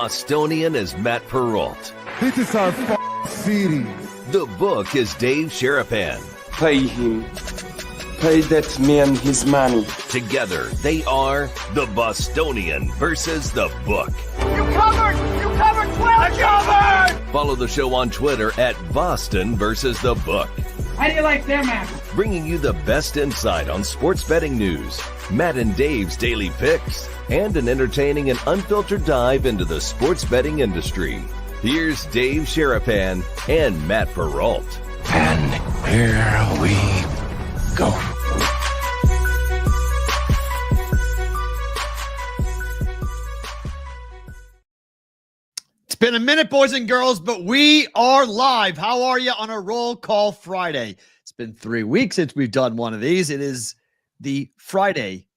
Bostonian is Matt Perrault. This is our city. The book is Dave Sherapan. Pay him. Pay that man his money. Together, they are the Bostonian versus the book. You covered 12. Covered! Follow the show on Twitter at Boston versus the book. How do you like them apples? Bringing you the best insight on sports betting news, Matt and Dave's daily picks, and an entertaining and unfiltered dive into the sports betting industry. Here's Dave Sherapan and Matt Perrault. And here we go. It's been a minute, boys and girls, but we are live. How are you on a Roll Call Friday? It's been 3 weeks since we've done one of these. It is the Friday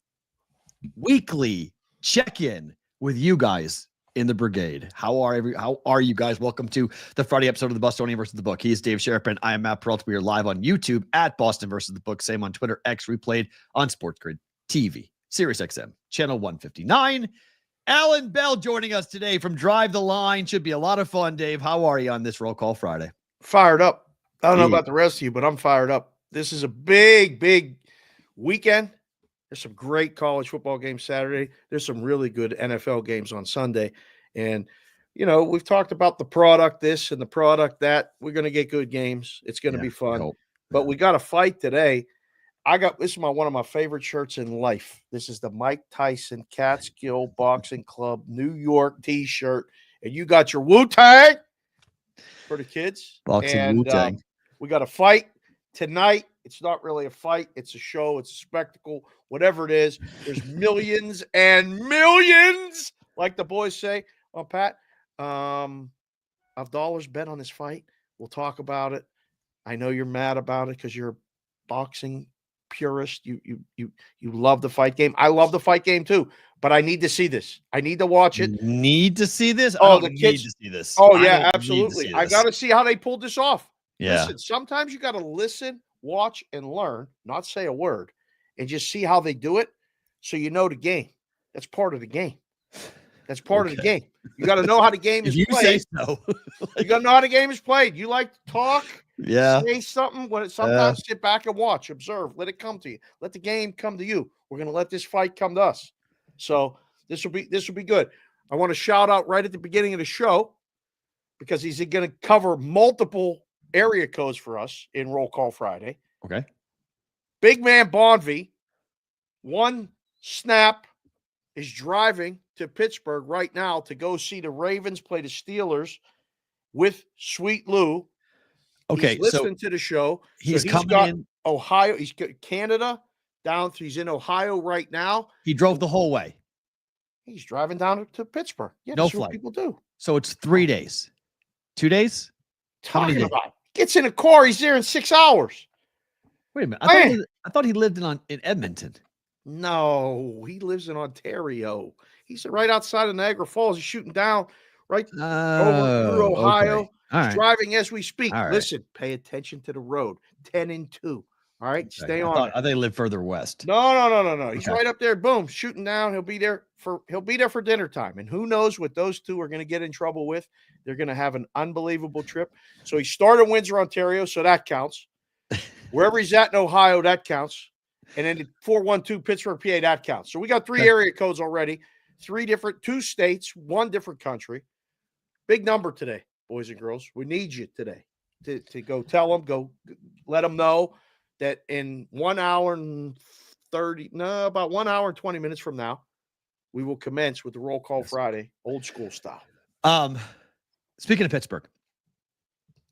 weekly check-in with you guys in the brigade. How are you guys? Welcome to the Friday episode of the Bostonian versus the Book. He is Dave Sherapan. I am Matt Perrault. We are live on YouTube at Boston versus the Book. Same on Twitter, X, replayed on Sports Grid TV, Sirius XM, channel 159. Allan Bell joining us today from Drive the Line. Should be a lot of fun, Dave. How are you on this Roll Call Friday? Fired up. I don't know about the rest of you, but I'm fired up. This is a big, big weekend. There's some great college football games Saturday. There's some really good NFL games on Sunday. And, you know, we've talked about the product this and the product that. We're going to get good games. It's going to be fun. But we got a fight today. This is one of my favorite shirts in life. This is the Mike Tyson Catskill Boxing Club New York t-shirt. And you got your Wu-Tang for the kids. Boxing Wu-Tang. We got a fight tonight. It's not really a fight. It's a show. It's a spectacle. Whatever it is, there's millions and millions, like the boys say. Well, Pat, of dollars bet on this fight. We'll talk about it. I know you're mad about it because you're a boxing purist. You love the fight game. I love the fight game too, but I need to see this. I need to watch it. Need to see this? Oh, the kids need to see this. Oh, yeah, absolutely. I got to see how they pulled this off. Yeah. Listen, sometimes you got to listen, watch, and learn, not say a word, and just see how they do it so you know the game. That's part of the game. That's part of the game. You got to know how the game is played. You say so. You got to know how the game is played. You like to talk, say something. Sometimes sit back and watch, observe, let it come to you. Let the game come to you. We're going to let this fight come to us. So this will be good. I want to shout out right at the beginning of the show because he's going to cover multiple area codes for us in Roll Call Friday. Okay. Big man Bonvie, one snap, is driving to Pittsburgh right now to go see the Ravens play the Steelers with Sweet Lou. Okay, he's listening to the show. He's coming in Ohio. He's got Canada he's in Ohio right now. He drove the whole way. He's driving down to Pittsburgh. Yeah, no that's flight. what people do. So it's 3 days. 2 days? Talking about gets in a car. He's there in 6 hours. Wait a minute. I thought he lived in Edmonton. No, he lives in Ontario. He's right outside of Niagara Falls. He's shooting down right over through Ohio. Okay. He's driving as we speak. Right. Listen, pay attention to the road. 10 and 2. All right, Okay. stay on. I they live further west. No. He's right up there. Boom, shooting down. He'll be there for dinner time. And who knows what those two are going to get in trouble with? They're going to have an unbelievable trip. So he started in Windsor, Ontario, so that counts. Wherever he's at in Ohio, that counts. And then the 412 Pittsburgh, PA, that counts. So we got 3 area codes already. 2 states, 1 different country. Big number today, boys and girls. We need you today to go tell them, go let them know that in 1 hour and about 1 hour and 20 minutes from now, we will commence with the Roll Call Friday, old school style. Speaking of Pittsburgh,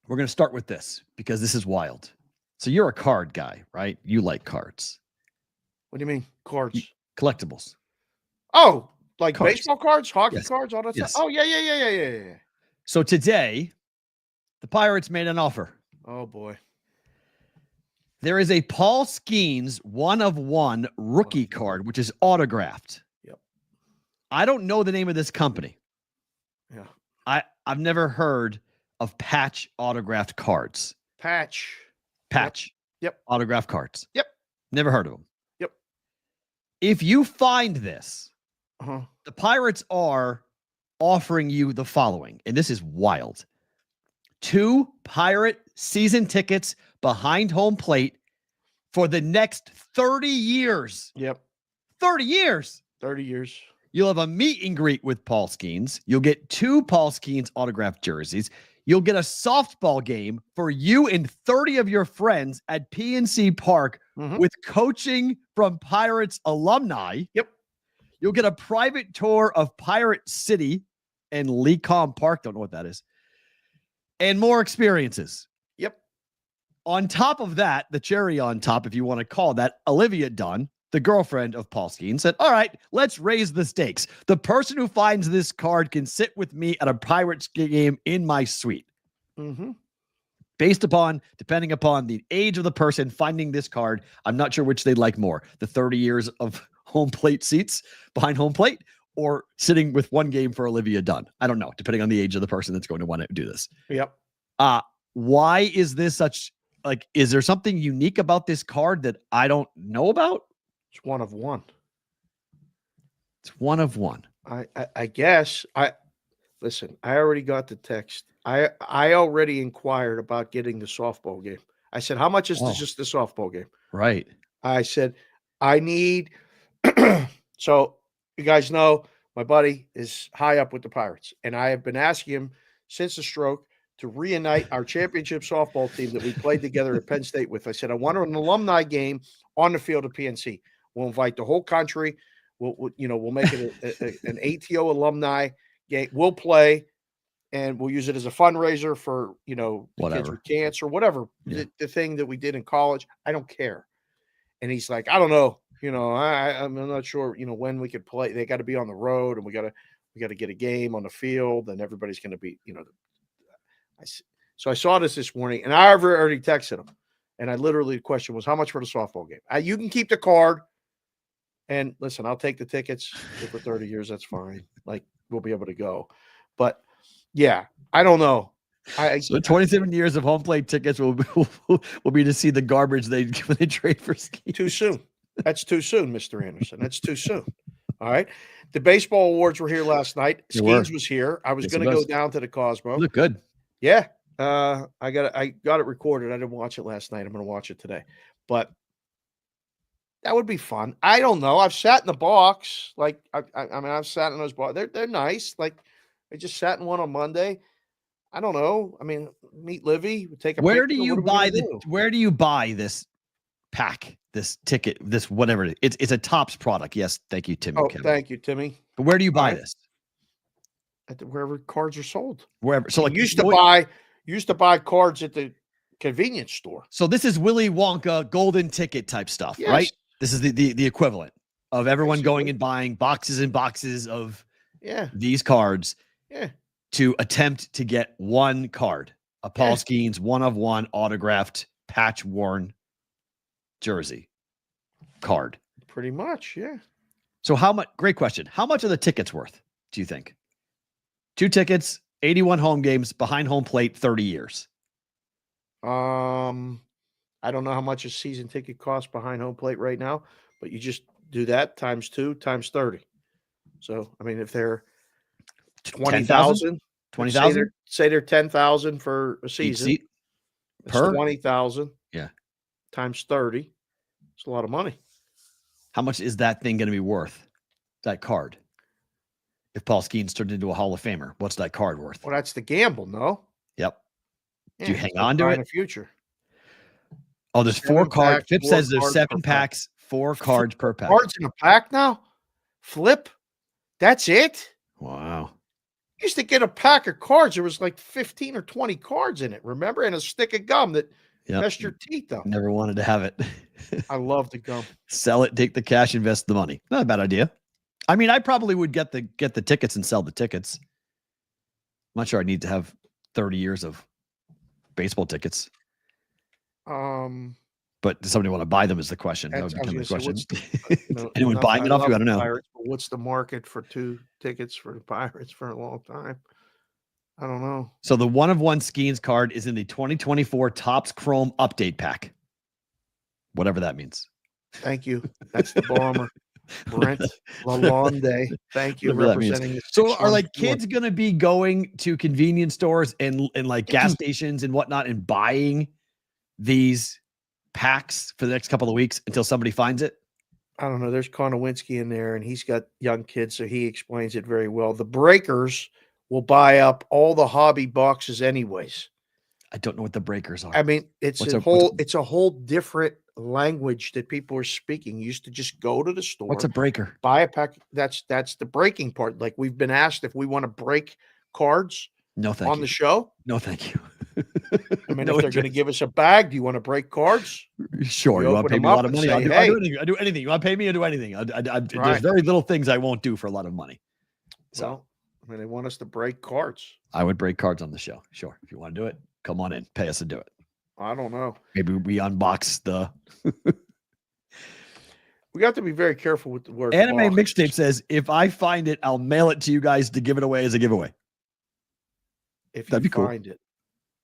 we're going to start with this because this is wild. So you're a card guy, right? You like cards. What do you mean, cards? Collectibles. Oh, like cards. Baseball cards, hockey cards, all that stuff? Oh, yeah. So today, the Pirates made an offer. Oh, boy. There is a Paul Skenes 1/1 rookie card, which is autographed. Yep. I don't know the name of this company. Yeah. I've never heard of patch autographed cards. Patch. Yep. Autographed cards. Yep. Never heard of them. Yep. If you find this, the Pirates are offering you the following, and this is wild. 2 Pirate season tickets behind home plate for the next 30 years. Yep. 30 years. 30 years. You'll have a meet and greet with Paul Skenes. You'll get 2 Paul Skenes autographed jerseys. You'll get a softball game for you and 30 of your friends at PNC Park with coaching from Pirates alumni. Yep. You'll get a private tour of Pirate City and Lecom Park. Don't know what that is. And more experiences. Yep. On top of that, the cherry on top, if you want to call that, Olivia Dunn, the girlfriend of Paul Skenes, said, all right, let's raise the stakes. The person who finds this card can sit with me at a Pirates game in my suite. Depending upon the age of the person finding this card, I'm not sure which they'd like more, the 30 years of home plate seats behind home plate or sitting with one game for Olivia Dunn. I don't know, depending on the age of the person that's going to want to do this. Yep. Why is this such, like, is there something unique about this card that I don't know about? It's one of one. It's one of one. I guess. Listen, I already got the text. I already inquired about getting the softball game. I said, how much is just the softball game? Right. I said, I need so you guys know my buddy is high up with the Pirates, and I have been asking him since the stroke to reunite our championship softball team that we played together at Penn State with. I said, I want an alumni game on the field of PNC. We'll invite the whole country. We'll make it an ATO alumni game. We'll play, and we'll use it as a fundraiser for, kids with cancer, whatever, the thing that we did in college. I don't care. And he's like, I don't know. I'm not sure, when we could play. They got to be on the road, and we got to get a game on the field, and everybody's going to be, So I saw this morning, and I already texted him. And I literally, the question was, how much for the softball game? You can keep the card. And listen, I'll take the tickets for 30 years. That's fine. Like, we'll be able to go. But yeah, I don't know. So 27 years of home plate tickets will be to see the garbage they trade for ski. Too soon. That's too soon, Mr. Anderson. That's too soon. All right. The baseball awards were here last night. Skenes was here. I was going to go down to the Cosmo. Look good. Yeah. I got it recorded. I didn't watch it last night. I'm going to watch it today. But that would be fun. I don't know. I've sat in the box. Like, I've sat in those boxes. They're nice. Like, I just sat in one on Monday. I don't know. I mean, meet Livy. Take a Where picture. do you buy this pack, this ticket, this whatever it is? It's a Topps product. Yes, thank you, Timmy. Oh, thank you, Timmy. But where do you buy this? Wherever cards are sold. Wherever. So, like, you used to buy cards at the convenience store. So this is Willy Wonka golden ticket type stuff, Yes. right? This is the equivalent of everyone going and buying boxes and boxes of these cards to attempt to get one card, a Paul Skenes one of one autographed patch worn jersey card. Pretty much, yeah. So how much? Great question. How much are the tickets worth, do you think? 2 tickets, 81 home games behind home plate, 30 years. I don't know how much a season ticket costs behind home plate right now, but you just do that times 2 times 30. So, I mean, if they're 20,000, 20,000, say they're 10,000 for a season per 20,000. Yeah. Times 30. It's a lot of money. How much is that thing going to be worth? That card. If Paul Skenes turned into a Hall of Famer, what's that card worth? Well, that's the gamble, no? Yep. Yeah, do you hang on to it? In the future. Oh, there's 4 cards. Pip says there's 7 packs, 4 cards per pack. Cards in a pack now? Flip? That's it? Wow. Used to get a pack of cards. There was like 15 or 20 cards in it, remember? And a stick of gum that messed your teeth up. Never wanted to have it. I love the gum. Sell it, take the cash, invest the money. Not a bad idea. I mean, I probably would get the tickets and sell the tickets. I'm not sure I need to have 30 years of baseball tickets. But does somebody want to buy them is the question. That would become the question. Anyone buying it off you? I don't know. Pirates, what's the market for 2 tickets for the Pirates for a long time? I don't know. So the one of one Skenes card is in the 2024 Topps Chrome update pack. Whatever that means. Thank you. That's the bomber. Brent Lalonde. Thank you, representing. So are like kids going to be going to convenience stores and like gas stations and whatnot and buying these packs for the next couple of weeks until somebody finds it? I don't know. There's Konowinski in there, and he's got young kids, so he explains it very well. The breakers will buy up all the hobby boxes anyways. I don't know what the breakers are. I mean, it's a whole different language that people are speaking. You used to just go to the store. What's a breaker? Buy a pack. That's the breaking part. Like we've been asked if we want to break cards. No, thank you. On the show. No, thank you. I mean, if they're going to give us a bag, do you want to break cards? Sure. You want to pay me a lot of money? I'll do anything. You want to pay me? I'll do anything. There's very little things I won't do for a lot of money. So, well, I mean, they want us to break cards. I would break cards on the show. Sure. If you want to do it, come on in. Pay us to do it. I don't know. Maybe we unbox the. We got to be very careful with the word. Anime Mixtape says, if I find it, I'll mail it to you guys to give it away as a giveaway. If That'd you be cool. find it.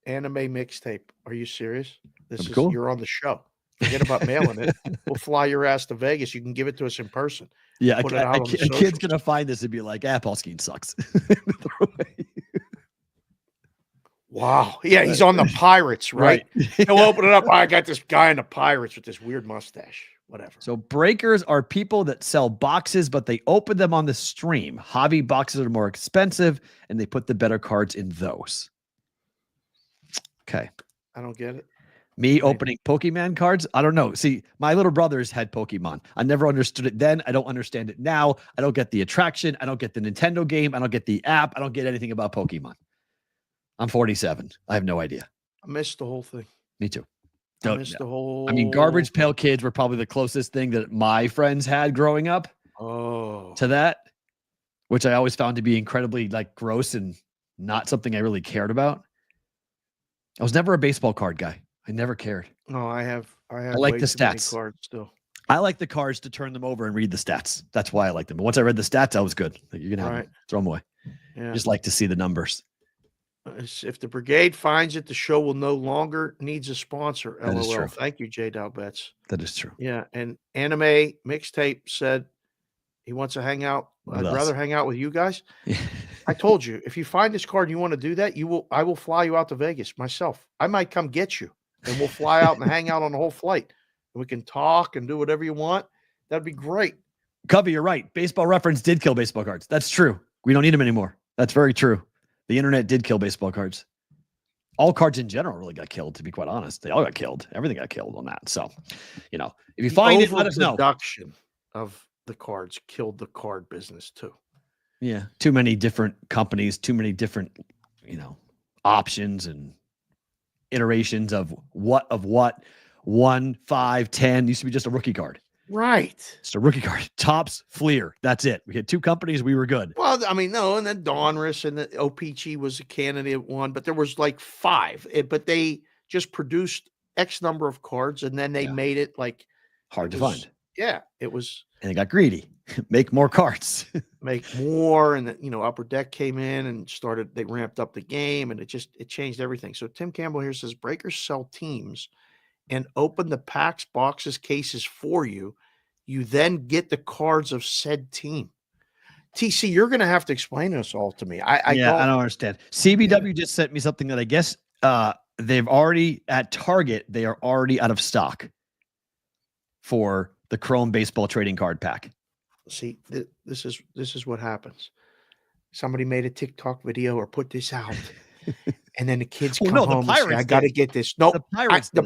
Anime Mixtape. Are you serious? That'd be cool. You're on the show. Forget about mailing it. We'll fly your ass to Vegas. You can give it to us in person. Yeah, a kid's going to find this and be like, Paul Skenes sucks. Wow. Yeah, he's on the Pirates, right? He'll open it up. I got this guy in the Pirates with this weird mustache. Whatever. So breakers are people that sell boxes, but they open them on the stream. Hobby boxes are more expensive, and they put the better cards in those. Okay. I don't get it. Me opening Pokemon cards? I don't know. See, my little brothers had Pokemon. I never understood it then. I don't understand it now. I don't get the attraction. I don't get the Nintendo game. I don't get the app. I don't get anything about Pokemon. I'm 47. I have no idea. I missed the whole thing. Me too. I mean, Garbage Pail Kids were probably the closest thing that my friends had growing up to that, which I always found to be incredibly like gross and not something I really cared about. I was never a baseball card guy. I never cared. No, I like the stats. Cards still. I like the cards to turn them over and read the stats. That's why I like them. But once I read the stats, I was good. Like, you can have them. Throw them away. Yeah. Just like to see the numbers. If the brigade finds it, the show will no longer needs a sponsor. That is LOL. true. Thank you, J. Dalbets. That is true. Yeah, and Anime Mixtape said he wants to hang out. I'd rather hang out with you guys. I told you, if you find this card and you want to do that, I will fly you out to Vegas myself. I might come get you, and we'll fly out and hang out on the whole flight. And we can talk and do whatever you want. That'd be great. Cubby, you're right. Baseball Reference did kill baseball cards. That's true. We don't need them anymore. That's very true. The internet did kill baseball cards. All cards in general really got killed, to be quite honest. They all got killed. Everything got killed on that. So, if you find it, let us know. Production of the cards killed the card business too. Yeah. Too many different companies, too many different, options and iterations of what 1, 5, 10 used to be just a rookie card. Right. It's a rookie card. Tops, Fleer. That's it. We had 2 companies. We were good. Well, I mean, no, and then Donruss and the OPG was a candidate one, but there was like 5. But they just produced X number of cards, and then they made it like hard to find. Yeah, it was. And they got greedy. Make more cards. Make more, and then Upper Deck came in and started. They ramped up the game, and it changed everything. So Tim Campbell here says breakers sell teams and open the packs, boxes, cases for you. You then get the cards of said team. TC, you're going to have to explain this all to me. I don't understand. CBW just sent me something that I guess they've already at Target. They are already out of stock for the Chrome baseball trading card pack. See, this is what happens. Somebody made a TikTok video or put this out. And then the kids come home and say, I got to get this. No, the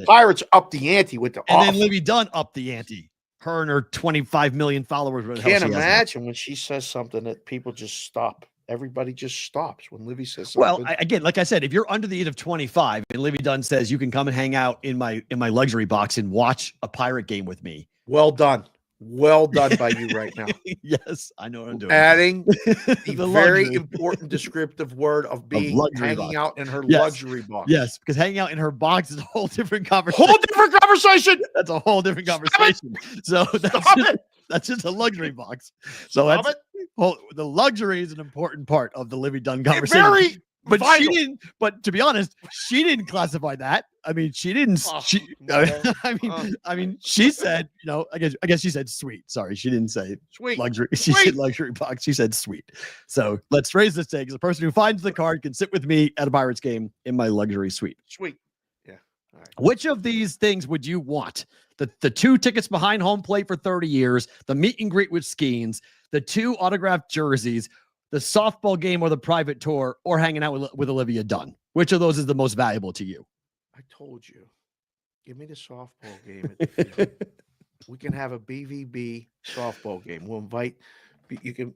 Pirates up the ante with the then Libby Dunn up the ante. Her and her 25 million followers. Can't imagine when she says something that people just stop. Everybody just stops when Libby says something. Well, again, like I said, if you're under the age of 25 and Libby Dunn says you can come and hang out in my luxury box and watch a Pirate game with me. Well done. Well done by you right now. Yes, I know what I'm doing. Adding the very important descriptive word of being hanging out in her luxury box. Yes, because hanging out in her box is a whole different conversation. That's a whole different conversation. So that's just a luxury box. So the luxury is an important part of the Libby Dunn conversation. But Vinyl. she didn't. But to be honest, she didn't classify that. I mean, she didn't. I mean, she said, I guess she said sweet. Sorry, she didn't say Sweet. luxury. She said luxury box. She said sweet. So let's raise the stakes. The person who finds the card can sit with me at a Pirates game in my luxury suite. Sweet. Yeah. All right. Which of these things would you want? The 2 tickets behind home plate for 30 years, the meet and greet with Skenes, the 2 autographed jerseys, the softball game or the private tour, or hanging out with Olivia Dunn? Which of those is the most valuable to you? I told you. Give me the softball game at the field. We can have a BVB softball game. We'll invite you can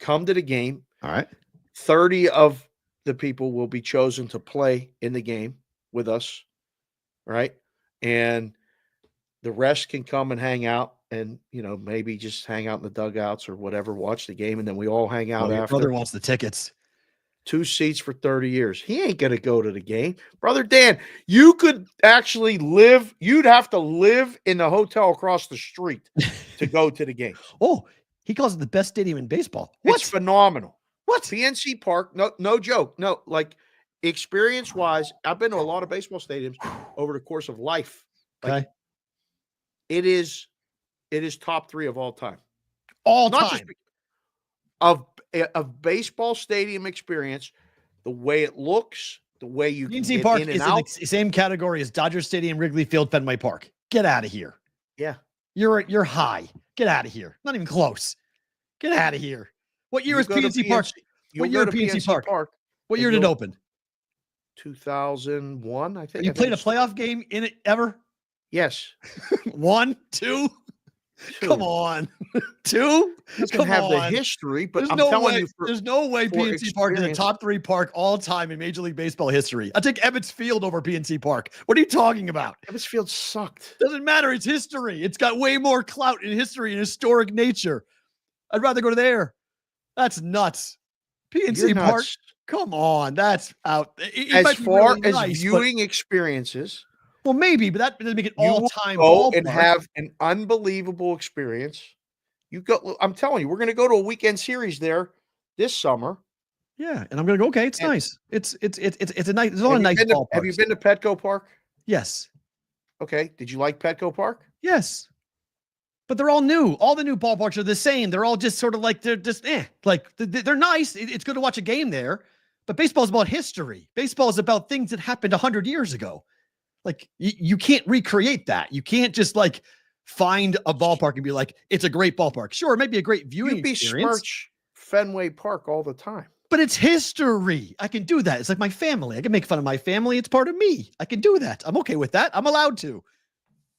come to the game. All right. 30 of the people will be chosen to play in the game with us. Right? And the rest can come and hang out and, maybe just hang out in the dugouts or whatever, watch the game, and then we all hang out Your after. brother wants the tickets. 2 seats for 30 years. He ain't going to go to the game. Brother Dan, you could actually you'd have to live in the hotel across the street to go to the game. Oh, he calls it the best stadium in baseball. What? It's phenomenal. What? PNC Park, no joke. No, like experience-wise, I've been to a lot of baseball stadiums over the course of life. Okay. It is top 3 of all time. Not Just of baseball stadium experience, the way it looks, the way you can PNC get Park in and is out. in the same category as Dodger Stadium, Wrigley Field, Fenway Park. Get out of here. Yeah. You're high. Get out of here. Not even close. Get out of here. What year is PNC Park? What year did PNC Park? What year did it open? 2001, I think. You played a playoff game in it ever? Yes. 1, 2? Come on. 2? It's going to have the history, but there's I'm no telling way, you. There's no way PNC Park is a top 3 park all time in Major League Baseball history. I take Ebbets Field over PNC Park. What are you talking about? Ebbets Field sucked. Doesn't matter. It's history. It's got way more clout in history and historic nature. I'd rather go to there. That's nuts. PNC Park. Come on. That's out. As far as viewing experiences. Well, maybe, but that doesn't make it all-time go ballpark. And have an unbelievable experience. You go. I'm telling you, we're going to go to a weekend series there this summer. Yeah, and I'm going to go. Okay, it's nice. It's a nice. It's all a nice ballpark. Have you been to Petco Park? Yes. Okay. Did you like Petco Park? Yes. But they're all new. All the new ballparks are the same. They're all just sort of like they're just like they're nice. It's good to watch a game there. But baseball is about history. Baseball is about things that happened 100 years ago. Like you can't recreate that. You can't just like find a ballpark and be like, it's a great ballpark. Sure, it might be a great viewing experience. You besmirch Fenway Park all the time. But it's history. I can do that. It's like my family. I can make fun of my family. It's part of me. I can do that. I'm okay with that. I'm allowed to.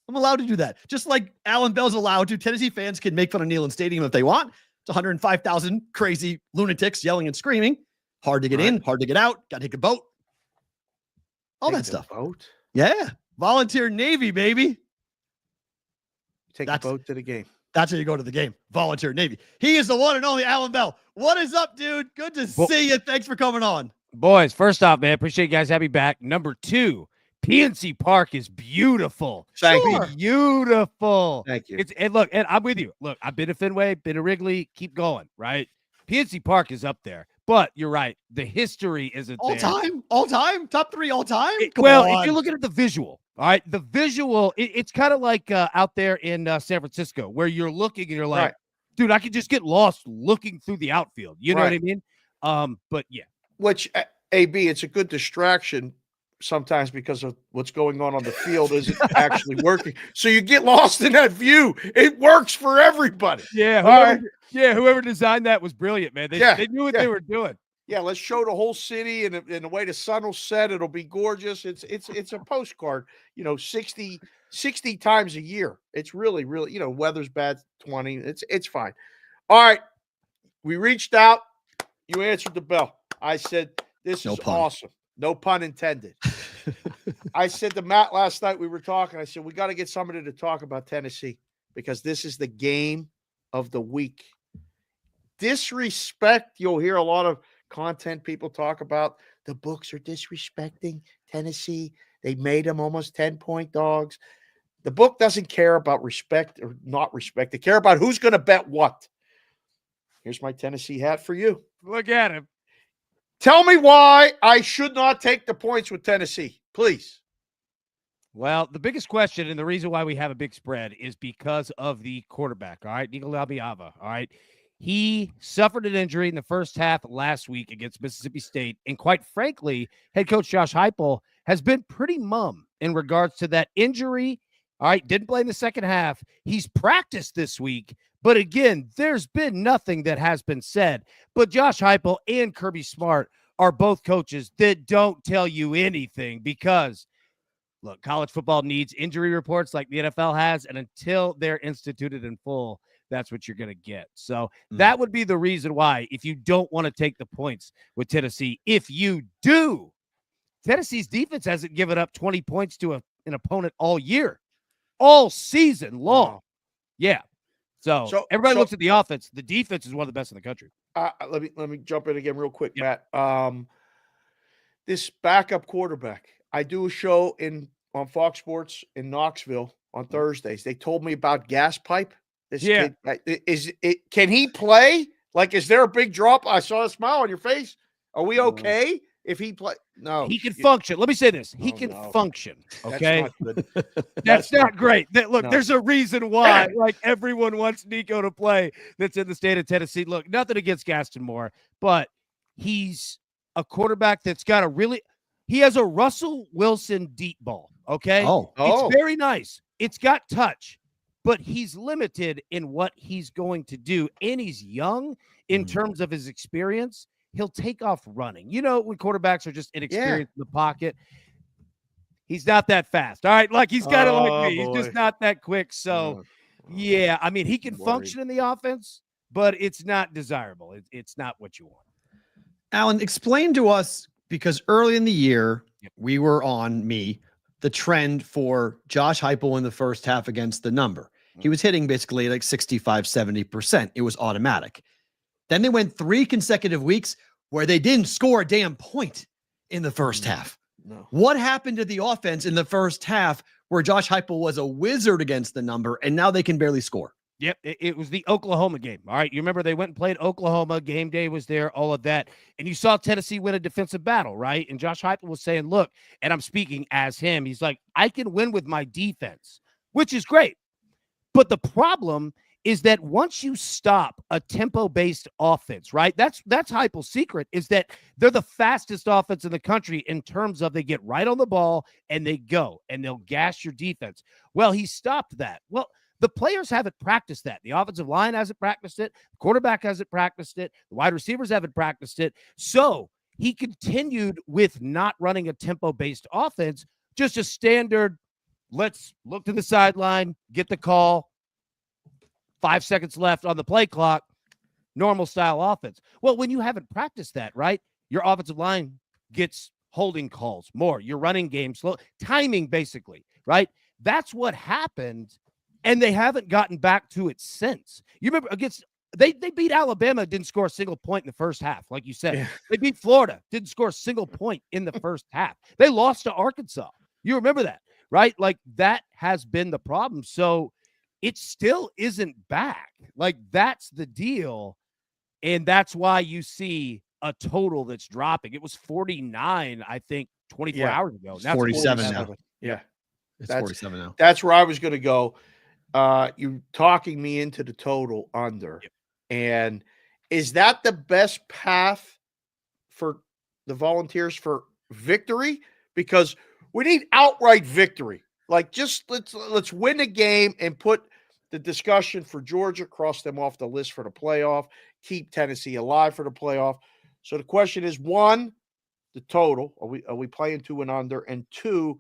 I'm allowed to do that. Just like Allan Bell's allowed to. Tennessee fans can make fun of Neyland Stadium if they want. It's 105,000 crazy lunatics yelling and screaming. Hard to get in, hard to get out. Got to take a boat. All that stuff. Boat? Yeah. Volunteer Navy, baby. Take a boat to the game. That's how you go to the game. Volunteer Navy. He is the one and only Allan Bell. What is up, dude? Good to see you. Thanks for coming on. Boys, first off, man, appreciate you guys having me back. Number 2, PNC Park is beautiful. Thank you. Beautiful. Thank you. And look, and I'm with you. Look, I've been to Fenway, been to Wrigley. Keep going, right? PNC Park is up there. But you're right. The history isn't all there. All time, top 3 all time. If you're looking at the visual, all right, the visual, it's kind of like out there in San Francisco where you're looking and you're like, dude, I could just get lost looking through the outfield. You know what I mean? But yeah. Which, AB, it's a good distraction sometimes because of what's going on the field isn't actually working. So you get lost in that view. It works for everybody. Yeah. Whoever designed that was brilliant, man. They knew what they were doing. Yeah, let's show the whole city and the way the sun will set. It'll be gorgeous. It's a postcard, 60 times a year. It's really, really, weather's bad, 20. It's fine. All right. We reached out. You answered the bell. I said, this is awesome. No pun intended. I said to Matt last night, we were talking. I said, we got to get somebody to talk about Tennessee because this is the game of the week. Disrespect. You'll hear a lot of content people talk about. The books are disrespecting Tennessee. They made them almost 10-point dogs. The book doesn't care about respect or not respect. They care about who's going to bet what. Here's my Tennessee hat for you. Look at him. Tell me why I should not take the points with Tennessee, please. Well, the biggest question and the reason why we have a big spread is because of the quarterback, all right? Nicolas Biava, all right? He suffered an injury in the first half last week against Mississippi State, and quite frankly, head coach Josh Heupel has been pretty mum in regards to that injury. All right, didn't play in the second half. He's practiced this week, but again, there's been nothing that has been said. But Josh Heupel and Kirby Smart are both coaches that don't tell you anything because, look, college football needs injury reports like the NFL has, and until they're instituted in full, that's what you're going to get. So that would be the reason why, if you don't want to take the points with Tennessee, if you do, Tennessee's defense hasn't given up 20 points to an opponent all year, all season long. Wow. Yeah. So everybody looks at the offense. The defense is one of the best in the country. Let me jump in again real quick, Matt. This backup quarterback. I do a show on Fox Sports in Knoxville on Thursdays. They told me about gas pipe. This kid, can he play? Like, is there a big drop? I saw a smile on your face. Are we okay if he play? No, he can function. Let me say this: he can function. Okay, that's not great. Look, there's a reason why. Like, everyone wants Nico to play. That's in the state of Tennessee. Look, nothing against Gaston Moore, but he's a quarterback that's got he has a Russell Wilson deep ball. Okay, it's very nice. It's got touch. But he's limited in what he's going to do. And he's young in terms of his experience. He'll take off running. You know, when quarterbacks are just inexperienced in the pocket, he's not that fast. All right. Like, he's got it like me. He's just not that quick. So, yeah, I mean, he can function in the offense, but it's not desirable. It's not what you want. Allan, explain to us, because early in the year, we were on the trend for Josh Heupel in the first half against the number. He was hitting basically like 65, 70%. It was automatic. Then they went 3 consecutive weeks where they didn't score a damn point in the first half. No. What happened to the offense in the first half where Josh Heupel was a wizard against the number and now they can barely score? Yep, it was the Oklahoma game. All right, you remember they went and played Oklahoma. Game day was there, all of that. And you saw Tennessee win a defensive battle, right? And Josh Heupel was saying, look, and I'm speaking as him, he's like, I can win with my defense, which is great. But the problem is that once you stop a tempo-based offense, right? That's Heupel's secret, is that they're the fastest offense in the country in terms of they get right on the ball and they go and they'll gash your defense. Well, he stopped that. Well, the players haven't practiced that. The offensive line hasn't practiced it. The quarterback hasn't practiced it. The wide receivers haven't practiced it. So he continued with not running a tempo-based offense, just a standard, let's look to the sideline, get the call, 5 seconds left on the play clock, normal style offense. Well, when you haven't practiced that, right, your offensive line gets holding calls more. Your running game slow, timing basically, right? That's what happened. And they haven't gotten back to it since. You remember they beat Alabama, didn't score a single point in the first half, like you said. Yeah. They beat Florida, didn't score a single point in the first half. They lost to Arkansas. You remember that, right? Like, that has been the problem. So it still isn't back. Like, that's the deal. And that's why you see a total that's dropping. It was 49, I think, 24 hours ago. Now 47 now. Yeah. It's 47 now. That's where I was going to go. You're talking me into the total under. Yep. And is that the best path for the Volunteers for victory? Because we need outright victory. Like, just let's win the game and put the discussion for Georgia, cross them off the list for the playoff, keep Tennessee alive for the playoff. So the question is, 1, the total. Are we playing 2 and under? And 2,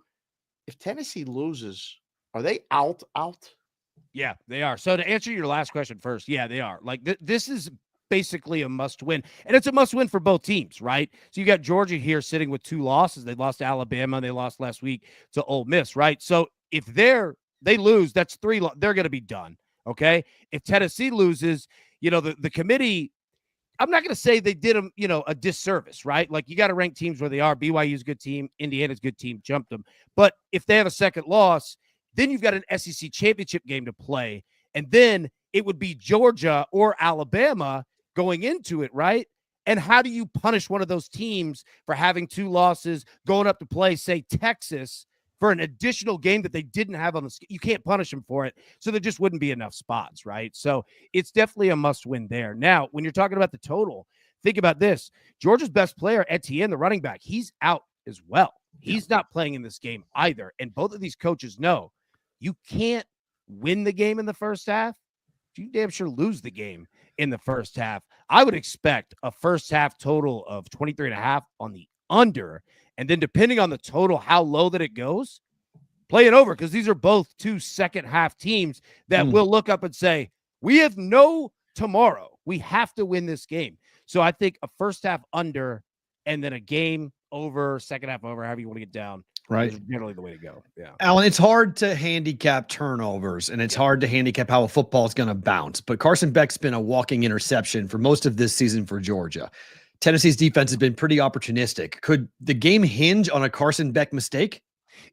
if Tennessee loses, are they out? Yeah, they are. So to answer your last question first, yeah, they are. Like, this is basically a must win, and it's a must win for both teams, right? So you got Georgia here sitting with 2 losses. They lost to Alabama. They lost last week to Ole Miss, right? So if they lose, that's 3. They're going to be done. Okay. If Tennessee loses, the committee, I'm not going to say they did them, a disservice, right? Like, you got to rank teams where they are. BYU's a good team. Indiana's a good team. Jumped them. But if they have a second loss, then you've got an SEC championship game to play. And then it would be Georgia or Alabama going into it, right? And how do you punish one of those teams for having 2 losses, going up to play, say, Texas, for an additional game that they didn't have on the schedule? You can't punish them for it. So there just wouldn't be enough spots, right? So it's definitely a must-win there. Now, when you're talking about the total, think about this. Georgia's best player, Etienne, the running back, he's out as well. He's not playing in this game either. And both of these coaches know you can't win the game in the first half. You damn sure lose the game in the first half. I would expect a first half total of 23.5 on the under. And then depending on the total, how low that it goes, play it over, because these are both 2 second half teams that will look up and say, we have no tomorrow. We have to win this game. So I think a first half under and then a game over, second half over, however you want to get down. Right. Is generally the way to go. Yeah. Allan, it's hard to handicap turnovers, and it's hard to handicap how a football is going to bounce. But Carson Beck's been a walking interception for most of this season for Georgia. Tennessee's defense has been pretty opportunistic. Could the game hinge on a Carson Beck mistake?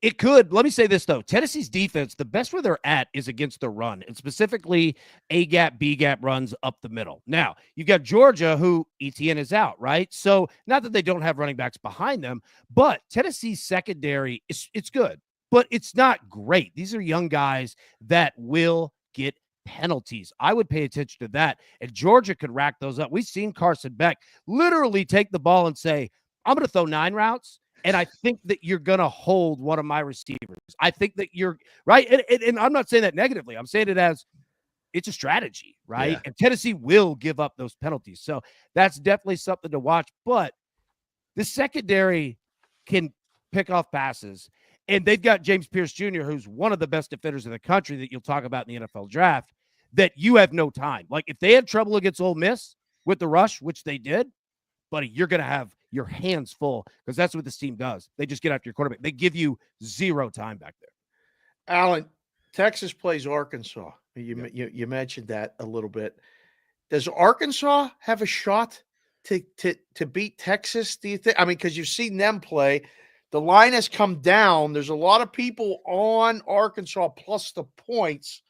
It could. Let me say this, though. Tennessee's defense, the best where they're at is against the run, and specifically A-gap, B-gap runs up the middle. Now, you've got Georgia, who Etienne is out, right? So not that they don't have running backs behind them, but Tennessee's secondary, it's good, but it's not great. These are young guys that will get penalties. I would pay attention to that, and Georgia could rack those up. We've seen Carson Beck literally take the ball and say, I'm going to throw 9 routes, and I think that you're going to hold one of my receivers. I think that you're right. And I'm not saying that negatively. I'm saying it as it's a strategy, right? Yeah. And Tennessee will give up those penalties. So that's definitely something to watch. But the secondary can pick off passes. And they've got James Pierce Jr., who's one of the best defenders in the country that you'll talk about in the NFL draft, that you have no time. Like if they had trouble against Ole Miss with the rush, which they did, buddy, you're going to have your hands full, because that's what this team does. They just get after your quarterback. They give you 0 time back there. Allan, Texas plays Arkansas. You mentioned that a little bit. Does Arkansas have a shot to beat Texas, do you think? I mean, because you've seen them play. The line has come down. There's a lot of people on Arkansas plus the points,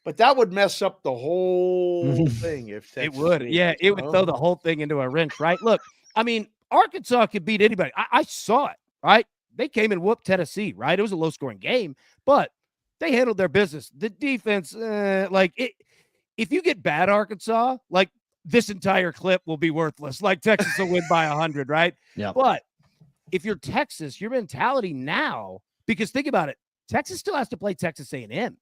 but that would mess up the whole thing if Texas it would. Yeah, it would throw the whole thing into a wrench, right? Look, I mean, Arkansas could beat anybody. I saw it, right? They came and whooped Tennessee, right? It was a low-scoring game, but they handled their business. The defense, if you get bad Arkansas, like this entire clip will be worthless. Like Texas will win by 100, right? Yeah. But if you're Texas, your mentality now, because think about it, Texas still has to play Texas A&M,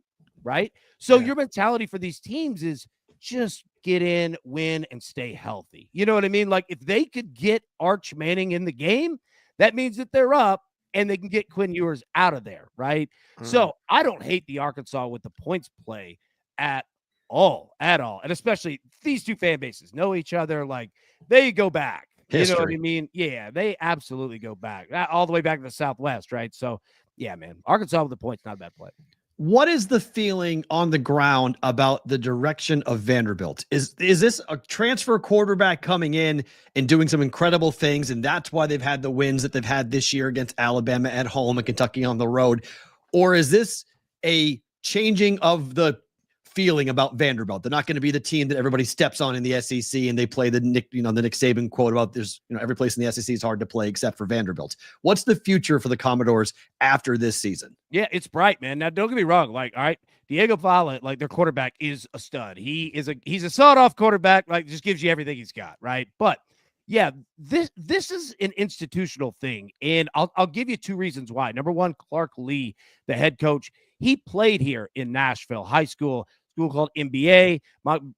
right? So your mentality for these teams is just get in, win, and stay healthy. You know what I mean? Like if they could get Arch Manning in the game, that means that they're up and they can get Quinn Ewers out of there, right? So I don't hate the Arkansas with the points play at all. And especially these two fan bases know each other. Like they go back. History. You know what I mean? Yeah, they absolutely go back. All the way back to the Southwest, right? So, yeah, man. Arkansas with the points, not a bad play. What is the feeling on the ground about the direction of Vanderbilt? Is this a transfer quarterback coming in and doing some incredible things, and that's why they've had the wins that they've had this year against Alabama at home and Kentucky on the road? Or is this a changing of the feeling about Vanderbilt? They're not going to be the team that everybody steps on in the SEC, and they play the Nick Saban quote about there's every place in the SEC is hard to play except for Vanderbilt. What's the future for the Commodores after this season? Yeah, it's bright, man. Now don't get me wrong. Like, all right, Diego Valle, like their quarterback is a stud. He's a sawed-off quarterback, like just gives you everything he's got, right? But yeah, this is an institutional thing, and I'll give you 2 reasons why. Number one, Clark Lee, the head coach, he played here in Nashville high school called MBA,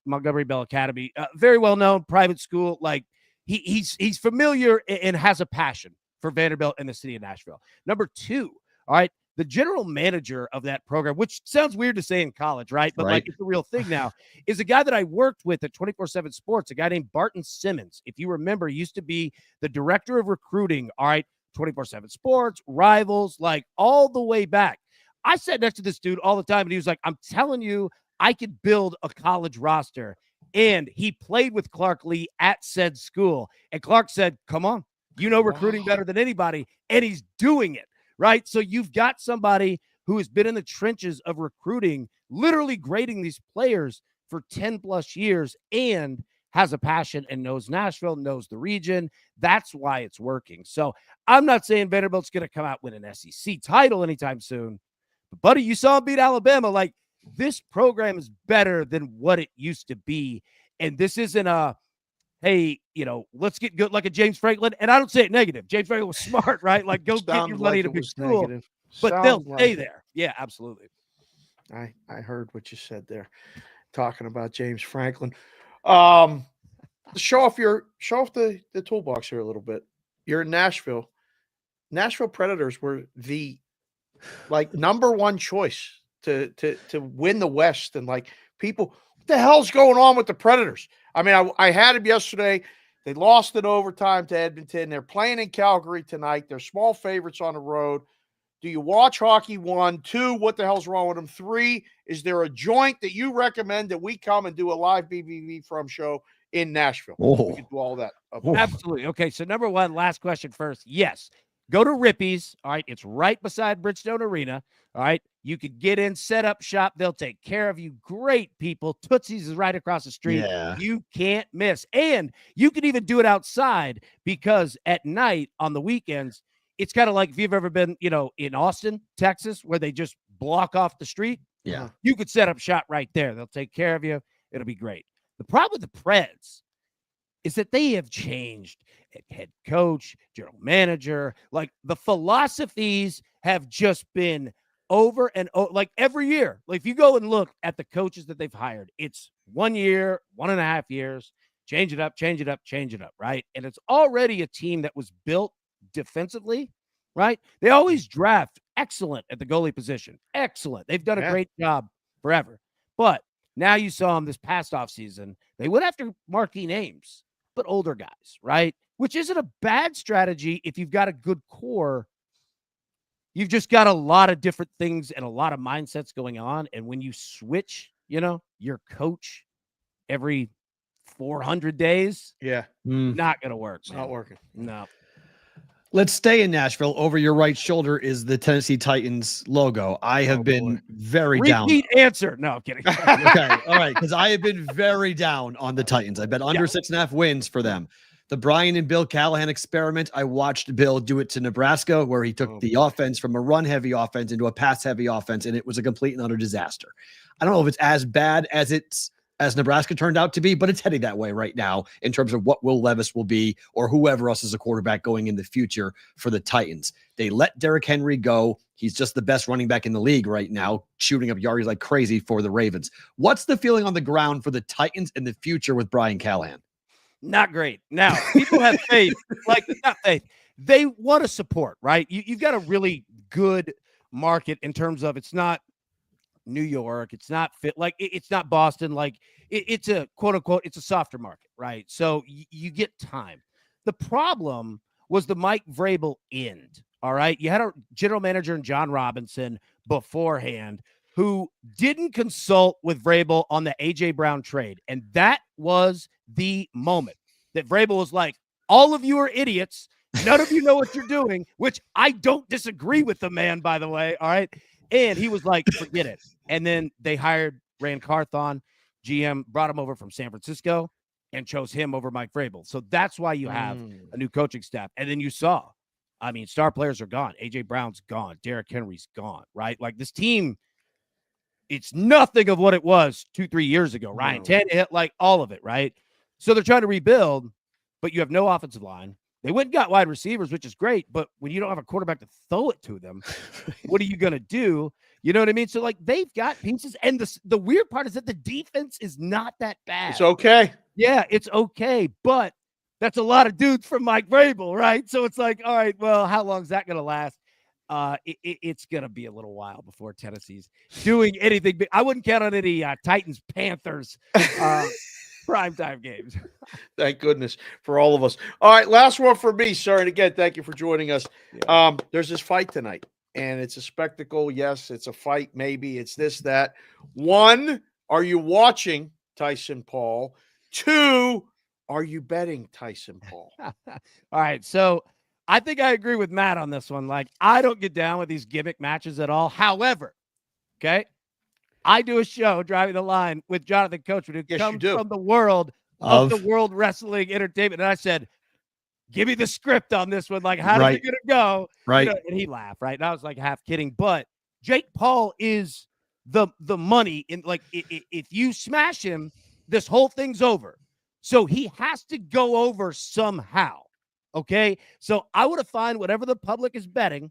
Montgomery Bell Academy, very well known private school. Like he's familiar and has a passion for Vanderbilt and the city of Nashville. Number 2, all right, the general manager of that program, which sounds weird to say in college, right? But like it's a real thing now, is a guy that I worked with at 24/7 Sports, a guy named Barton Simmons. If you remember, he used to be the director of recruiting, all right, 24/7 Sports, Rivals, like all the way back. I sat next to this dude all the time, and he was like, I'm telling you, I could build a college roster. And he played with Clark Lee at said school. And Clark said, come on, you know recruiting better than anybody. And he's doing it, right? So you've got somebody who has been in the trenches of recruiting, literally grading these players for 10 plus years and has a passion and knows Nashville, knows the region. That's why it's working. So I'm not saying Vanderbilt's going to come out with an SEC title anytime soon. But, buddy, you saw him beat Alabama. Like, this program is better than what it used to be. And this isn't a, hey, let's get good like a James Franklin. And I don't say it negative. James Franklin was smart, right? Like, go get your money to big school. Negative. But they'll stay there. Yeah, absolutely. I heard what you said there, talking about James Franklin. Show off the toolbox here a little bit. You're in Nashville. Nashville Predators were the number one choice to win the West, and people, what the hell's going on with the Predators? I mean, I had them yesterday. They lost in overtime to Edmonton. They're playing in Calgary tonight. They're small favorites on the road. Do you watch hockey? 1, 2, what the hell's wrong with them? 3, is there a joint that you recommend that we come and do a live BBB from show in Nashville? We can do all that. Absolutely. Okay, so number one, last question first. Yes, go to Rippy's. All right, it's right beside Bridgestone Arena. All right, you could get in, set up shop. They'll take care of you. Great people. Tootsie's is right across the street. Yeah. You can't miss. And you can even do it outside, because at night on the weekends, it's kind of like if you've ever been, in Austin, Texas, where they just block off the street. Yeah. You could set up shop right there. They'll take care of you. It'll be great. The problem with the Preds is that they have changed head coach, general manager. Like, the philosophies have just been over and over, like every year. Like, if you go and look at the coaches that they've hired, it's 1 year, 1.5 years, change it up, right? And it's already a team that was built defensively, right? They always draft excellent at the goalie position. Excellent. They've done a great job forever. But now you saw them this past offseason. They went after marquee names, but older guys, right? Which isn't a bad strategy if you've got a good core. You've just got a lot of different things and a lot of mindsets going on. And when you switch, your coach every 400 days, not going to work. It's not working. No. Let's stay in Nashville. Over your right shoulder is the Tennessee Titans logo. I have been very down. Repeat answer. No, I'm kidding. Okay. All right. Because I have been very down on the Titans. I bet under 6.5 wins for them. The Brian and Bill Callahan experiment. I watched Bill do it to Nebraska, where he took the offense from a run-heavy offense into a pass-heavy offense, and it was a complete and utter disaster. I don't know if it's as bad as Nebraska turned out to be, but it's heading that way right now in terms of what Will Levis will be, or whoever else is a quarterback going in the future for the Titans. They let Derrick Henry go. He's just the best running back in the league right now, shooting up yards like crazy for the Ravens. What's the feeling on the ground for the Titans in the future with Brian Callahan? Not great. Now, people have faith, not faith. They want to support, right? You've got a really good market in terms of, it's not New York, it's not it's not Boston. It's a quote unquote, it's a softer market, right? So you get time. The problem was the Mike Vrabel end. All right. You had a general manager in John Robinson beforehand who didn't consult with Vrabel on the AJ Brown trade. And that was the moment that Vrabel was like, all of you are idiots. None of you know what you're doing, which I don't disagree with the man, by the way. All right. And he was like, forget it. And then they hired Rand Carthon, GM, brought him over from San Francisco and chose him over Mike Vrabel. So that's why you have a new coaching staff. And then you saw, star players are gone. AJ Brown's gone. Derrick Henry's gone, right? Like, this team, it's nothing of what it was 2-3 years ago. Ryan Tannehill, all of it, right? So they're trying to rebuild, but you have no offensive line. They went and got wide receivers, which is great, but when you don't have a quarterback to throw it to them, what are you going to do? You know what I mean? So, they've got pieces, and the weird part is that the defense is not that bad. It's okay. Yeah, it's okay, but that's a lot of dudes from Mike Vrabel, right? So it's like, all right, well, how long is that going to last? It's going to be a little while before Tennessee's doing anything. I wouldn't count on any Titans-Panthers primetime games. Thank goodness for all of us. All right, last one for me, sir. And again, thank you for joining us. Yeah. There's this fight tonight, and it's a spectacle. Yes, it's a fight. Maybe it's this, that. 1, are you watching Tyson Paul? 2, are you betting Tyson Paul? All right, so I think I agree with Matt on this one. I don't get down with these gimmick matches at all. However, okay, I do a show, Driving the Line, with Jonathan Coachman, who comes from the world of the World Wrestling Entertainment. And I said, give me the script on this one. Like, how is it going to go? Right. And he laughed, right? And I was like half kidding. But Jake Paul is the money. In like, if you smash him, this whole thing's over. So he has to go over somehow. Okay. So I would have found whatever the public is betting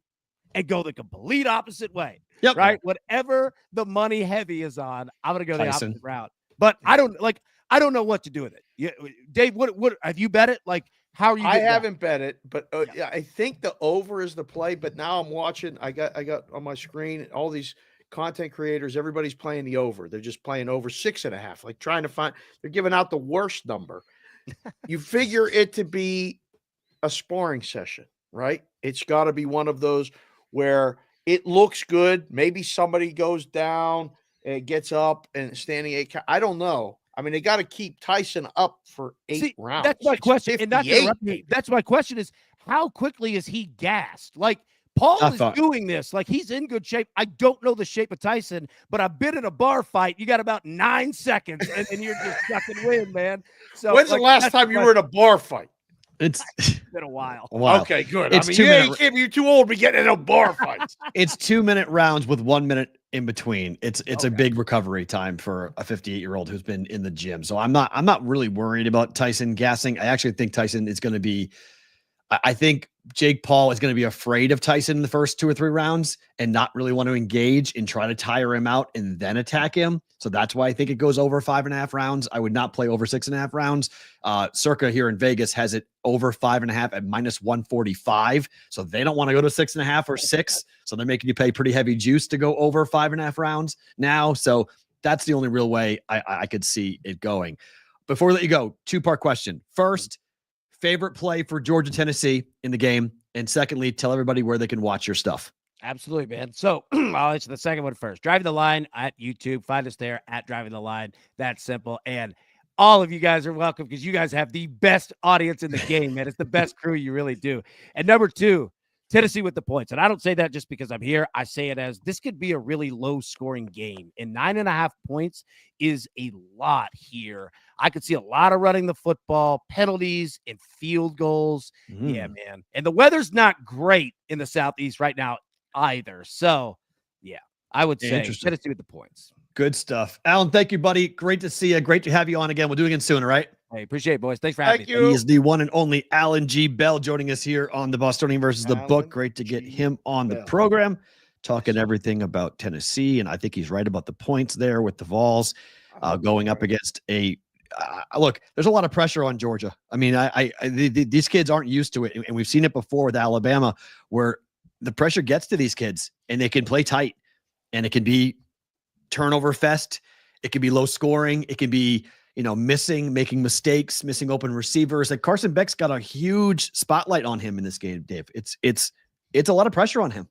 and go the complete opposite way. Yep. Right. Whatever the money heavy is on, I'm going to go Tyson. the opposite route. But I don't know what to do with it. Dave, what have you bet it? Like, how are you? I haven't bet it, but I think the over is the play. But now I'm watching. I got on my screen all these content creators. Everybody's playing the over. They're just playing over 6.5, like trying to find. They're giving out the worst number. You figure it to be a sparring session, right? It's got to be one of those where it looks good. Maybe somebody goes down and gets up and standing 8. I don't know. I mean, they got to keep Tyson up for 8 rounds. That's my question. And not to interrupt me, that's my question is, how quickly is he gassed? Like, Paul is doing this. Like, he's in good shape. I don't know the shape of Tyson, but I've been in a bar fight. You got about 9 seconds, and you're just sucking wind, man. So when's the last time you were in a bar fight? It's been a while. Okay, good. It's I mean, you're too old to be getting in a bar fight. It's 2-minute rounds with 1 minute in between. It's a big recovery time for a 58-year-old who's been in the gym. So I'm not really worried about Tyson gassing. I actually think Tyson is going to be. I think Jake Paul is going to be afraid of Tyson in the first 2 or 3 rounds and not really want to engage and try to tire him out and then attack him. So that's why I think it goes over 5.5 rounds. I would not play over 6.5 rounds. Circa here in Vegas has it over 5.5 at -145. So they don't want to go to 6.5 or 6. So they're making you pay pretty heavy juice to go over 5.5 rounds now. So that's the only real way I could see it going. Before we let you go, 2-part question. First, favorite play for Georgia, Tennessee in the game. And secondly, tell everybody where they can watch your stuff. Absolutely, man. So I'll answer the second one first. Driving the Line at YouTube. Find us there at Driving the Line. That's simple. And all of you guys are welcome because you guys have the best audience in the game, man. It's the best crew. You really do. And number 2, Tennessee with the points. And I don't say that just because I'm here. I say it as this could be a really low scoring game. And 9.5 points is a lot here. I could see a lot of running the football, penalties, and field goals. Yeah, man. And the weather's not great in the Southeast right now either. So, yeah, I would say Tennessee with the points. Good stuff. Allan, thank you, buddy. Great to see you. Great to have you on again. We'll do it again soon, all right? Hey, appreciate it, boys. Thanks for having me. He is the one and only Allan G. Bell joining us here on the Bostonian versus the Book. Great to get him on the program, talking everything about Tennessee. And I think he's right about the points there with the Vols going up against a look, there's a lot of pressure on Georgia. I mean, these kids aren't used to it. And we've seen it before with Alabama where the pressure gets to these kids and they can play tight and it can be turnover fest. It can be low scoring. It can be, making mistakes, missing open receivers. Like Carson Beck's got a huge spotlight on him in this game, Dave. It's a lot of pressure on him.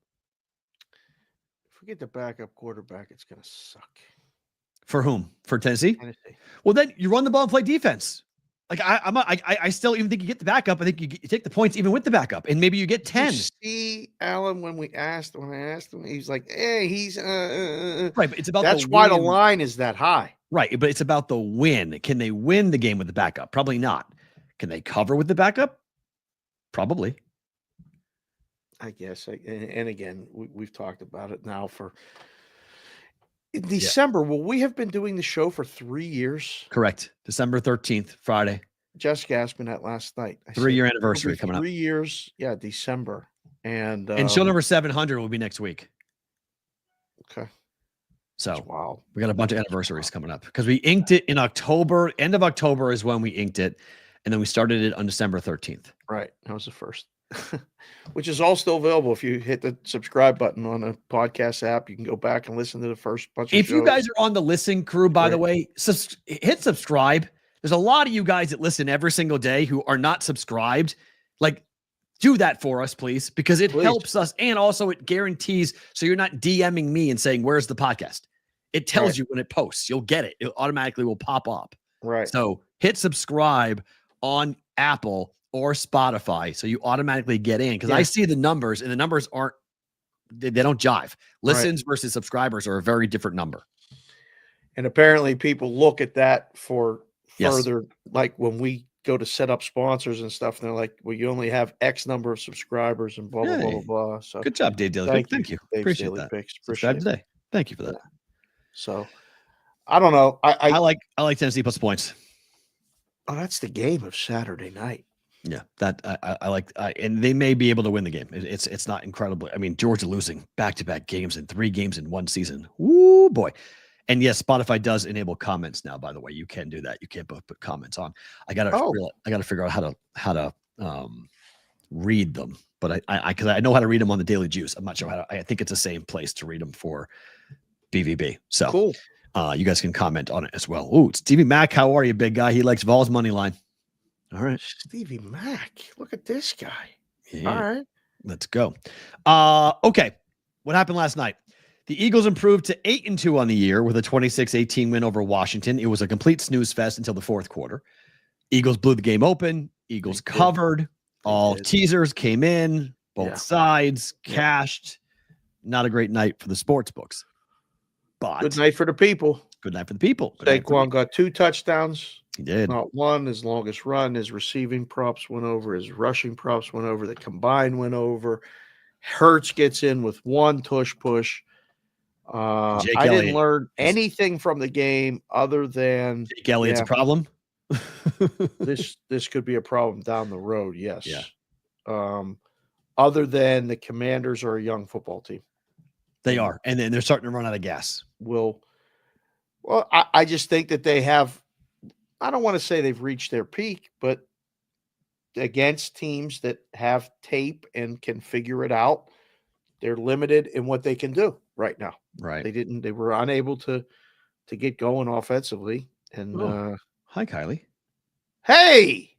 If we get the backup quarterback, it's going to suck. For whom? For Tennessee? Tennessee. Well, then you run the ball and play defense. Like I still even think you get the backup. I think you take the points even with the backup, and maybe you get 10. You see, Allan, when I asked him, he's like, "Hey, he's right." But it's about that's why the line is that high, right? But it's about the win. Can they win the game with the backup? Probably not. Can they cover with the backup? Probably. I guess. And again, we've talked about it now for. In December, will we have been doing the show for 3 years? Correct. December 13th, Friday. Jessica asked me that last night. 3-year anniversary coming up. 3 years. Yeah, December. And show number 700 will be next week. Okay. So wow. We got a bunch of anniversaries coming up because we inked it in October. End of October is when we inked it. And then we started it on December 13th. Right. That was the first. Which is all still available. If you hit the subscribe button on a podcast app, you can go back and listen to the first bunch of shows. If you guys are on the listen crew, by the way, hit subscribe. There's a lot of you guys that listen every single day who are not subscribed. Like, do that for us, please, because it helps us. And also it guarantees, so you're not DMing me and saying, where's the podcast? It tells you when it posts. You'll get it. It automatically will pop up. Right. So hit subscribe on Apple or Spotify, so you automatically get in. Because I see the numbers, and the numbers they don't jive. Listens versus subscribers are a very different number. And apparently people look at that for Yes. further, like when we go to set up sponsors and stuff, and they're like, well, you only have X number of subscribers and blah, blah, blah, blah, Hey, blah. So good job, Dave Daily Pick. Thank you. Dave's Appreciate Daily that. Picks. Subscribe Appreciate it. today. Thank you for that. So I don't know. I like Tennessee plus points. Oh, that's the game of Saturday night. Yeah, that I like, and they may be able to win the game. It's not incredible. I mean, Georgia losing back-to-back games and 3 games in one season. Woo boy! And yes, Spotify does enable comments now. By the way, you can do that. You can't both put comments on. I gotta figure out how to read them. But because I know how to read them on the Daily Juice. I'm not sure how to. I think it's the same place to read them for BVB. So cool. You guys can comment on it as well. Ooh, Stevie Mack, how are you, big guy? He likes Vols money line. All right. Stevie Mack. Look at this guy. Yeah. All right. Let's go. Okay. What happened last night? The Eagles improved to 8-2 on the year with a 26-18 win over Washington. It was a complete snooze fest until the fourth quarter. Eagles blew the game open. Eagles covered. All teasers came in. Both sides cashed. Not a great night for the sports books. But good night for the people. Good night for the people. Saquon got 2 touchdowns. He did. Not one. His longest run, his receiving props went over. His rushing props went over. The combined went over. Hurts gets in with 1 tush-push. I didn't learn anything from the game other than Jake Elliott's a problem. this could be a problem down the road. Yes. Yeah. Other than the Commanders are a young football team. They are, and then they're starting to run out of gas. Well, I just think that they have. I don't want to say they've reached their peak, but against teams that have tape and can figure it out, they're limited in what they can do right now. Right. They were unable to get going offensively. And hi, Kylie. Hey.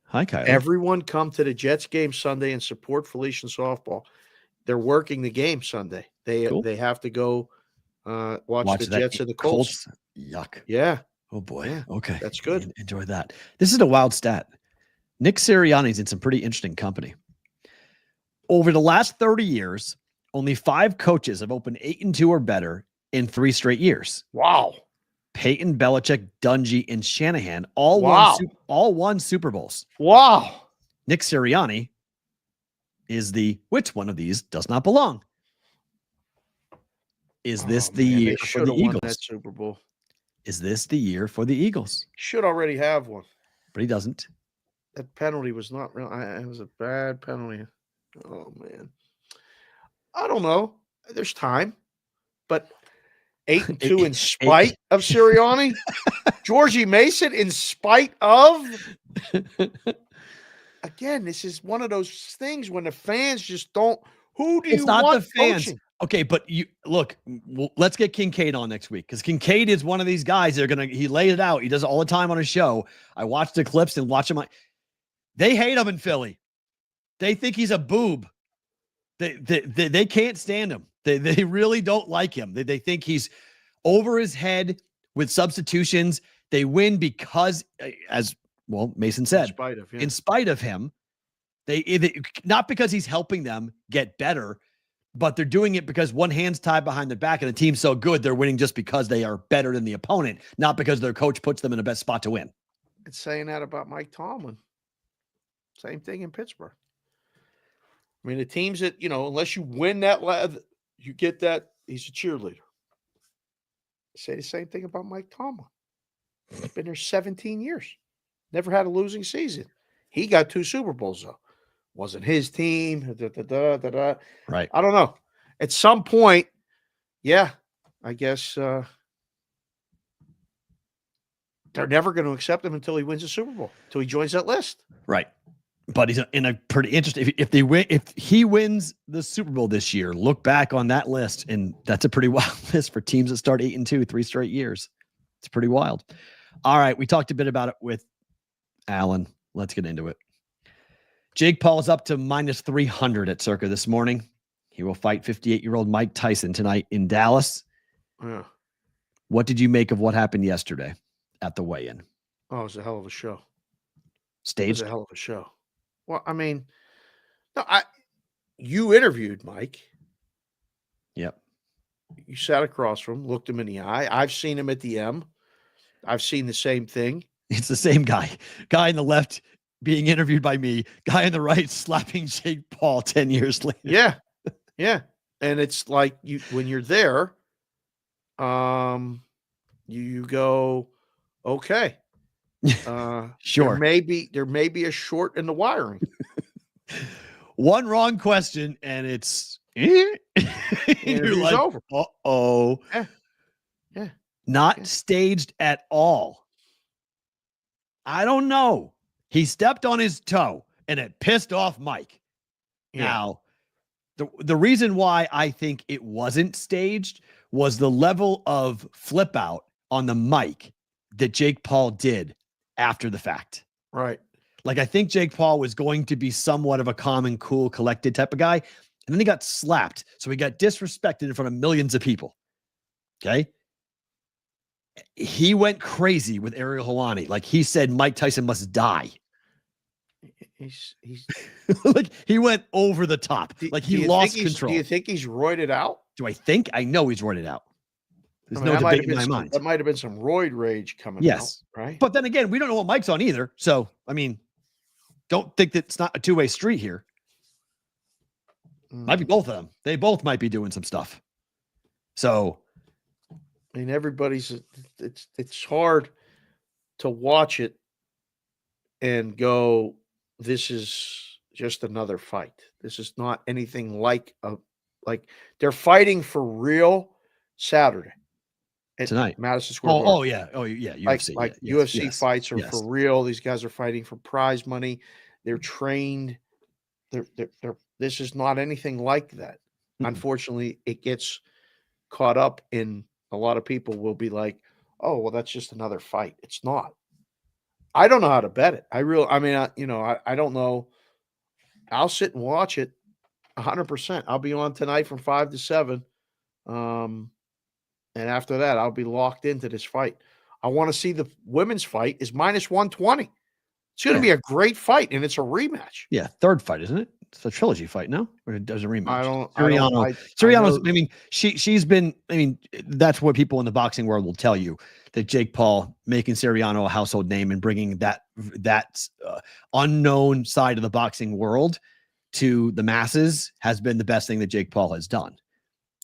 Hi, Kylie. Everyone come to the Jets game Sunday and support Felician softball. They're working the game Sunday. They have to go watch the Jets and the Colts. Yuck. Yeah. Oh boy. Yeah. Okay. That's good. Enjoy that. This is a wild stat. Nick Sirianni's in some pretty interesting company. Over the last 30 years, only 5 coaches have opened 8-2 or better in 3 straight years. Wow. Peyton, Belichick, Dungy, and Shanahan all won Super Bowls. Wow. Nick Sirianni is which one of these does not belong? Is this the year for the Eagles? That Super Bowl. Is this the year for the Eagles? Should already have one. But he doesn't. That penalty was not real. It was a bad penalty. Oh, man. I don't know. There's time. But 8-2 in spite of Sirianni? Georgie Mason in spite of? Again, this is one of those things when the fans just don't. Who do you want? It's not the fans. Coaching? Okay, but you look. Let's get Kincaid on next week because Kincaid is one of these guys. He laid it out. He does it all the time on his show. I watch the clips and watch him. They hate him in Philly. They think he's a boob. They can't stand him. They really don't like him. They think he's over his head with substitutions. They win because, as well, Mason said, in spite of him, they not because he's helping them get better, but they're doing it because one hand's tied behind their back and the team's so good they're winning just because they are better than the opponent, not because their coach puts them in the best spot to win. It's saying that about Mike Tomlin. Same thing in Pittsburgh. I mean, the teams that, unless you win that, you get that, he's a cheerleader. Say the same thing about Mike Tomlin. He's been there 17 years. Never had a losing season. He got 2 Super Bowls, though. Wasn't his team. Right. I don't know. At some point, yeah, I guess they're never going to accept him until he wins a Super Bowl, until he joins that list. Right. But he's in a pretty interesting. If he wins the Super Bowl this year, look back on that list, and that's a pretty wild list for teams that start 8-2 3 straight years. It's pretty wild. All right, we talked a bit about it with Allan. Let's get into it. Jake Paul is up to minus 300 at Circa this morning. He will fight 58-year-old Mike Tyson tonight in Dallas. Yeah. What did you make of what happened yesterday at the weigh-in? Oh, it was a hell of a show. Staged? It was a hell of a show. Well, I mean, no, you interviewed Mike. Yep. You sat across from him, looked him in the eye. I've seen him at the M. I've seen the same thing. It's the same guy. Guy on the left being interviewed by me. Guy on the right slapping Jake Paul 10 years later. Yeah. Yeah. And it's like when you're there, you go, okay. Sure. There may be a short in the wiring. One wrong question, and it's you're like, over. Uh-oh. Yeah. Not staged at all. I don't know. He stepped on his toe, and it pissed off Mike. Yeah. Now, the reason why I think it wasn't staged was the level of flip out on the mic that Jake Paul did after the fact. Right. Like, I think Jake Paul was going to be somewhat of a calm and cool, collected type of guy. And then he got slapped. So he got disrespected in front of millions of people. Okay. He went crazy with Ariel Helwani. Like, he said, Mike Tyson must die. He's like, he went over the top. Like, he lost control. Do you think he's roided out? Do I think? I know he's roided out. There's no that debate in my mind. That might have been some roid rage coming Yes. out, right? But then again, we don't know what Mike's on either. So, I mean, don't think that it's not a two-way street here. Might be both of them. They both might be doing some stuff. So, I mean, it's hard to watch it and go, this is just another fight. This is not anything like they're fighting for real Saturday tonight, Madison Square Garden. Oh yeah. UFC. UFC fights are for real. These guys are fighting for prize money. They're trained. This is not anything like that. Mm-hmm. Unfortunately, it gets caught up in a lot of people will be like, oh, well, that's just another fight. It's not. I don't know how to bet it. I don't know. I'll sit and watch it 100%. I'll be on tonight from 5 to 7. And after that, I'll be locked into this fight. I want to see the women's fight is minus 120. It's going to be a great fight, and it's a rematch. Yeah, third fight, isn't it? It's a trilogy fight, no? Or it does a rematch? Siriano's. I mean, she's been. I mean, that's what people in the boxing world will tell you, that Jake Paul making Siriano a household name and bringing that unknown side of the boxing world to the masses has been the best thing that Jake Paul has done.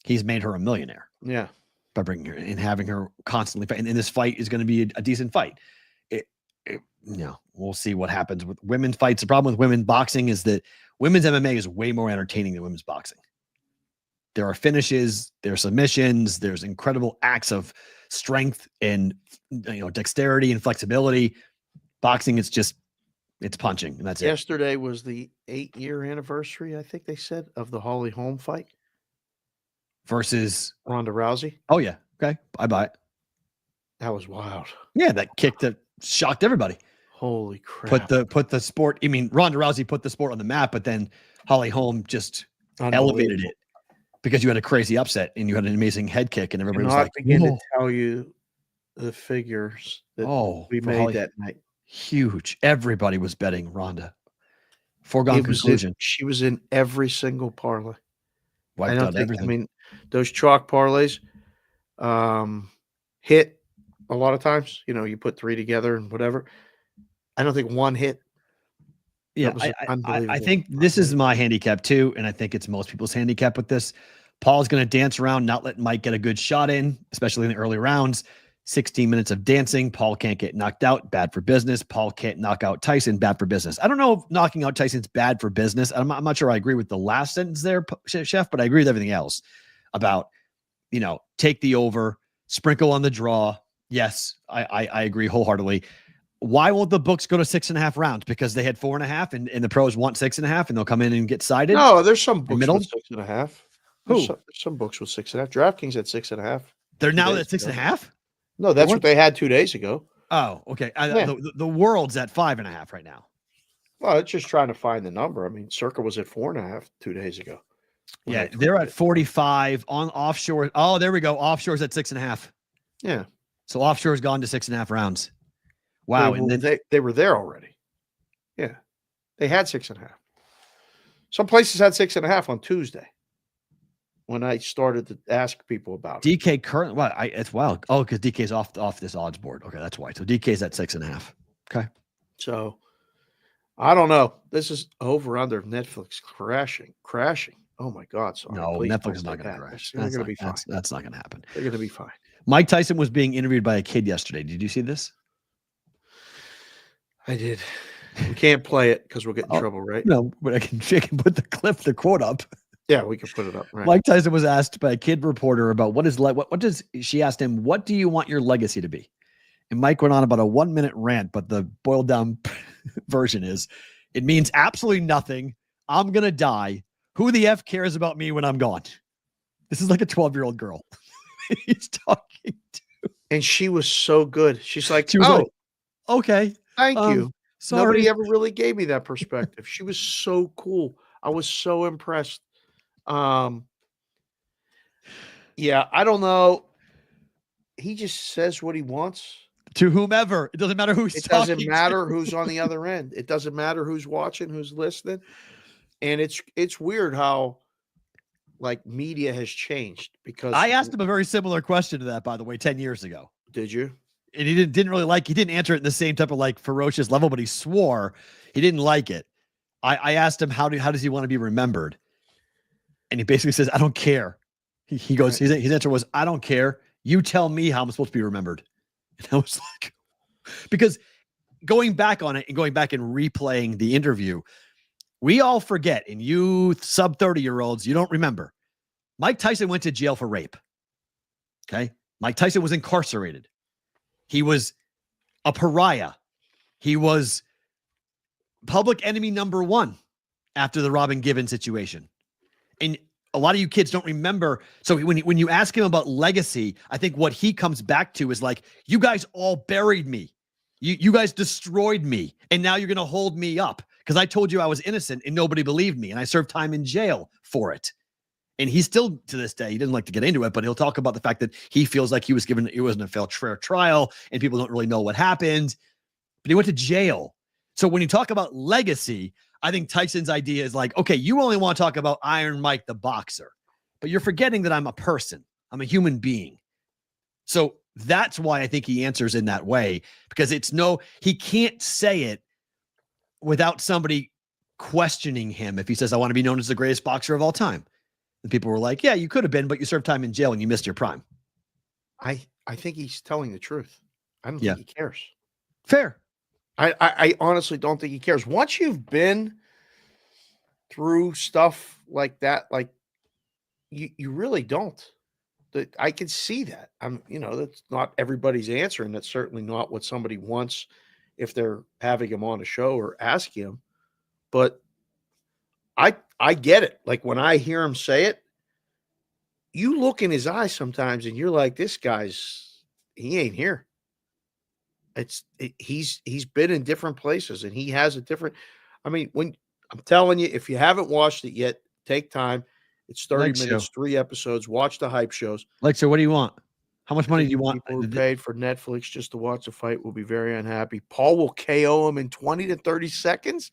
He's made her a millionaire. Yeah, by bringing her and having her constantly fight. And this fight is going to be a decent fight. We'll see what happens with women's fights. The problem with women's boxing is that women's MMA is way more entertaining than women's boxing. There are finishes, there are submissions, there's incredible acts of strength and dexterity and flexibility. Boxing, it's punching, and that's it. Yesterday was the 8-year anniversary, I think they said, of the Holly Holm fight versus Ronda Rousey. Oh yeah, okay, I buy it. That was wild. Yeah, that kick that shocked everybody. Holy crap! Put the sport. I mean, Ronda Rousey put the sport on the map, but then Holly Holm just elevated it because you had a crazy upset and you had an amazing head kick, and everybody was like, begin to tell you the figures that we made Holly, that night. Huge. Everybody was betting Ronda. Foregone conclusion. She was in every single parlay. Wiped out everything. I mean, those chalk parlays hit a lot of times. You put 3 together and whatever. I don't think one hit. Yeah, I think this is my handicap too, and I think it's most people's handicap with this. Paul's going to dance around, not let Mike get a good shot in, especially in the early rounds. 16 minutes of dancing. Paul can't get knocked out. Bad for business. Paul can't knock out Tyson. Bad for business. I don't know if knocking out Tyson's bad for business. I'm not sure I agree with the last sentence there, Chef, but I agree with everything else about, take the over, sprinkle on the draw. Yes, I agree wholeheartedly. Why won't the books go to 6.5 rounds? Because they had 4.5 and the pros want 6.5 and they'll come in and get sided? No, there's some books with 6.5. Who? Some books with 6.5. DraftKings at 6.5. They're now at 6.5? No, that's what they had 2 days ago. Oh, okay. The world's at 5.5 right now. Well, it's just trying to find the number. I mean, Circa was at 4.5 2 days ago. Yeah, they're at 45 on offshore. Oh, there we go. Offshore's at 6.5. Yeah. So offshore's gone to 6.5 rounds. Wow. And then they were there already. Yeah. They had 6.5. Some places had 6.5 on Tuesday. when I started to ask people about it. DK current. Well, it's wild. Oh, because DK's off this odds board. Okay, that's why. So DK's at 6.5. Okay. So I don't know. This is over under Netflix crashing. Oh my God. Sorry. No, Please Netflix don't is not say going to that. crash. They're going to be fine. That's not going to happen. They're going to be fine. Mike Tyson was being interviewed by a kid yesterday. Did you see this? I did. We can't play it because we'll get in trouble, right? No, but I can put the quote up. Yeah, we can put it up. Right. Mike Tyson was asked by a kid reporter about she asked him, what do you want your legacy to be? And Mike went on about a 1-minute rant, but the boiled down version is, it means absolutely nothing. I'm going to die. Who the F cares about me when I'm gone? This is like a 12-year-old girl. He's talking to. And she was so good. She's like, okay. Thank you. Sorry. Nobody ever really gave me that perspective. She was so cool. I was so impressed. Yeah, I don't know. He just says what he wants. To whomever. It doesn't matter who's talking. It doesn't matter who's on the other end. It doesn't matter who's watching, who's listening. And it's weird how like media has changed, because I asked him a very similar question to that, by the way, 10 years ago. Did you? And he didn't answer it in the same type of like ferocious level, but he swore he didn't like it. I asked him, how does he want to be remembered? And he basically says, I don't care. He goes, his answer was, I don't care. You tell me how I'm supposed to be remembered. And I was like, because going back on it and going back and replaying the interview, we all forget, and you sub 30-year-olds, you don't remember. Mike Tyson went to jail for rape. Okay. Mike Tyson was incarcerated. He was a pariah. He was public enemy number one after the Robin Gibbons situation. And a lot of you kids don't remember. So when you ask him about legacy, I think what he comes back to is like, you guys all buried me. You guys destroyed me. And now you're going to hold me up because I told you I was innocent and nobody believed me. And I served time in jail for it. And he still, to this day, he doesn't like to get into it, but he'll talk about the fact that he feels like it wasn't a fair trial and people don't really know what happened. But he went to jail. So when you talk about legacy, I think Tyson's idea is like, okay, you only want to talk about Iron Mike, the boxer, but you're forgetting that I'm a person. I'm a human being. So that's why I think he answers in that way, because he can't say it without somebody questioning him. If he says, I want to be known as the greatest boxer of all time. And people were like, yeah, you could have been, but you served time in jail and you missed your prime. I think he's telling the truth. I don't think he cares. Fair. I honestly don't think he cares. Once you've been through stuff like that, like you really don't. I can see that. That's not everybody's answer, and that's certainly not what somebody wants if they're having him on a show or asking him. But I get it. Like when I hear him say it, you look in his eyes sometimes and you're like, this he ain't here. He's been in different places and he has a different, when I'm telling you, if you haven't watched it yet, take time. It's 30 minutes, 3 episodes. Watch the hype shows. So what do you want? How much money do you want? People who paid for Netflix just to watch the fight will be very unhappy. Paul will KO him in 20 to 30 seconds.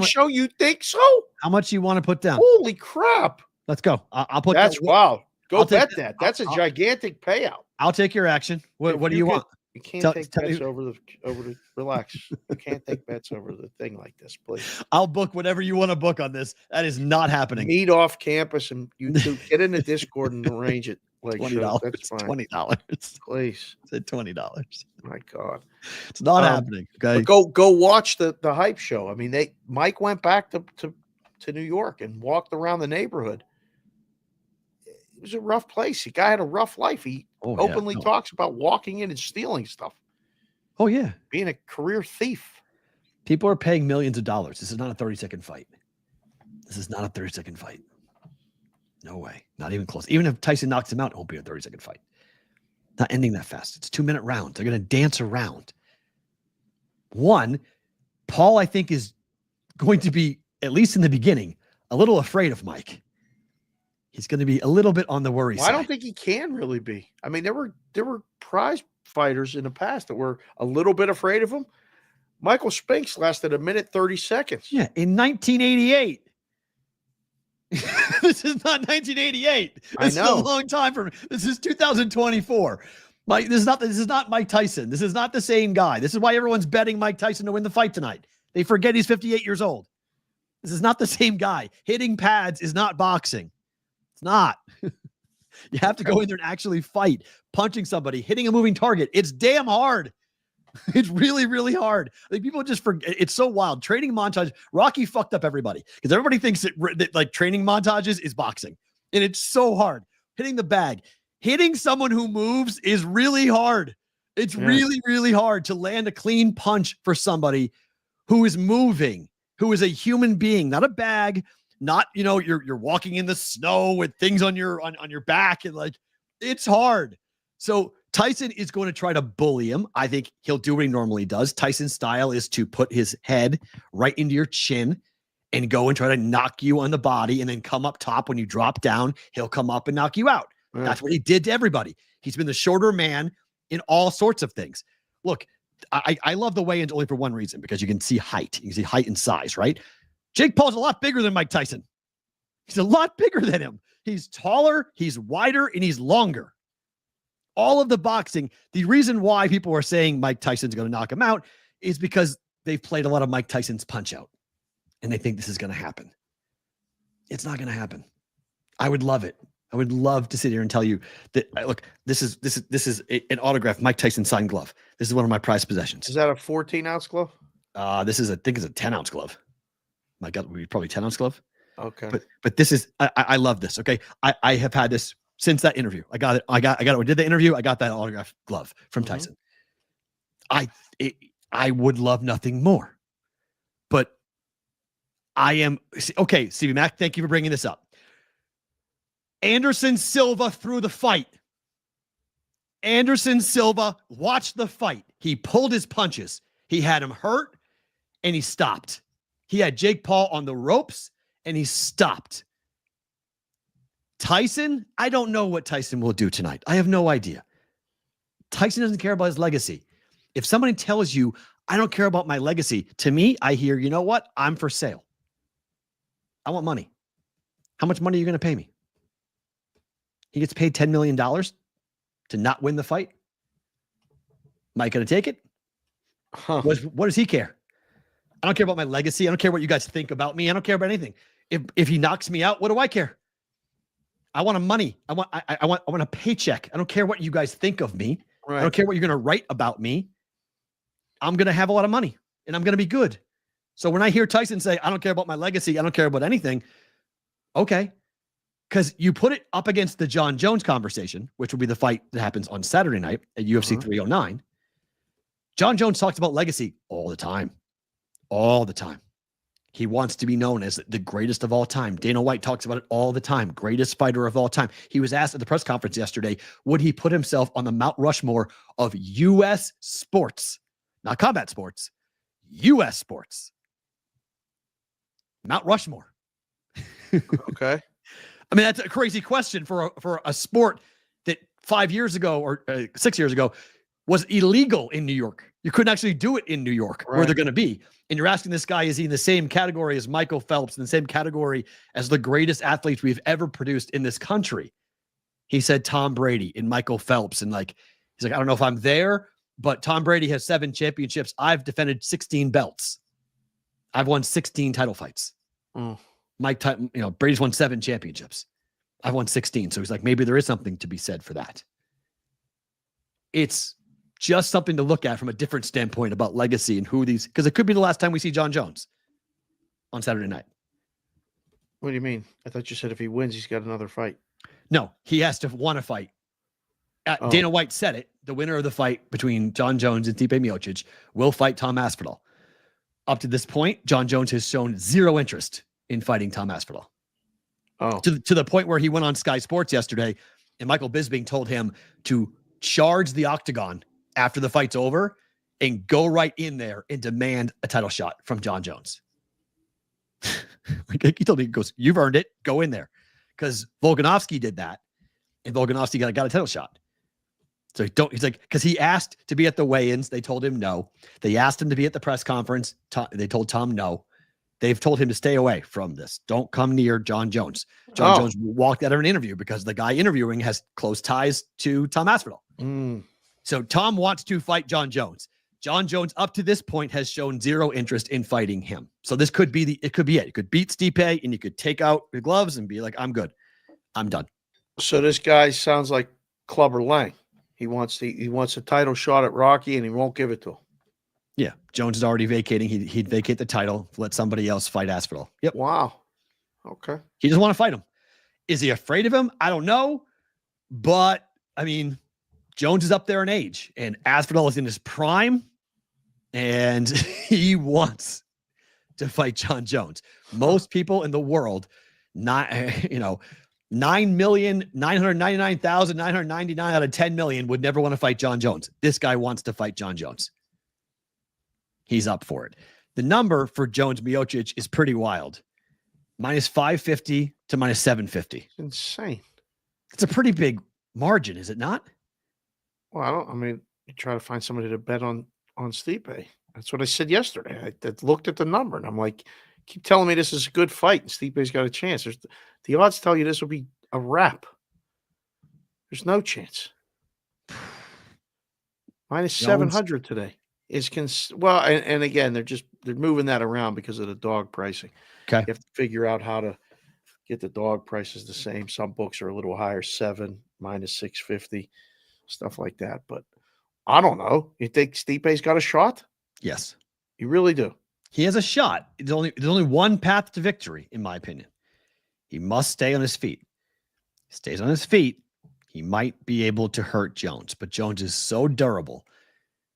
Show, you think so? How much you want to put down? Holy crap. Let's go. I'll put that's wow. Go bet that. That. That's a gigantic payout. I'll take your action. What do you want? You can't take bets over the relax. You can't take bets over the thing like this, please. I'll book whatever you want to book on this. That is not happening. Meet off campus and you two get in the Discord and arrange it. Like $20. That's fine. $20. Please. I said $20. My God. It's not happening. Okay. Go watch the hype show. Mike went back to New York and walked around the neighborhood. It was a rough place. The guy had a rough life. He openly talks about walking in and stealing stuff. Oh, yeah. Being a career thief. People are paying millions of dollars. This is not a 30-second fight. This is not a 30-second fight. No way. Not even close. Even if Tyson knocks him out, it won't be a 30-second fight. Not ending that fast. It's 2-minute rounds. They're going to dance around. One, Paul, I think, is going to be, at least in the beginning, a little afraid of Mike. He's going to be a little bit on the worry side. I don't think he can really be. There were prize fighters in the past that were a little bit afraid of him. Michael Spinks lasted 1 minute 30 seconds. Yeah, in 1988. This is not 1988. I This is know. a long time from. This is 2024. This is not Mike Tyson. This is not the same guy. This is why everyone's betting Mike Tyson to win the fight tonight. They forget he's 58 years old. This is not the same guy. Hitting pads is not boxing. It's not. You have to go in there and actually fight. Punching somebody, hitting a moving target. It's damn hard. It's really, really hard. Like people just forget. It's so wild. Training montage. Rocky fucked up everybody because everybody thinks that like training montages is boxing, and it's so hard. Hitting the bag, hitting someone who moves is really hard. It's really, really hard to land a clean punch for somebody who is moving, who is a human being, not a bag. Not, you're walking in the snow with things on your back, and like it's hard. So Tyson is going to try to bully him. I think he'll do what he normally does. Tyson's style is to put his head right into your chin and go and try to knock you on the body, and then come up top when you drop down. He'll come up and knock you out. Yeah. That's what he did to everybody. He's been the shorter man in all sorts of things. Look, I love the weigh-ins only for one reason, because you can see height. You can see height and size, right? Jake Paul's a lot bigger than Mike Tyson. He's a lot bigger than him. He's taller, he's wider, and he's longer. All of the boxing, the reason why people are saying Mike Tyson's going to knock him out is because they've played a lot of Mike Tyson's Punch Out, and they think this is going to happen. It's not going to happen. I would love it. I would love to sit here and tell you that, look, this is an autographed Mike Tyson signed glove. This is one of my prized possessions. Is that a 14-ounce glove? I think it's a 10-ounce glove. My God, probably 10-ounce glove. Okay. But this is, I love this. Okay. I have had this since that interview. I got it. I got it. We did the interview. I got that autographed glove from Tyson. I would love nothing more, but I am okay. CB Mac, thank you for bringing this up. Anderson Silva threw the fight. Anderson Silva watched the fight. He pulled his punches. He had him hurt, and he stopped. He had Jake Paul on the ropes, and he stopped. Tyson, I don't know what Tyson will do tonight. I have no idea. Tyson doesn't care about his legacy. If somebody tells you, I don't care about my legacy, to me, I hear, you know what? I'm for sale. I want money. How much money are you going to pay me? He gets paid $10 million to not win the fight. Am I going to take it? What does he care? I don't care about my legacy. I don't care what you guys think about me. I don't care about anything. If he knocks me out, what do I care? I want money. I want a paycheck. I don't care what you guys think of me. Right. I don't care what you're going to write about me. I'm going to have a lot of money, and I'm going to be good. So when I hear Tyson say, I don't care about my legacy, I don't care about anything. Okay. Because you put it up against the John Jones conversation, which will be the fight that happens on Saturday night at UFC 309. John Jones talks about legacy all the time. All the time. He wants to be known as the greatest of all time. Dana White talks about it all the time. Greatest fighter of all time. He was asked at the press conference yesterday, would he put himself on the Mount Rushmore of U.S. sports? Not combat sports. U.S. sports. Mount Rushmore. Okay. I mean, that's a crazy question for a sport that 5 years ago or 6 years ago was illegal in New York. You couldn't actually do it in New York where they're going to be. And you're asking this guy, is he in the same category as Michael Phelps, in the same category as the greatest athletes we've ever produced in this country? He said Tom Brady and Michael Phelps. And he's like, I don't know if I'm there, but Tom Brady has 7 championships. I've defended 16 belts. I've won 16 title fights. Brady's won 7 championships. I've won 16. So he's like, maybe there is something to be said for that. It's just something to look at from a different standpoint about legacy and who these, because it could be the last time we see John Jones on Saturday night. What do you mean? I thought you said if he wins, he's got another fight. No, he has to want a fight. Dana White said it. The winner of the fight between John Jones and Stipe Miocic will fight Tom Aspinall. Up to this point, John Jones has shown zero interest in fighting Tom Aspinall. To the point where he went on Sky Sports yesterday, and Michael Bisping told him to charge the octagon after the fight's over and go right in there and demand a title shot from John Jones. He told me, he goes, you've earned it. Go in there. Because Volkanovski did that, and Volkanovski got a title shot. So he's like, because he asked to be at the weigh-ins. They told him no. They asked him to be at the press conference. They told Tom no. They've told him to stay away from this. Don't come near John Jones. John Jones walked out of an interview because the guy interviewing has close ties to Tom Aspinall. So Tom wants to fight John Jones. John Jones, up to this point, has shown zero interest in fighting him. So this could be it. You could beat Stipe and you could take out the gloves and be like, I'm good. I'm done. So this guy sounds like Clubber Lang. He wants a title shot at Rocky and he won't give it to him. Yeah. Jones is already vacating. He'd vacate the title, let somebody else fight Aspinall. Yep. Wow. Okay. He doesn't want to fight him. Is he afraid of him? I don't know. But I mean, Jones is up there in age and Aspinall is in his prime and he wants to fight John Jones. Most people in the world, 9,999,999 out of 10 million would never want to fight John Jones. This guy wants to fight John Jones. He's up for it. The number for Jones Miocic is pretty wild. Minus 550 to minus 750. Insane. It's a pretty big margin, is it not? Well, you try to find somebody to bet on Stipe. That's what I said yesterday. I looked at the number and I'm like, keep telling me this is a good fight and Stipe's got a chance. The odds tell you this will be a wrap. There's no chance. Minus 700 today is and again they're moving that around because of the dog pricing. Okay, you have to figure out how to get the dog prices the same. Some books are a little higher, 7 minus 650, stuff like that. But I don't know. You think Stipe's got a shot? Yes, you really do. He has a shot. There's only one path to victory, in my opinion. He must stay on his feet. He stays on his feet, he might be able to hurt Jones, but Jones is so durable.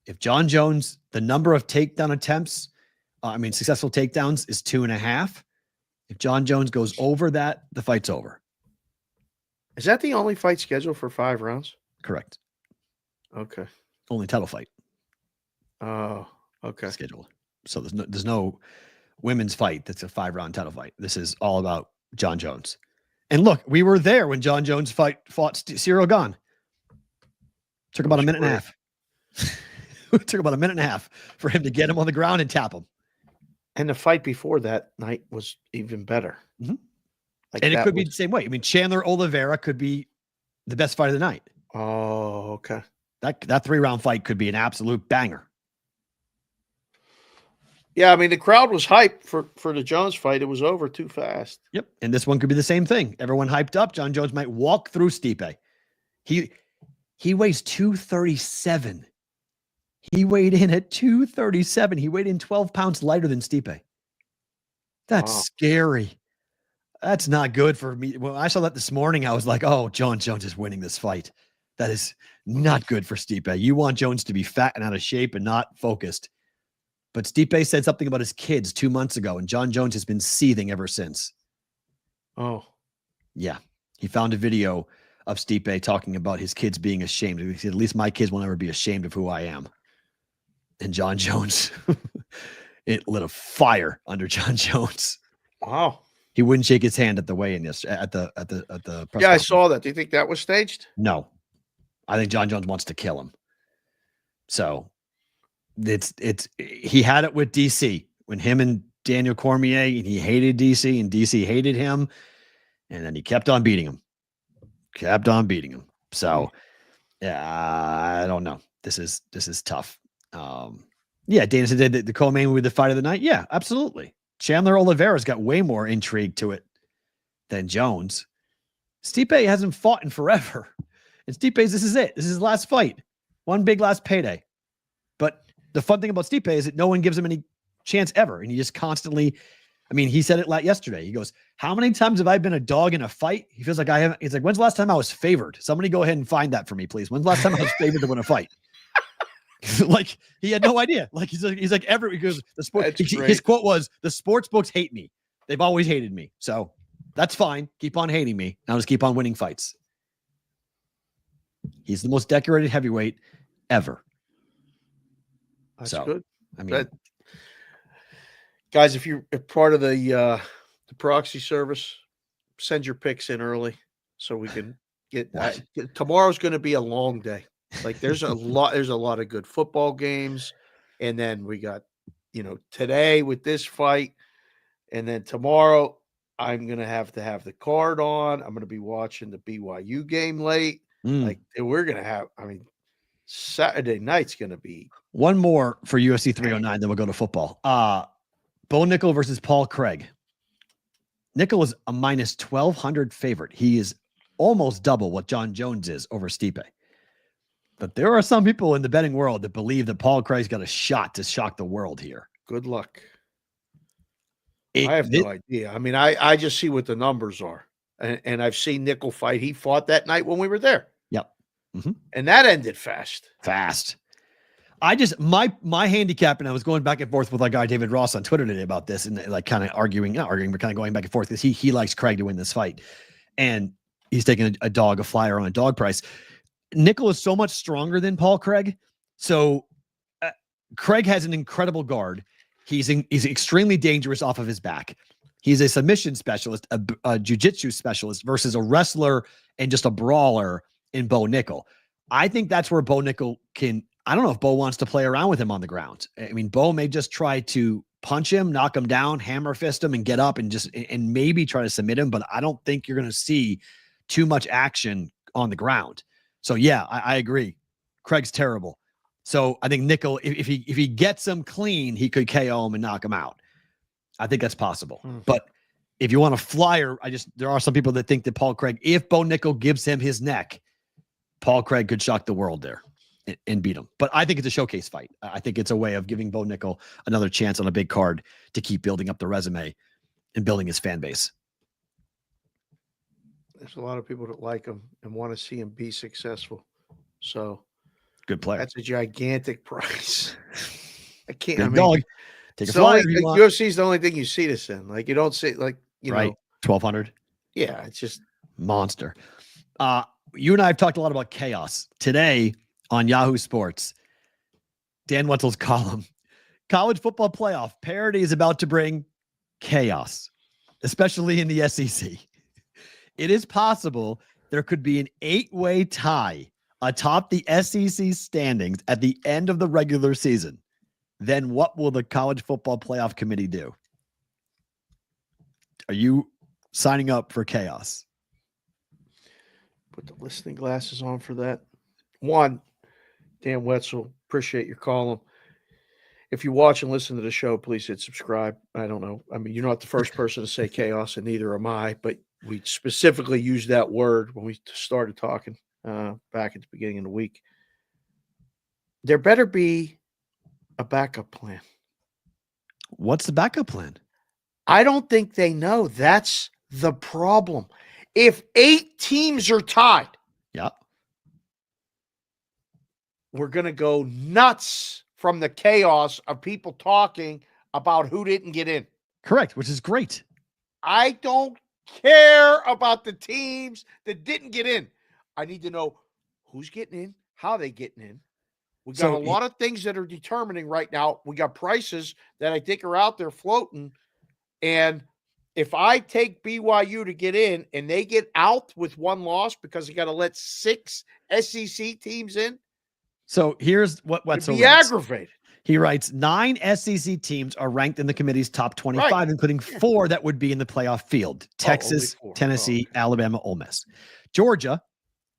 If John Jones, the number of takedown attempts, successful takedowns is 2.5. If John Jones goes over that, the fight's over. Is that the only fight scheduled for 5 rounds? Correct. Okay. Only title fight. Oh, okay. Scheduled. So there's no women's fight that's a 5-round title fight. This is all about John Jones. And look, we were there when John Jones fought Cyril Gane. Took about a minute and a half. It took about a minute and a half for him to get him on the ground and tap him. And the fight before that night was even better. Mm-hmm. And it could be the same way. Chandler Oliveira could be the best fight of the night. Oh, okay. That 3-round fight could be an absolute banger. Yeah, the crowd was hyped for the Jones fight. It was over too fast. Yep. And this one could be the same thing. Everyone hyped up. John Jones might walk through Stipe. He weighs 237. He weighed in at 237. He weighed in 12 pounds lighter than Stipe. That's scary. That's not good for me. When I saw that this morning, I was like, oh, John Jones is winning this fight. That is not good for Stipe. You want Jones to be fat and out of shape and not focused. But Stipe said something about his kids 2 months ago, and John Jones has been seething ever since. Oh. Yeah. He found a video of Stipe talking about his kids being ashamed. He said, at least my kids will never be ashamed of who I am. And John Jones, it lit a fire under John Jones. Wow. He wouldn't shake his hand at the weigh-in yesterday, at the press conference. I saw that. Do you think that was staged? No. I think John Jones wants to kill him. So he had it with DC when him and Daniel Cormier, and he hated DC and DC hated him. And then he kept on beating him. So yeah, I don't know. This is tough. Dana said the co-main with the fight of the night. Yeah, absolutely. Chandler Oliveira's got way more intrigue to it than Jones. Stipe hasn't fought in forever. And Stipe's, this is it. This is his last fight. One big last payday. But the fun thing about Stipe is that no one gives him any chance ever. And he just constantly, he said it yesterday. He goes, how many times have I been a dog in a fight? He feels like I haven't. He's like, when's the last time I was favored? Somebody go ahead and find that for me, please. When's the last time I was favored to win a fight? Like he had no idea. Like he's like because the sport. His quote was, "The sports books hate me. They've always hated me. So that's fine. Keep on hating me. Now just keep on winning fights." He's the most decorated heavyweight ever. That's good. Guys, if you're part of the proxy service, send your picks in early so we can get. Tomorrow's going to be a long day. Like there's a lot of good football games, and then we got today with this fight. And then tomorrow, I'm going to have the card on. I'm going to be watching the BYU game late. Like, we're going to have, Saturday night's going to be. One more for UFC 309, then we'll go to football. Bo Nickel versus Paul Craig. Nickel is a minus 1,200 favorite. He is almost double what John Jones is over Stipe. But there are some people in the betting world that believe that Paul Craig's got a shot to shock the world here. Good luck. I have no idea. I just see what the numbers are. And I've seen Nickel fight. He fought that night when we were there. Yep. Mm-hmm. And that ended fast. My handicap, and I was going back and forth with our guy David Ross on Twitter today about this, and like kind of not arguing, but kind of going back and forth because he likes Craig to win this fight. And he's taking a flyer on a dog price. Nickel is so much stronger than Paul Craig. So Craig has an incredible guard. He's extremely dangerous off of his back. He's a submission specialist, a jiu-jitsu specialist versus a wrestler and just a brawler in Bo Nickel. I think that's where Bo Nickel can. I don't know if Bo wants to play around with him on the ground. Bo may just try to punch him, knock him down, hammer fist him, and get up and maybe try to submit him. But I don't think you're going to see too much action on the ground. So yeah, I agree. Craig's terrible. So I think Nickel, if he gets him clean, he could KO him and knock him out. I think that's possible. But if you want a flyer, there are some people that think that Paul Craig, if Bo Nickel gives him his neck, Paul Craig could shock the world there and beat him. But I think it's a showcase fight. I think it's a way of giving Bo Nickel another chance on a big card to keep building up the resume and building his fan base. There's a lot of people that like him and want to see him be successful. So good player. That's a gigantic price. I can't. Good dog. Take a flyer. UFC is the only thing you see this in. Like you don't see like you know 1,200. Yeah, it's just monster. You and I have talked a lot about chaos today on Yahoo Sports. Dan Wetzel's column, college football playoff parity is about to bring chaos, especially in the SEC. It is possible there could be an 8-way tie atop the SEC standings at the end of the regular season. Then what will the college football playoff committee do? Are you signing up for chaos? Put the listening glasses on for that. One, Dan Wetzel, appreciate your column. If you watch and listen to the show, please hit subscribe. I don't know. You're not the first person to say chaos, and neither am I, but we specifically used that word when we started talking back at the beginning of the week. There better be a backup plan. What's the backup plan? I don't think they know. That's the problem. If 8 teams are tied, we're going to go nuts from the chaos of people talking about who didn't get in. Correct, which is great. I don't care about the teams that didn't get in. I need to know who's getting in, how they getting in. We got a lot of things that are determining right now. We got prices that I think are out there floating. And if I take BYU to get in and they get out with one loss because they got to let 6 SEC teams in. So here's what Wetzel writes. Aggravated. He writes, 9 SEC teams are ranked in the committee's top 25, including 4 that would be in the playoff field. Texas, Tennessee, Alabama, Ole Miss. Georgia,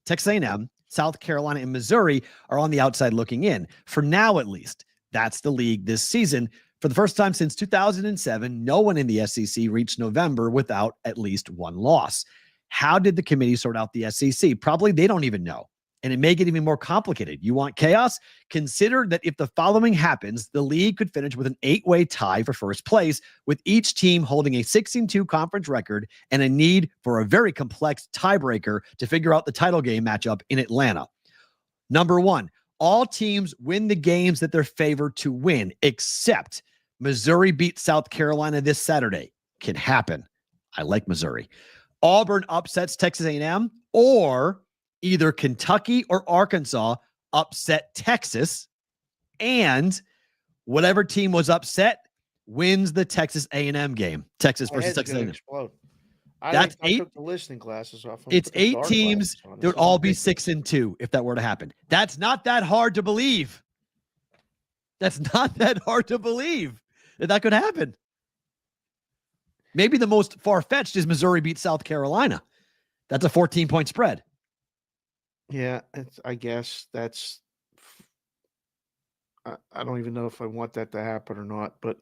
Texas A&M, South Carolina, and Missouri are on the outside looking in. For now, at least, that's the league this season. For the first time since 2007, no one in the SEC reached November without at least one loss. How did the committee sort out the SEC? Probably they don't even know. And it may get even more complicated. You want chaos? Consider that if the following happens, the league could finish with an 8-way tie for first place, with each team holding a 16-2 conference record and a need for a very complex tiebreaker to figure out the title game matchup in Atlanta. Number 1, all teams win the games that they're favored to win, except Missouri beat South Carolina this Saturday. Can happen. I like Missouri. Auburn upsets Texas A&M, or either Kentucky or Arkansas upset Texas, and whatever team was upset wins the Texas A&M game. Texas versus Texas A&M. That's 8. I took the listening glasses off. It's 8 teams. They would all be 6-2 if that were to happen. That's not that hard to believe. That's not that hard to believe that could happen. Maybe the most far-fetched is Missouri beats South Carolina. That's a 14-point spread. Yeah, I guess that's. I don't even know if I want that to happen or not, but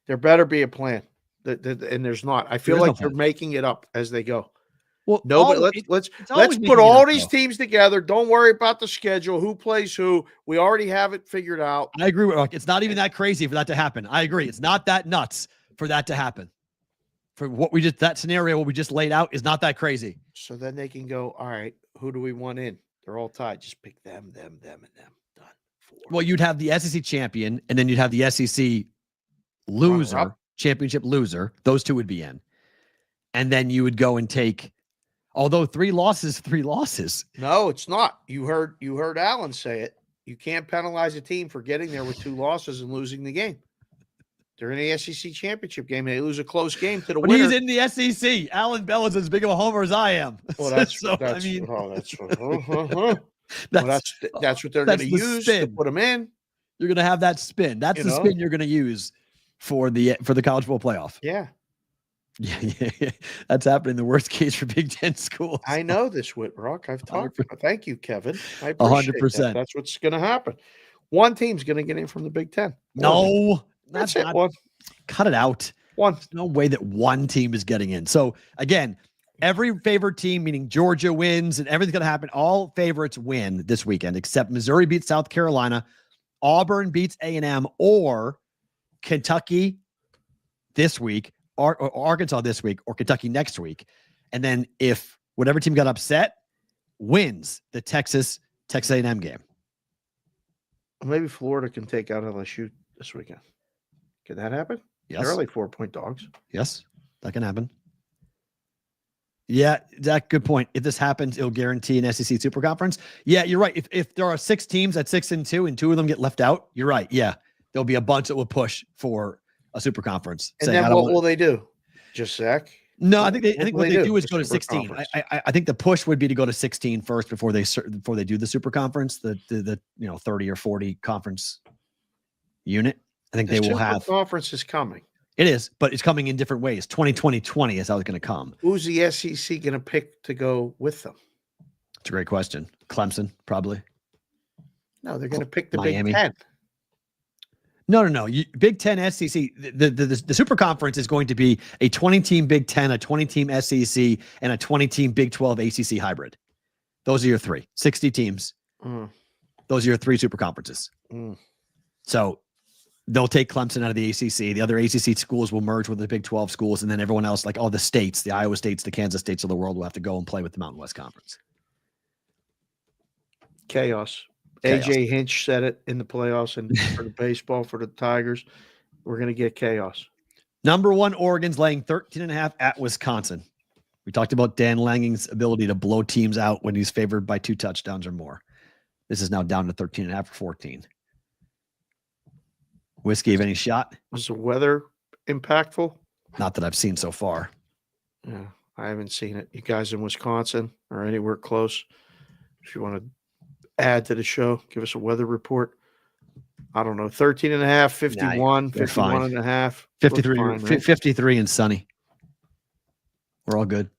there better be a plan. And there's not. I feel like they're making it up as they go. Well, let's put all these teams together. Don't worry about the schedule, who plays who. We already have it figured out. I agree with Rock. It's not even that crazy for that to happen. I agree. It's not that nuts for that to happen. For that scenario what we just laid out is not that crazy. So then they can go, all right, who do we want in? They're all tied. Just pick them, and them. Done. 4. Well, you'd have the SEC champion, and then you'd have the SEC loser, championship loser. Those two would be in. And then you would go and take, although 3 losses. No, it's not. You heard Allan say it. You can't penalize a team for getting there with 2 losses and losing the game. They're in the SEC championship game. They lose a close game to the winner. He's in the SEC. Allan Bell is as big of a homer as I am. Well, that's what they're going to use to put them in. You're going to have that spin. That's the spin you're going to use for the college football playoff. Yeah. Yeah. That's happening in the worst case for Big Ten schools. I know this, Whitrock. I've talked. Thank you, Kevin. I appreciate 100%. That. That's what's going to happen. One team's going to get in from the Big Ten. No. That's it. One. Cut it out. There's no way that one team is getting in. So again, every favorite team, meaning Georgia wins and everything's going to happen. All favorites win this weekend, except Missouri beats South Carolina, Auburn beats A&M, or Kentucky this week, or Arkansas this week, or Kentucky next week. And then if whatever team got upset wins the Texas A&M game. Maybe Florida can take out LSU this weekend. Can that happen? Yes. They're only 4-point dogs. Yes, that can happen. Yeah, Zach, good point. If this happens, it'll guarantee an SEC Super Conference. Yeah, you're right. If there are 6 teams at 6-2 and 2 of them get left out, you're right. Yeah, there'll be a bunch that will push for a Super Conference. And then what will they do? Just Zach? No, I think what they do is go to 16. I think the push would be to go to 16 first before they do the Super Conference, the 30 or 40 conference unit. I think they will have. Conference is coming. It is, but it's coming in different ways. 2020 is how it's going to come. Who's the SEC going to pick to go with them? It's a great question. Clemson, probably. No, they're going to pick the Miami. Big Ten. No. Big Ten, SEC. The Super Conference is going to be a 20-team Big Ten, a 20-team SEC, and a 20-team Big 12 ACC hybrid. Those are your 3. 60 teams. Those are your 3 Super Conferences. So they'll take Clemson out of the ACC. The other ACC schools will merge with the Big 12 schools, and then everyone else, like all the states, the Iowa states, the Kansas states of the world, will have to go and play with the Mountain West Conference. Chaos. AJ Hinch said it in the playoffs and for the baseball, for the Tigers. We're going to get chaos. Number 1, Oregon's laying 13.5 at Wisconsin. We talked about Dan Langing's ability to blow teams out when he's favored by 2 touchdowns or more. This is now down to 13.5 for 14. Whiskey, have any shot? Was the weather impactful? Not that I've seen so far. Yeah, I haven't seen it. You guys in Wisconsin or anywhere close, if you want to add to the show, give us a weather report. I don't know, 13.5, 51, 51.5. 53, fine, right? 53 and sunny. We're all good.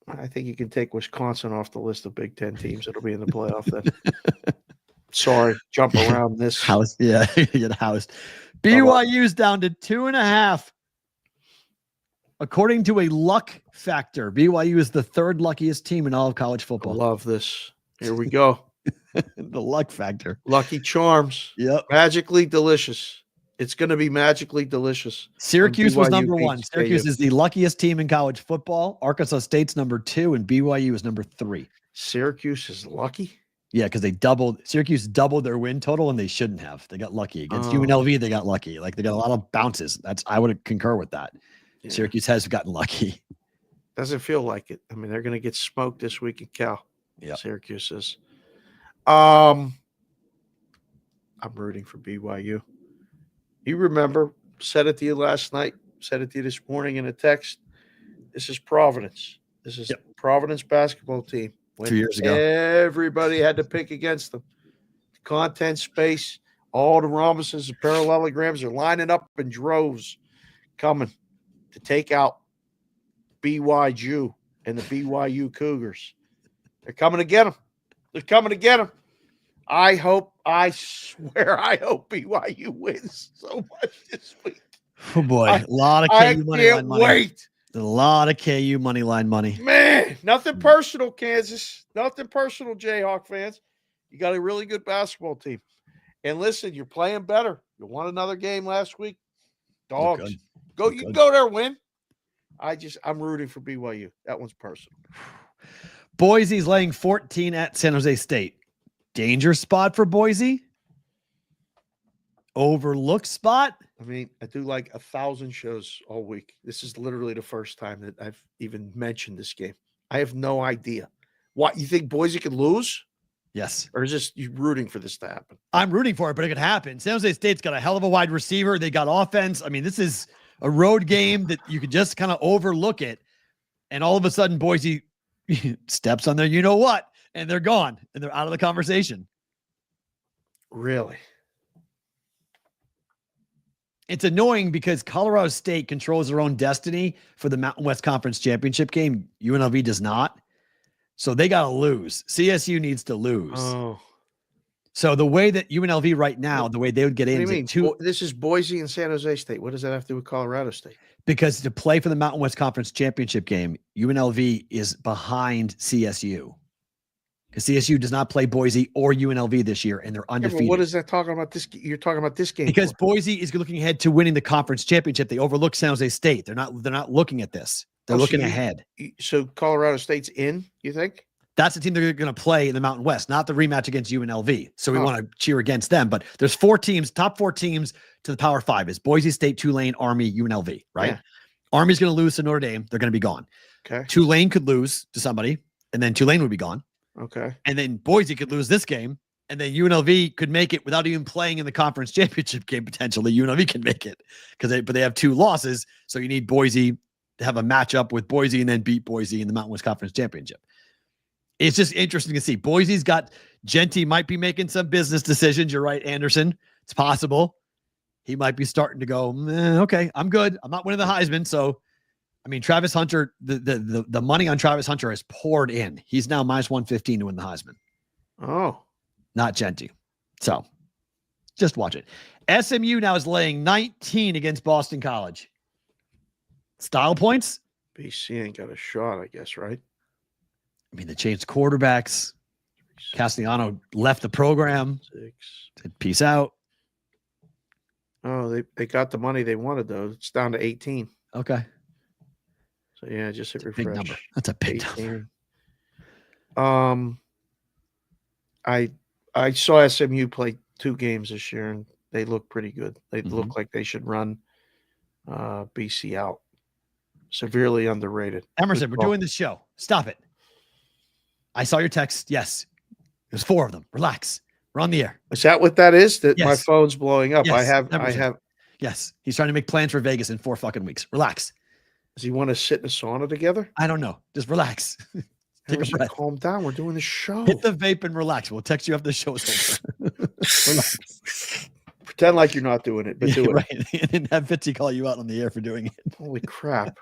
I think you can take Wisconsin off the list of Big Ten teams that'll be in the playoff then. Sorry, jump around this. House. Yeah, you get housed. BYU's down to 2.5. According to a luck factor, BYU is the 3rd luckiest team in all of college football. I love this. Here we go. The luck factor. Lucky Charms. Yep. Magically delicious. It's going to be magically delicious. Syracuse was number 1. Syracuse is the luckiest team in college football. Arkansas State's number 2, and BYU is number 3. Syracuse is lucky? Yeah, because Syracuse doubled their win total, and they shouldn't have. They got lucky. Against UNLV, they got lucky. Like, they got a lot of bounces. I would concur with that. Yeah. Syracuse has gotten lucky. Doesn't feel like it. I mean, they're going to get smoked this week at Cal. Yeah, Syracuse is. I'm rooting for BYU. You remember, said it to you last night, said it to you this morning in a text. This is Providence. This is Providence basketball team. 2 years ago, everybody had to pick against them. The content space, all the rhombuses, the parallelograms are lining up in droves, coming to take out BYU and the BYU Cougars. They're coming to get him. They're coming to get him. I swear, I hope BYU wins so much this week. Oh boy, a lot of KU money line money. Wait. A lot of KU money line money. Man, nothing personal, Kansas. Nothing personal, Jayhawk fans. You got a really good basketball team. And listen, you're playing better. You won another game last week. Dogs. Go, you can go there, win. I'm rooting for BYU. That one's personal. Boise's laying 14 at San Jose State. Danger spot for Boise? Overlooked spot? I mean, I do like 1,000 shows all week. This is literally the first time that I've even mentioned this game. I have no idea. What, you think Boise could lose? Yes. Or is this you rooting for this to happen? I'm rooting for it, but it could happen. San Jose State's got a hell of a wide receiver. They got offense. I mean, this is a road game that you could just kind of overlook it. And all of a sudden, Boise steps on their you-know-what, and they're gone, and they're out of the conversation. Really? It's annoying because Colorado State controls their own destiny for the Mountain West Conference Championship game. UNLV does not. So they got to lose. CSU needs to lose. Oh. So the way that UNLV right now, the way they would get in is this is Boise and San Jose State. What does that have to do with Colorado State? Because to play for the Mountain West Conference Championship game, UNLV is behind CSU. Because CSU does not play Boise or UNLV this year, and they're undefeated. Yeah, what is that talking about? You're talking about this game because Boise is looking ahead to winning the conference championship. They overlook San Jose State. They're not looking at this. They're looking ahead. So Colorado State's in, you think? That's the team they're going to play in the Mountain West, not the rematch against UNLV. So we want to cheer against them. But there's 4 teams, top 4 teams to the Power 5 is Boise State, Tulane, Army, UNLV, right? Yeah. Army's going to lose to Notre Dame. They're going to be gone. Okay. Tulane could lose to somebody, and then Tulane would be gone. Okay. And then Boise could lose this game, and then UNLV could make it without even playing in the conference championship game. Potentially, UNLV can make it but they have 2 losses, so you need Boise to have a matchup with Boise and then beat Boise in the Mountain West Conference Championship. It's just interesting to see. Boise's got Genty might be making some business decisions. You're right, Anderson. It's possible he might be starting to go. Okay, I'm good. I'm not winning the Heisman, so. I mean, Travis Hunter, the money on Travis Hunter has poured in. He's now minus 115 to win the Heisman. Oh. Not Genty. So just watch it. SMU now is laying 19 against Boston College. Style points? BC ain't got a shot, I guess, right? I mean, they changed quarterbacks. Castellano left the program. 6. Said, peace out. Oh, they got the money they wanted, though. It's down to 18. Okay. So yeah, just hit refresh. Big number. That's a big 18. number. I saw SMU play 2 games this year, and they look pretty good. They look like they should run BC out. Severely underrated. Emerson, we're doing this show. Stop it. I saw your text. Yes. There's 4 of them. Relax. We're on the air. Is that what that is? That yes. My phone's blowing up. Yes, I have. Yes. He's trying to make plans for Vegas in 4 fucking weeks. Relax. Does he want to sit in a sauna together? I don't know. Just relax. Take a breath. Calm down. We're doing the show. Hit the vape and relax. We'll text you after the show's over. Relax. Pretend like you're not doing it, but do it. Right. And have Fitzy call you out on the air for doing it. Holy crap.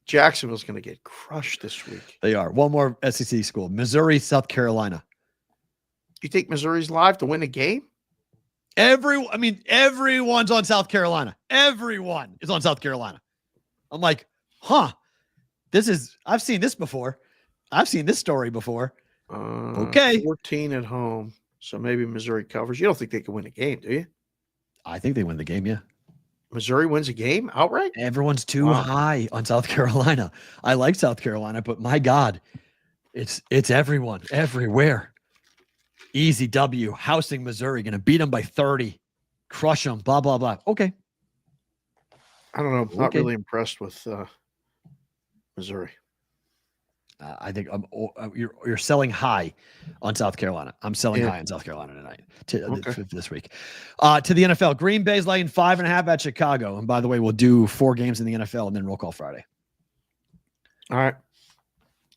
Jacksonville's going to get crushed this week. They are. One more SEC school. Missouri, South Carolina. You think Missouri's live to win a game? Everyone's on South Carolina. Everyone is on South Carolina. I'm like, I've seen this before. I've seen this story before. Okay. 14 at home. So maybe Missouri covers. You don't think they can win a game, do you? I think they win the game, yeah. Missouri wins a game outright? Everyone's too high on South Carolina. I like South Carolina, but my God, it's everyone, everywhere. Easy W. Housing Missouri. Going to beat them by 30. Crush them. Blah, blah, blah. Okay. I don't know. I'm not really impressed with Missouri. I think you're selling high on South Carolina. I'm selling high on South Carolina tonight this week. To the NFL, Green Bay's laying 5.5 at Chicago. And by the way, we'll do 4 games in the NFL and then roll call Friday. All right,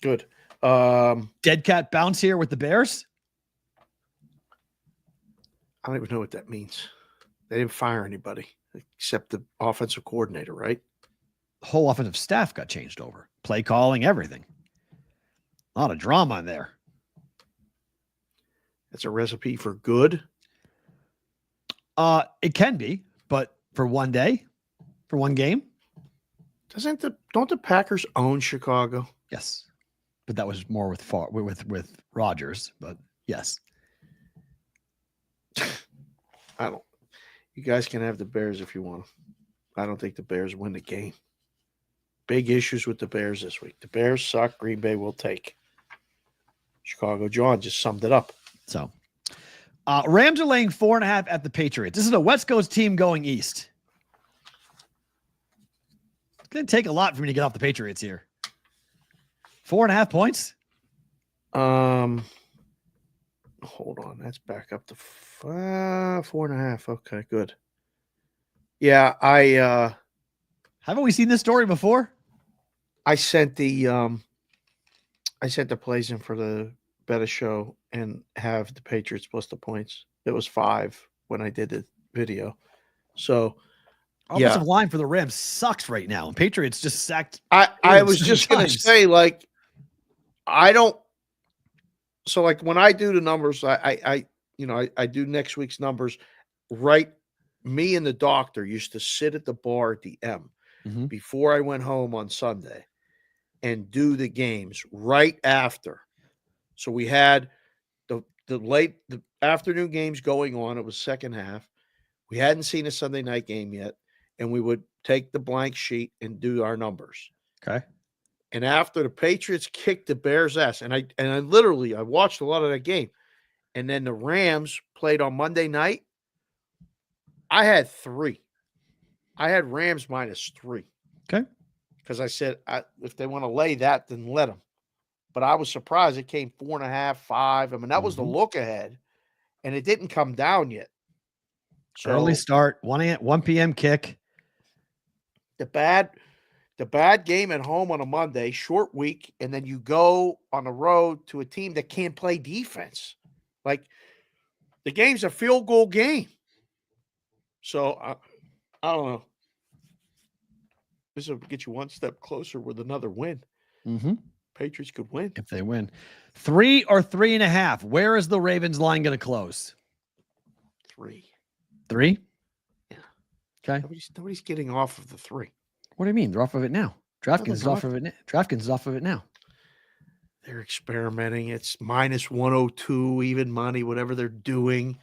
good. Dead cat bounce here with the Bears. I don't even know what that means. They didn't fire anybody except the offensive coordinator, right? whole offensive staff got changed over. Play calling, everything. A lot of drama in there. That's a recipe for good. It can be, but for one day, for one game. Don't the Packers own Chicago? Yes. But that was more with Rodgers, but yes. You guys can have the Bears if you want. I don't think the Bears win the game. Big issues with the Bears this week. The Bears suck. Green Bay will take. Chicago John just summed it up. So, Rams are laying 4.5 at the Patriots. This is a West Coast team going east. It's going to take a lot for me to get off the Patriots here. 4.5 points? Hold on. That's back up to 4.5. Okay, good. Yeah, haven't we seen this story before? I sent the plays in for the Betta show and have the Patriots plus the points. It was 5 when I did the video. So offensive line for the Rams sucks right now. And Patriots just sacked. I was just going to say, like, I don't. So, like, when I do the numbers, I do next week's numbers. Right, me and the doctor used to sit at the bar at the M before I went home on Sunday and do the games right after. So we had the afternoon games going on. It was second half. We hadn't seen a Sunday night game yet, and we would take the blank sheet and do our numbers. Okay. And after the Patriots kicked the Bears' ass, and I literally watched a lot of that game, and then the Rams played on Monday night. I had 3. I had Rams -3. Okay. Because I said, if they want to lay that, then let them. But I was surprised it came 4.5, 5. I mean, that was the look ahead, and it didn't come down yet. So early start, 1 p.m. kick. The bad game at home on a Monday, short week, and then you go on the road to a team that can't play defense. Like, the game's a field goal game. So, I don't know. This will get you one step closer with another win. Patriots could win. If they win. 3 or 3.5. Where is the Ravens line going to close? 3. 3? Yeah. Okay. Nobody's getting off of the 3. What do you mean? They're off of it now. DraftKings is off of it. DraftKings is off of it now. They're experimenting. It's -102, even money, whatever they're doing.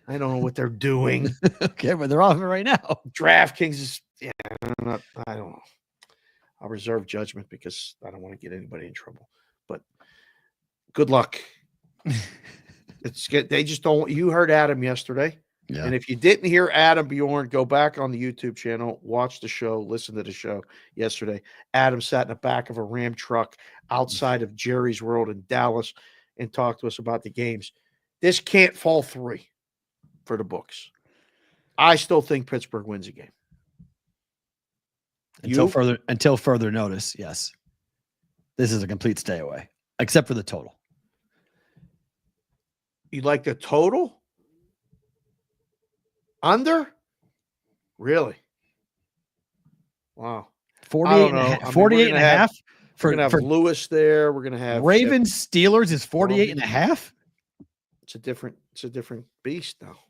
I don't know what they're doing. Okay, but they're off of it right now. DraftKings is, I don't know. I'll reserve judgment because I don't want to get anybody in trouble. But good luck. They just don't. You heard Adam yesterday. Yeah. And if you didn't hear Adam Bjorn, go back on the YouTube channel, watch the show, listen to the show yesterday. Adam sat in the back of a Ram truck outside of Jerry's World in Dallas and talked to us about the games. This can't fall 3 for the books. I still think Pittsburgh wins a game. Until further notice, yes. This is a complete stay away, except for the total. You like the total? Under? Really? Wow. 48 and a half. We're going to have Lewis there. We're going to have Ravens Steelers is 48 and a half. It's a different beast now.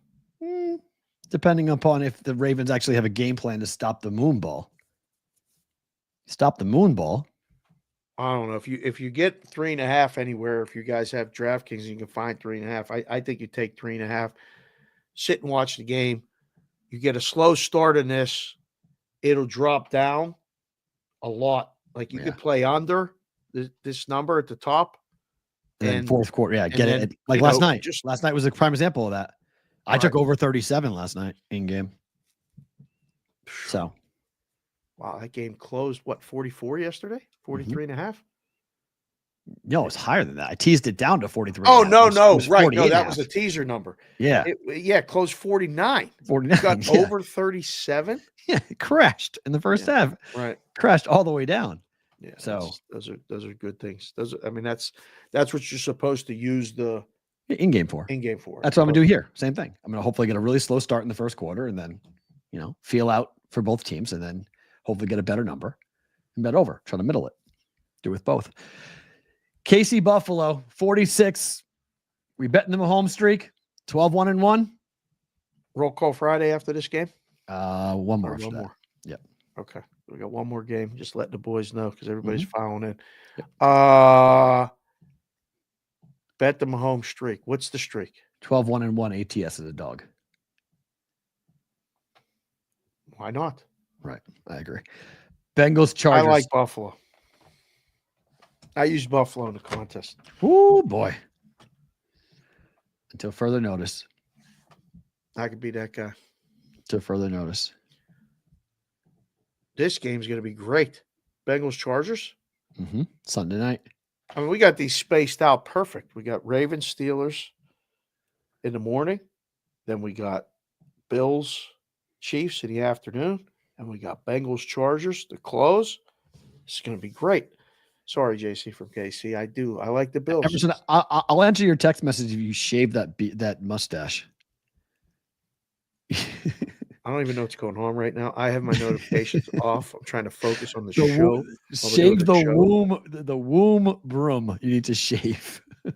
Depending upon if the Ravens actually have a game plan to stop the moon ball. Stop the moon ball. I don't know if you get 3.5 anywhere. If you guys have DraftKings and you can find 3.5, I think you take 3.5. Sit and watch the game. You get a slow start in this, it'll drop down a lot. Like you could play under this number at the top. And fourth quarter, get it. Like last night. Last night was a prime example of that. I took over 37 last night in game. So. Wow, that game closed, 44 yesterday? 43.5? No, it's higher than that. I teased it down to 43. Oh, no, right. No, that was a teaser number. Yeah. It closed 49. 49. You got over 37? Yeah, it crashed in the first half. Right. Crashed all the way down. Yeah. So those are good things. That's what you're supposed to use the in-game for. In-game for. That's what I'm going to do here. Same thing. I'm going to hopefully get a really slow start in the first quarter and then, feel out for both teams and then hopefully get a better number and bet over. Try to middle it. Do with both. KC Buffalo, 46. We betting them a home streak, 12-1-1. Roll call Friday after this game? One more. One more. Yep. Okay. We got one more game. Just letting the boys know because everybody's following in. Yep. Bet them a home streak. What's the streak? 12-1-1 ATS as a dog. Why not? Right. I agree. Bengals, Chargers. I like Buffalo. I used Buffalo in the contest. Oh, boy. Until further notice. I could be that guy. Until further notice. This game's going to be great. Bengals, Chargers. Sunday night. I mean, we got these spaced out perfect. We got Ravens, Steelers in the morning. Then we got Bills, Chiefs in the afternoon. And we got Bengals, Chargers to close. It's going to be great. Sorry, JC from KC. I like the Bills. Emerson, I'll answer your text message if you shave that mustache. I don't even know what's going on right now. I have my notifications off. I'm trying to focus on the show. Shave the womb broom. You need to shave. What?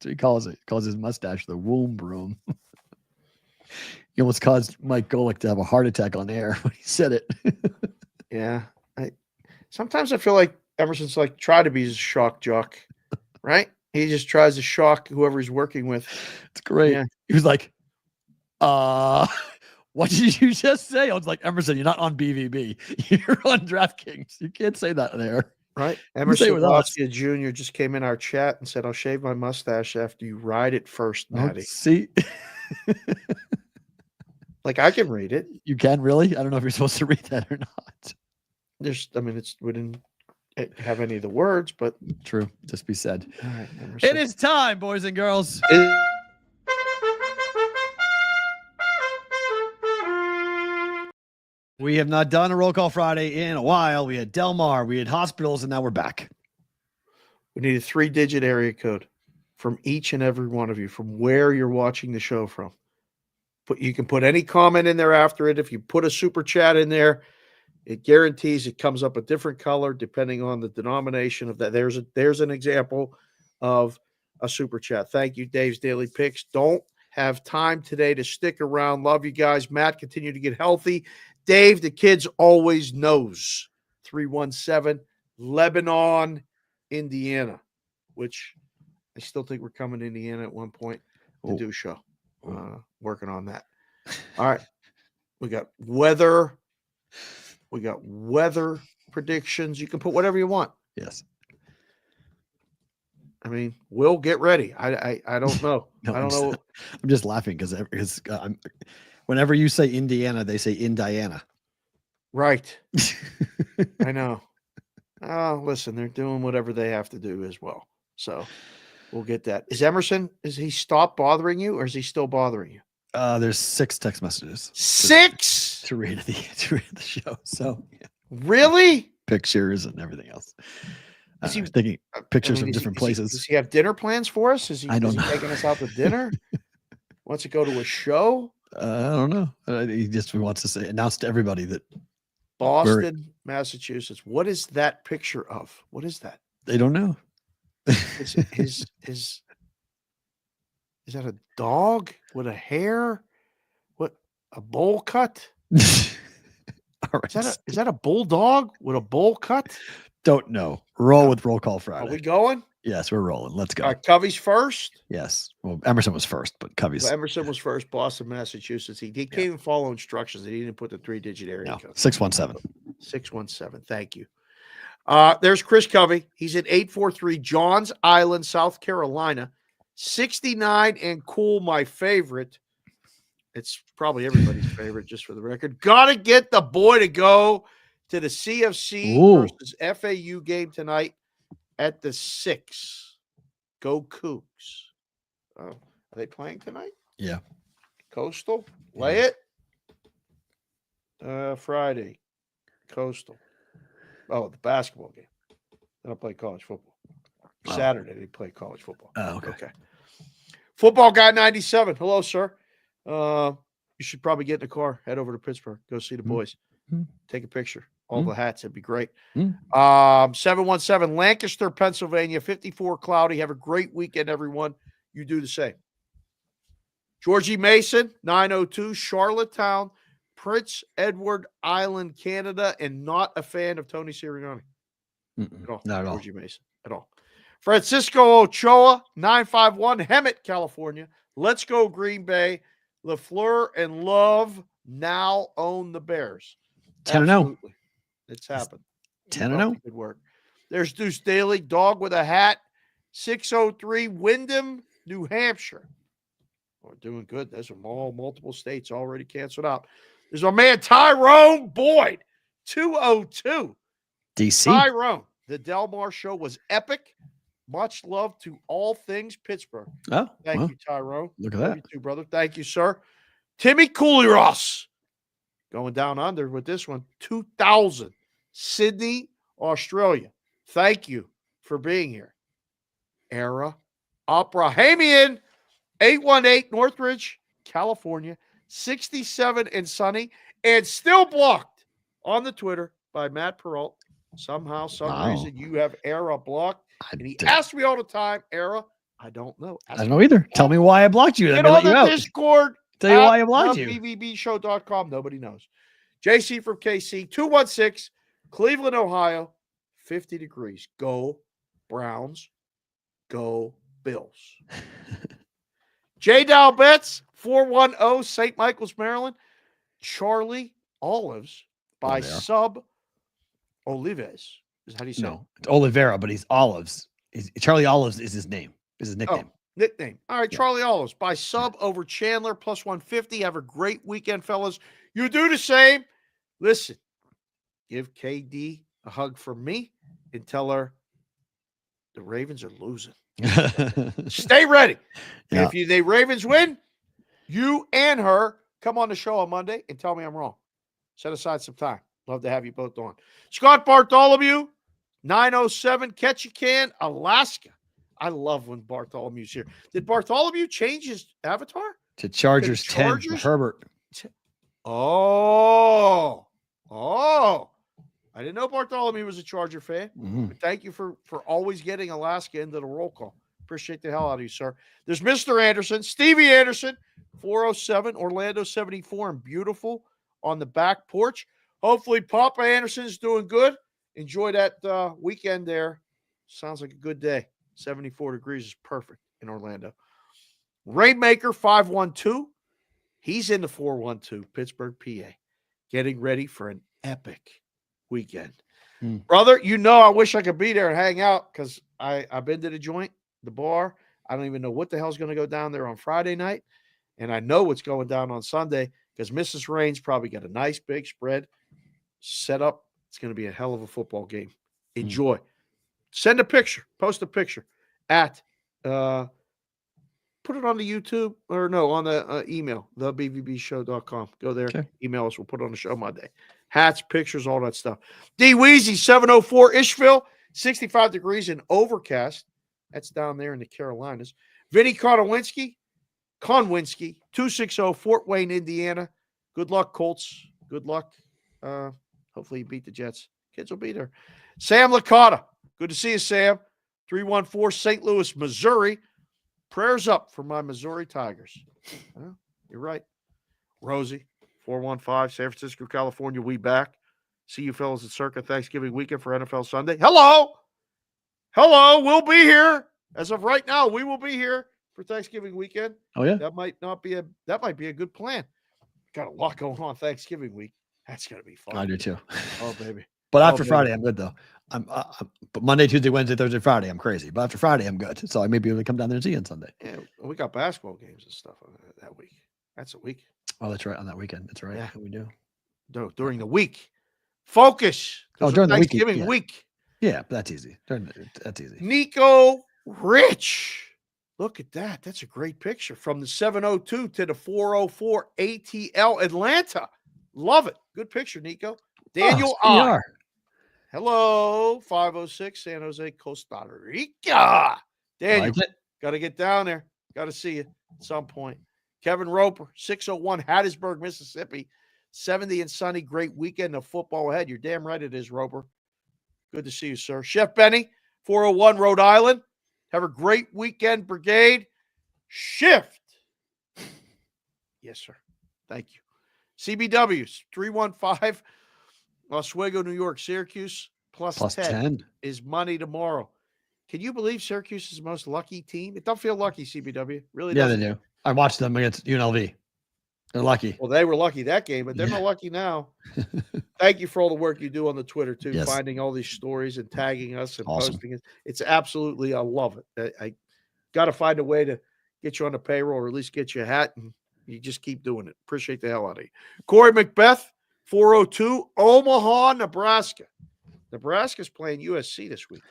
So he calls it. He calls his mustache the womb broom. He almost caused Mike Golick to have a heart attack on air when he said it. Yeah. Sometimes I feel like Emerson's like try to be a shock jock, right? He just tries to shock whoever he's working with. It's great. Yeah. He was like, what did you just say? I was like, Emerson, you're not on BVB. You're on DraftKings. You can't say that there. Right. Emerson Boskia Jr. just came in our chat and said, I'll shave my mustache after you ride it first, Matty. See? Like I can read it. You can really? I don't know if you're supposed to read that or not. We didn't have any of the words, but true. Just be said. All right, it is time, boys and girls. We have not done a roll call Friday in a while. We had Del Mar, we had hospitals, and now we're back. We need a 3-digit area code from each and every one of you, from where you're watching the show from. You can put any comment in there after it. If you put a super chat in there, it guarantees it comes up a different color depending on the denomination of that. There's an example of a super chat. Thank you, Dave's Daily Picks. Don't have time today to stick around. Love you guys. Matt, continue to get healthy. Dave, the kids always knows. 317 Lebanon, Indiana, which I still think we're coming to Indiana at one point to do a show. Working on that. All right. We got weather. We got weather predictions. You can put whatever you want. Yes. I mean, we'll get ready. I don't know. No, I don't know. I'm just laughing because whenever you say Indiana, they say Indiana. Right. I know. Oh, listen, they're doing whatever they have to do as well. So we'll get that. Is Emerson, has he stopped bothering you or is he still bothering you? There's 6 text messages. 6 to read the show. So yeah. Really? Pictures and everything else. Is he thinking pictures from different places? Does he have dinner plans for us? Is he taking us out to dinner? Wants to go to a show? I don't know. He just wants to announce to everybody that Boston, Massachusetts. What is that picture of? What is that? They don't know. Is that a dog with a hair? What, a bowl cut? All right. Is that a bulldog with a bowl cut? Don't know. Roll with Roll Call Friday. Are we going? Yes, we're rolling. Let's go. Covey's first? Yes. Well, Emerson was first, but Covey's. Well, Emerson was first. Boston, Massachusetts. He can't even follow instructions. He didn't put the 3-digit area code. 617. 617. Thank you. There's Chris Covey. He's at 843 Johns Island, South Carolina. 69 and cool, my favorite. It's probably everybody's favorite, just for the record. Got to get the boy to go to the CFC versus FAU game tonight at the 6. Go Cougs. Are they playing tonight? Yeah. Coastal? Lay it. Friday. Coastal. Oh, the basketball game. They don't play college football. Saturday, they play college football. Oh, okay. Football Guy 97. Hello, sir. You should probably get in the car, head over to Pittsburgh, go see the boys. Take a picture. All the hats. It'd be great. Mm. 717 Lancaster, Pennsylvania, 54 cloudy. Have a great weekend, everyone. You do the same. Georgie Mason, 902 Charlottetown, Prince Edward Island, Canada, and not a fan of Tony Sirianni at all. Not at all. Georgie Mason at all. Francisco Ochoa, 951 Hemet, California. Let's go Green Bay. LaFleur and Love now own the Bears. 10-0. Absolutely. It's happened. 10-0. Good work. There's Deuce Daly, dog with a hat, 603 Wyndham, New Hampshire. We're doing good. There's multiple states already canceled out. There's our man Tyrone Boyd, 202. DC. Tyrone. The Delmar show was epic. Much love to all things Pittsburgh. Oh, Thank you, Tyrone. Look at Love that. you too, brother. Thank you, sir. Timmy Cooliros. Going down under with this one. 2000. Sydney, Australia. Thank you for being here. Era Abrahamian. 818 Northridge, California. 67 and sunny. And still blocked on the Twitter by Matt Peralt. Somehow, some reason you have Era blocked. And he asks me all the time, Era, I don't know. I don't know either. Tell me why I blocked you. Get on the Discord. Tell you why I blocked you. BVBshow.com. Nobody knows. JC from KC, 216, Cleveland, Ohio, 50 degrees. Go Browns. Go Bills. J. Dow Betts, 410, St. Michael's, Maryland. Charlie Olives by Sub Olives. How do you say it? No, it's Oliveira, but he's Olives. Charlie Olives is his name. Is his nickname. Nickname. All right, Charlie Olives by Sub over Chandler, plus 150. Have a great weekend, fellas. You do the same. Listen, give KD a hug from me and tell her the Ravens are losing. Stay ready. Yeah. If the Ravens win, you and her come on the show on Monday and tell me I'm wrong. Set aside some time. Love to have you both on. Scott Bartholomew, 907 Ketchikan, Alaska. I love when Bartholomew's here. Did Bartholomew change his avatar? To Chargers 10 for Herbert. Oh. I didn't know Bartholomew was a Charger fan. But thank you for always getting Alaska into the roll call. Appreciate the hell out of you, sir. There's Mr. Anderson, Stevie Anderson, 407, Orlando 74, and beautiful on the back porch. Hopefully Papa Anderson's doing good. Enjoy that weekend there. Sounds like a good day. 74 degrees is perfect in Orlando. Rainmaker 512. He's in the 412, Pittsburgh, PA. Getting ready for an epic weekend. Brother, I wish I could be there and hang out because I've been to the joint, the bar. I don't even know what the hell's going to go down there on Friday night. And I know what's going down on Sunday because Mrs. Raines probably got a nice big spread set up. It's going to be a hell of a football game. Enjoy. Send a picture. Post a picture at put it on the YouTube or no, on the email, thebvbshow.com. Go there. Okay. Email us. We'll put it on the show Monday. Hats, pictures, all that stuff. D. Weezy, 704 Ishville, 65 degrees and overcast. That's down there in the Carolinas. Vinny Konwinski, 260 Fort Wayne, Indiana. Good luck, Colts. Good luck. Hopefully you beat the Jets. Kids will be there. Sam Licata. Good to see you, Sam. 314 St. Louis, Missouri. Prayers up for my Missouri Tigers. Well, you're right. Rosie, 415 San Francisco, California. We back. See you fellas at Circa Thanksgiving weekend for NFL Sunday. Hello. We'll be here. As of right now, we will be here for Thanksgiving weekend. Oh, yeah. That might be a good plan. Got a lot going on Thanksgiving week. That's going to be fun. I do too. Oh, baby. But after Friday, I'm good though. But Monday, Tuesday, Wednesday, Thursday, Friday, I'm crazy. But after Friday, I'm good. So I may be able to come down there and see you on Sunday. Yeah, we got basketball games and stuff that week. That's a week. Oh, that's right. On that weekend. That's right. Yeah, we do. During the week. Focus. During the Thanksgiving week. Yeah, but that's easy. That's easy. Nico Rich. Look at that. That's a great picture from the 702 to the 404 ATL Atlanta. Love it. Good picture, Nico. Daniel R. Hello, 506 San Jose, Costa Rica. Daniel, got to get down there. Got to see you at some point. Kevin Roper, 601 Hattiesburg, Mississippi. 70 and sunny. Great weekend of football ahead. You're damn right it is, Roper. Good to see you, sir. Chef Benny, 401 Rhode Island. Have a great weekend, Brigade. Shift. Yes, sir. Thank you. CBWs, 315 Oswego, New York. Syracuse plus 10 is money tomorrow. Can you believe Syracuse is the most lucky team? It don't feel lucky, CBW. Really doesn't. Yeah, they do. I watched them against UNLV. They're lucky. Well, they were lucky that game, but they're not lucky now. Thank you for all the work you do on the Twitter, too, finding all these stories and tagging us and posting it. It's absolutely, I love it. I got to find a way to get you on the payroll or at least get you a hat, and you just keep doing it. Appreciate the hell out of you. Corey Macbeth, 402, Omaha, Nebraska. Nebraska's playing USC this week.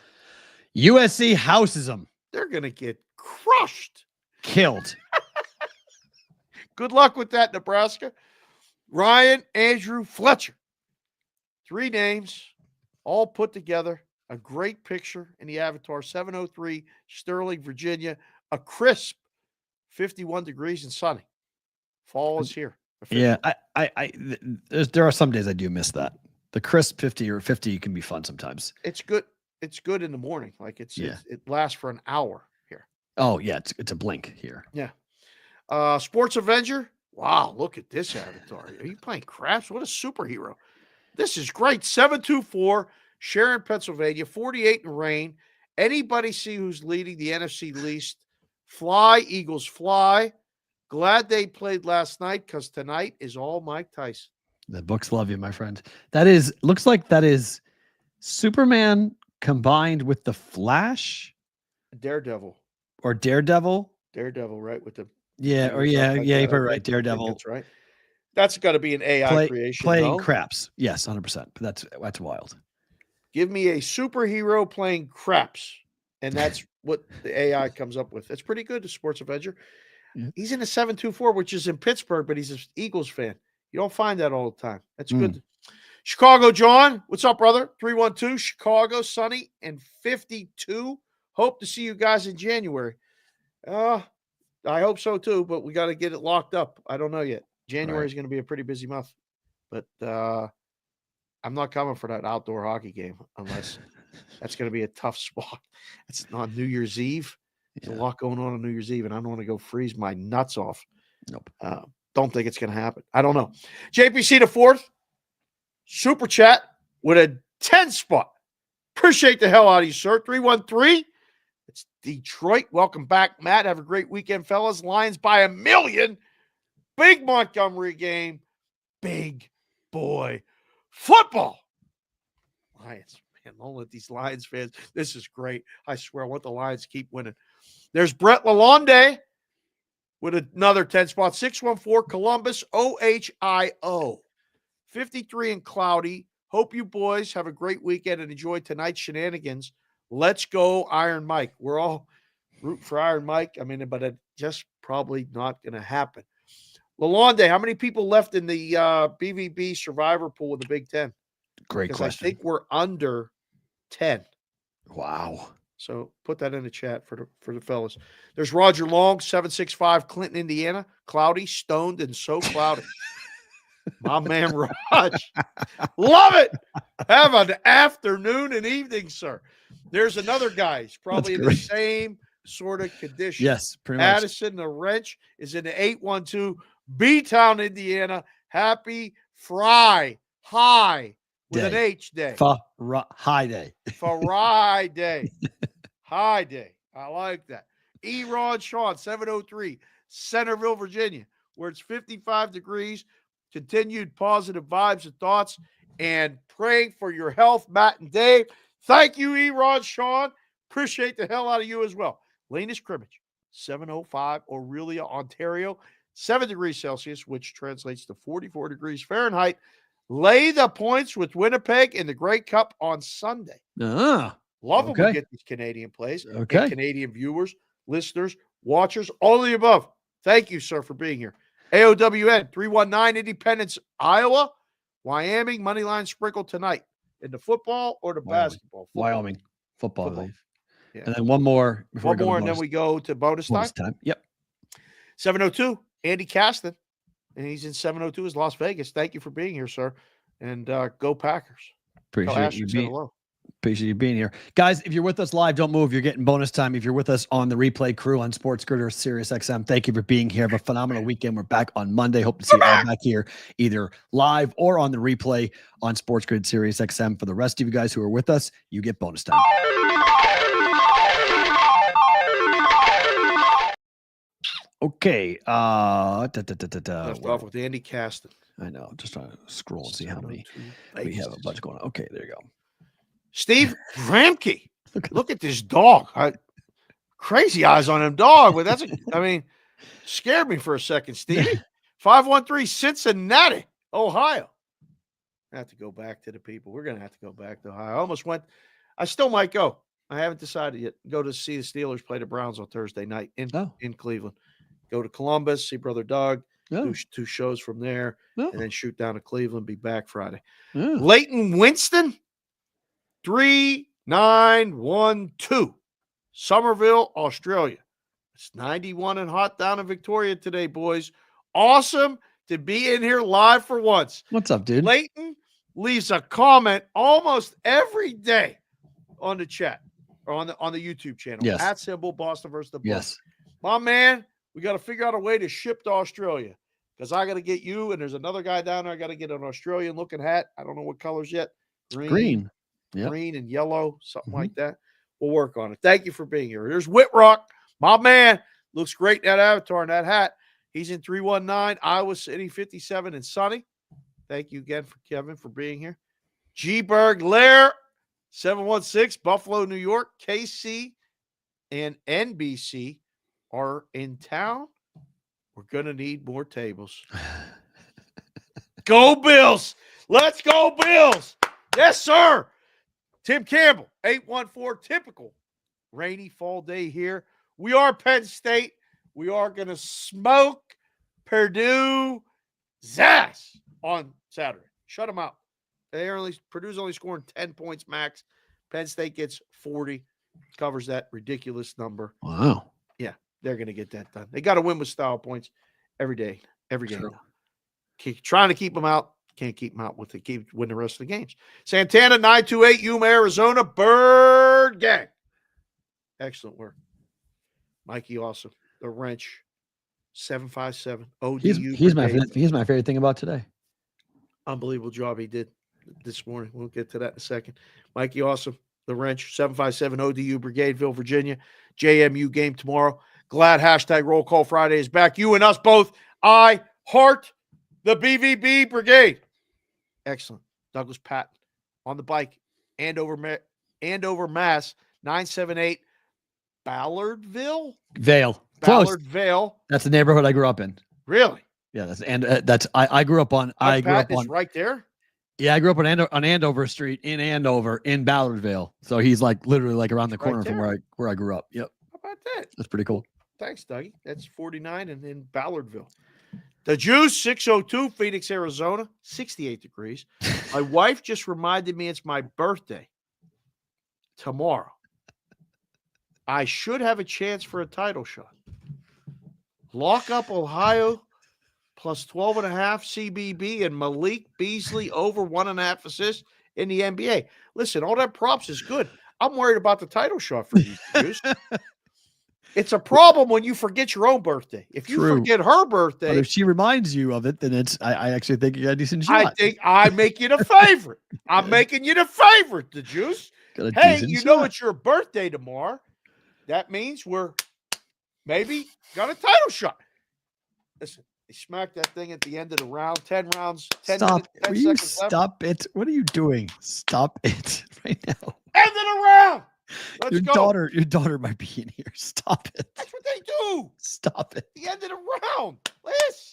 USC houses them. They're going to get crushed. Killed. Good luck with that, Nebraska. Ryan Andrew Fletcher. 3 names, all put together. A great picture in the avatar. 703 Sterling, Virginia. A crisp 51 degrees and sunny. Fall is here. Yeah, there are some days I do miss that. The crisp 50 or 50 can be fun sometimes. It's good. It's good in the morning. Like it lasts for an hour here. Oh yeah, it's a blink here. Yeah. Sports Avenger. Wow, look at this avatar. Are you playing craps? What a superhero. This is great. 724, Sharon, Pennsylvania, 48 in rain. Anybody see who's leading the NFC least? Fly, Eagles fly. Glad they played last night because tonight is all Mike Tyson. The books love you, my friend. Looks like that is Superman combined with the Flash. Daredevil. Or Daredevil. Daredevil, right? With the you're right. Daredevil. That's right. That's got to be an AI creation. Playing craps. Yes, 100%. But that's wild. Give me a superhero playing craps. And that's what the AI comes up with. It's pretty good, the Sports Avenger. Yeah. He's in a 724, which is in Pittsburgh, but he's an Eagles fan. You don't find that all the time. That's good. Chicago John, what's up, brother? 312, Chicago, sunny and 52. Hope to see you guys in January. I hope so too, but we got to get it locked up. I don't know yet. January is going to be a pretty busy month, but I'm not coming for that outdoor hockey game unless that's going to be a tough spot. It's on New Year's Eve. There's a lot going on New Year's Eve, and I don't want to go freeze my nuts off. Nope. Don't think it's going to happen. I don't know. JPC the 4th, super chat with a 10 spot. Appreciate the hell out of you, sir. 313. It's Detroit. Welcome back, Matt. Have a great weekend, fellas. Lions by 1,000,000. Big Montgomery game. Big boy football. Lions, man. Don't let these Lions fans. This is great. I swear, I want the Lions to keep winning. There's Brett Lalonde with another 10 spot. 614 Columbus, OHIO. 53 and cloudy. Hope you boys have a great weekend and enjoy tonight's shenanigans. Let's go, Iron Mike. We're all rooting for Iron Mike. I mean, but it's just probably not going to happen. Lalonde, how many people left in the BVB survivor pool with the Big Ten? Great question. I think we're under 10. Wow. So put that in the chat for the fellas. There's Roger Long, 765, Clinton, Indiana. Cloudy, stoned, and so cloudy. My man, Raj. Love it. Have an afternoon and evening, sir. There's another guy. He's probably in the same sort of condition. Yes, pretty much. Addison, the wrench, is in the 812, B-Town, Indiana. Happy Friday with an H day. High day. Friday. High day. I like that. Ron Sean, 703, Centerville, Virginia, where it's 55 degrees. Continued positive vibes and thoughts, and praying for your health, Matt and Dave. Thank you, Ron Sean. Appreciate the hell out of you as well. Lanus Crimmage, 705, Aurelia, Ontario, 7 degrees Celsius, which translates to 44 degrees Fahrenheit. Lay the points with Winnipeg in the Grey Cup on Sunday. Love when we get these Canadian plays. Okay. Canadian viewers, listeners, watchers, all of the above. Thank you, sir, for being here. AOWN, 319, Independence, Iowa. Wyoming, moneyline sprinkle tonight. In the football or the basketball? Football. Wyoming. Football, I believe. Yeah. And then one more. And then we go to bonus time. Yep. 702, Andy Caston. and he's in 702 is Las Vegas. Thank you for being here, sir. And go Packers. Appreciate you being here. Guys, if you're with us live, don't move. You're getting bonus time. If you're with us on the replay crew on Sports Grid or Sirius XM, thank you for being here. Have a phenomenal weekend. We're back on Monday. Hope to see you all back here, either live or on the replay on Sports Grid Sirius XM. For the rest of you guys who are with us, you get bonus time. Okay. Left off with Andy Caston. I know. I'm just trying to scroll and see how many we have a bunch going on. Okay, there you go. Steve Ramke. Look at this dog. Crazy eyes on him dog, but scared me for a second, Stevie. 513 Cincinnati, Ohio. I have to go back to the people. We're going to have to go back to Ohio. I almost went. I still might go. I haven't decided yet. Go to see the Steelers play the Browns on Thursday night in Cleveland. Go to Columbus, see Brother Doug, do two shows from there, and then shoot down to Cleveland, be back Friday. Leighton Winston, 3912, Somerville, Australia. It's 91 and hot down in Victoria today, boys. Awesome to be in here live for once. What's up, dude? Leighton leaves a comment almost every day on the chat or on the YouTube channel. Yes. At symbol Boston versus the Bucks. Yes. My man, we got to figure out a way to ship to Australia because I got to get you, and there's another guy down there. I got to get an Australian looking hat. I don't know what colors yet. Green. Yep. Green and yellow, something like that. We'll work on it. Thank you for being here. There's Whitrock, my man. Looks great in that avatar and that hat. He's in 319, Iowa City, 57 and sunny. Thank you again for Kevin for being here. G. Berg Lair, 716, Buffalo, New York. KC and NBC are in town. We're going to need more tables. Go Bills. Let's go Bills. Yes, sir. Tim Campbell, 814, typical rainy fall day here. We are Penn State. We are going to smoke Purdue Zass on Saturday. Shut them out. Purdue's only scoring 10 points max. Penn State gets 40, covers that ridiculous number. Wow. Yeah, they're going to get that done. They got to win with style points every day, every game. Keep trying to keep them out. Can't keep them out with win the rest of the games. Santana, 928, Yuma, Arizona, Bird Gang. Excellent work. Mikey, awesome. The Wrench, 757, ODU. He's my favorite thing about today. Unbelievable job he did this morning. We'll get to that in a second. Mikey, awesome. The Wrench, 757, ODU, Brigadeville, Virginia. JMU game tomorrow. Glad hashtag Roll Call Friday is back. You and us both. I heart the BVB Brigade. Excellent. Douglas Patton on the bike. Andover, Mass. 978 Ballardville? Vale. Close. Ballardvale. That's the neighborhood I grew up in. Really? Yeah, I grew up on. I grew up on right there. Yeah, I grew up on Andover Street in Andover in Ballardville. So he's like literally like around the corner from where I grew up. Yep. How about that? That's pretty cool. Thanks, Dougie. That's 49 and in Ballardville. The Juice, 602, Phoenix, Arizona, 68 degrees. My wife just reminded me it's my birthday tomorrow. I should have a chance for a title shot. Lock up Ohio plus 12.5 CBB and Malik Beasley over 1.5 assists in the NBA. Listen, all that props is good. I'm worried about the title shot for you, Juice. It's a problem when you forget your own birthday. If you forget her birthday. But if she reminds you of it, then I actually think you got a decent shot. I think I make you the favorite. I'm making you the favorite, the Juice. Hey, you know it's your birthday tomorrow. That means we're maybe got a title shot. Listen, they smacked that thing at the end of the round. 10 rounds. 10 Stop. Minutes, 10 Will you seconds left. stop it? What are you doing? Stop it right now. End of the round. Let's go. Your daughter might be in here. Stop it. That's what they do. Stop it. The end of the round. Liz.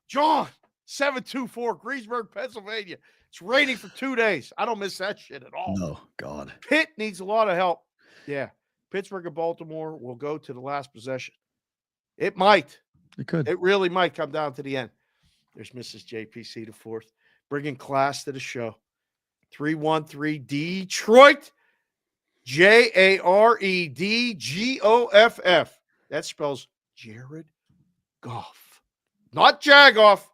John, 724, Greensburg, Pennsylvania. It's raining for 2 days. I don't miss that shit at all. No, God. Pitt needs a lot of help. Yeah. Pittsburgh and Baltimore will go to the last possession. It might. It could. It really might come down to the end. There's Mrs. JPC the fourth, bringing class to the show. 313 Detroit, Jaredgoff. That spells Jared Goff. Not Jagoff.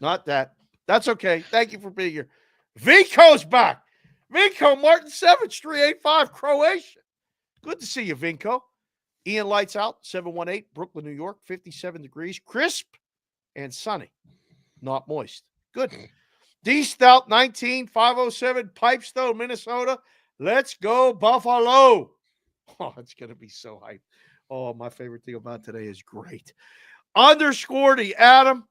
Not that. That's okay. Thank you for being here. Vinko's back. Vinko Martin 7385 Croatia. Good to see you, Vinko. Ian lights out 718 Brooklyn, New York, 57 degrees, crisp and sunny, not moist. Good. D Stout 19507 Pipestone, Minnesota. Let's go Buffalo. Oh, it's going to be so hyped. Oh, my favorite thing about today is great. Underscore the Adam.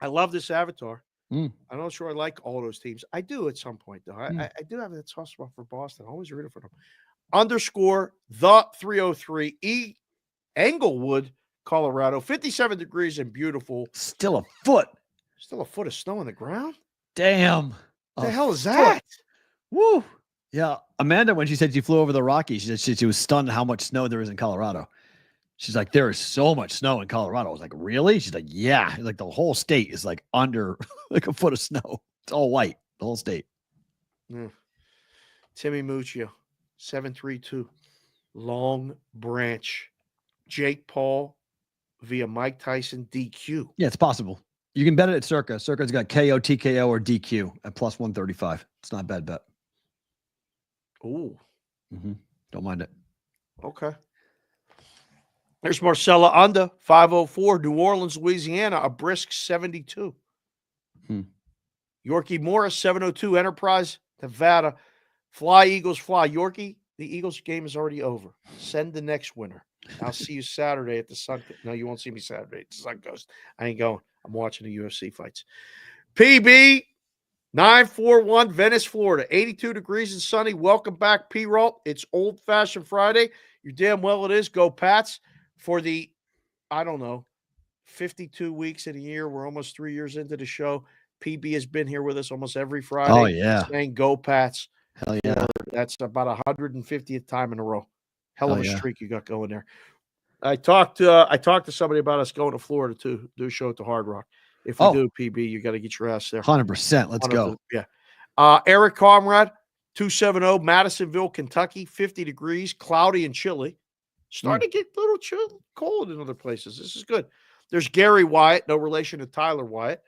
I love this avatar. I'm not sure I like all those teams. I do at some point, though. I do have that soft spot for Boston. I always rooted for them. Underscore the 303 E Englewood, Colorado. 57 degrees and beautiful. Still a foot. Still a foot of snow on the ground? Damn. What the hell is that? Woo. Yeah. Amanda, when she said she flew over the Rockies, she said she was stunned how much snow there is in Colorado. She's like, there is so much snow in Colorado. I was like, really? She's like, yeah. Like the whole state is like under like a foot of snow. It's all white, the whole state. Yeah. Timmy Muccio, 732. Long Branch. Jake Paul via Mike Tyson DQ. Yeah, it's possible. You can bet it at Circa. Circa's got KO, TKO, or DQ at plus 135. It's not a bad bet. Ooh. Don't mind it. Okay. There's Marcella Unda, 504. New Orleans, Louisiana, a brisk 72. Yorkie Morris, 702. Enterprise, Nevada. Fly, Eagles, fly. Yorkie, the Eagles game is already over. Send the next winner. I'll see you Saturday at the Sun. No, you won't see me Saturday at the Suncoast. I ain't going. I'm watching the UFC fights. PB 941, Venice, Florida. 82 degrees and sunny. Welcome back, P-Roll. It's old-fashioned Friday. You're damn well it is. Go Pats. For the, 52 weeks in a year. We're almost 3 years into the show. PB has been here with us almost every Friday. Oh, yeah. Saying go Pats. Hell yeah. That's about 150th time in a row. Hell of a streak you got going there. I talked to somebody about us going to Florida to do a show at the Hard Rock. If we do, PB, you got to get your ass there. 100%. Let's go. Yeah. Eric Comrade, 270, Madisonville, Kentucky, 50 degrees, cloudy and chilly. Starting to get a little cold in other places. This is good. There's Gary Wyatt, no relation to Tyler Wyatt.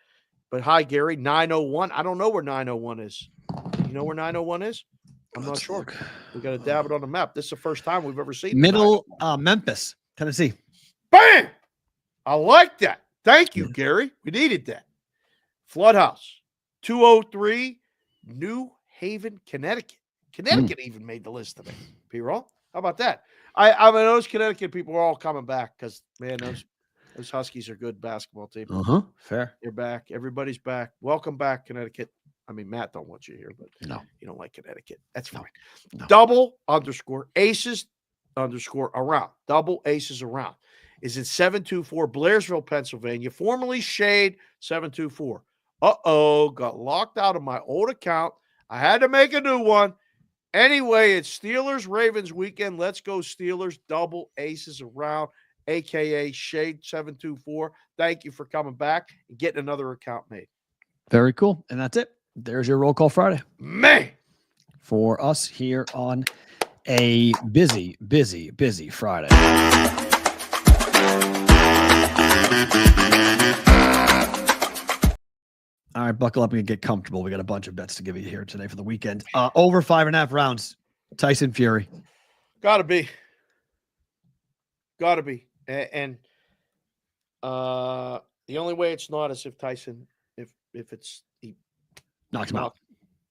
But hi, Gary, 901. I don't know where 901 is. You know where 901 is? I'm not sure. Look. We got to dab it on the map. This is the first time we've ever seen it. Middle Memphis, Tennessee. Bam! I like that. Thank you, Gary. We needed that. Floodhouse, 203, New Haven, Connecticut. Connecticut even made the list today. P-Roll, how about that? I mean, those Connecticut people are all coming back because, man, those Huskies are a good basketball team. Fair. They're back. Everybody's back. Welcome back, Connecticut. I mean, Matt don't want you here, but no, you don't like Connecticut. That's fine. No. Double underscore aces underscore around. Double aces around is in 724 Blairsville, Pennsylvania, formerly Shade 724. Got locked out of my old account. I had to make a new one. Anyway, it's Steelers-Ravens weekend. Let's go Steelers. Double aces around, a.k.a. Shade 724. Thank you for coming back and getting another account made. Very cool. And that's it. There's your Roll Call Friday. Man! For us here on a busy, busy, busy Friday. All right, buckle up and get comfortable. We got a bunch of bets to give you here today for the weekend. Over 5.5 rounds. Tyson Fury. Gotta be. And the only way it's not is if Tyson, if it's he knocks him out.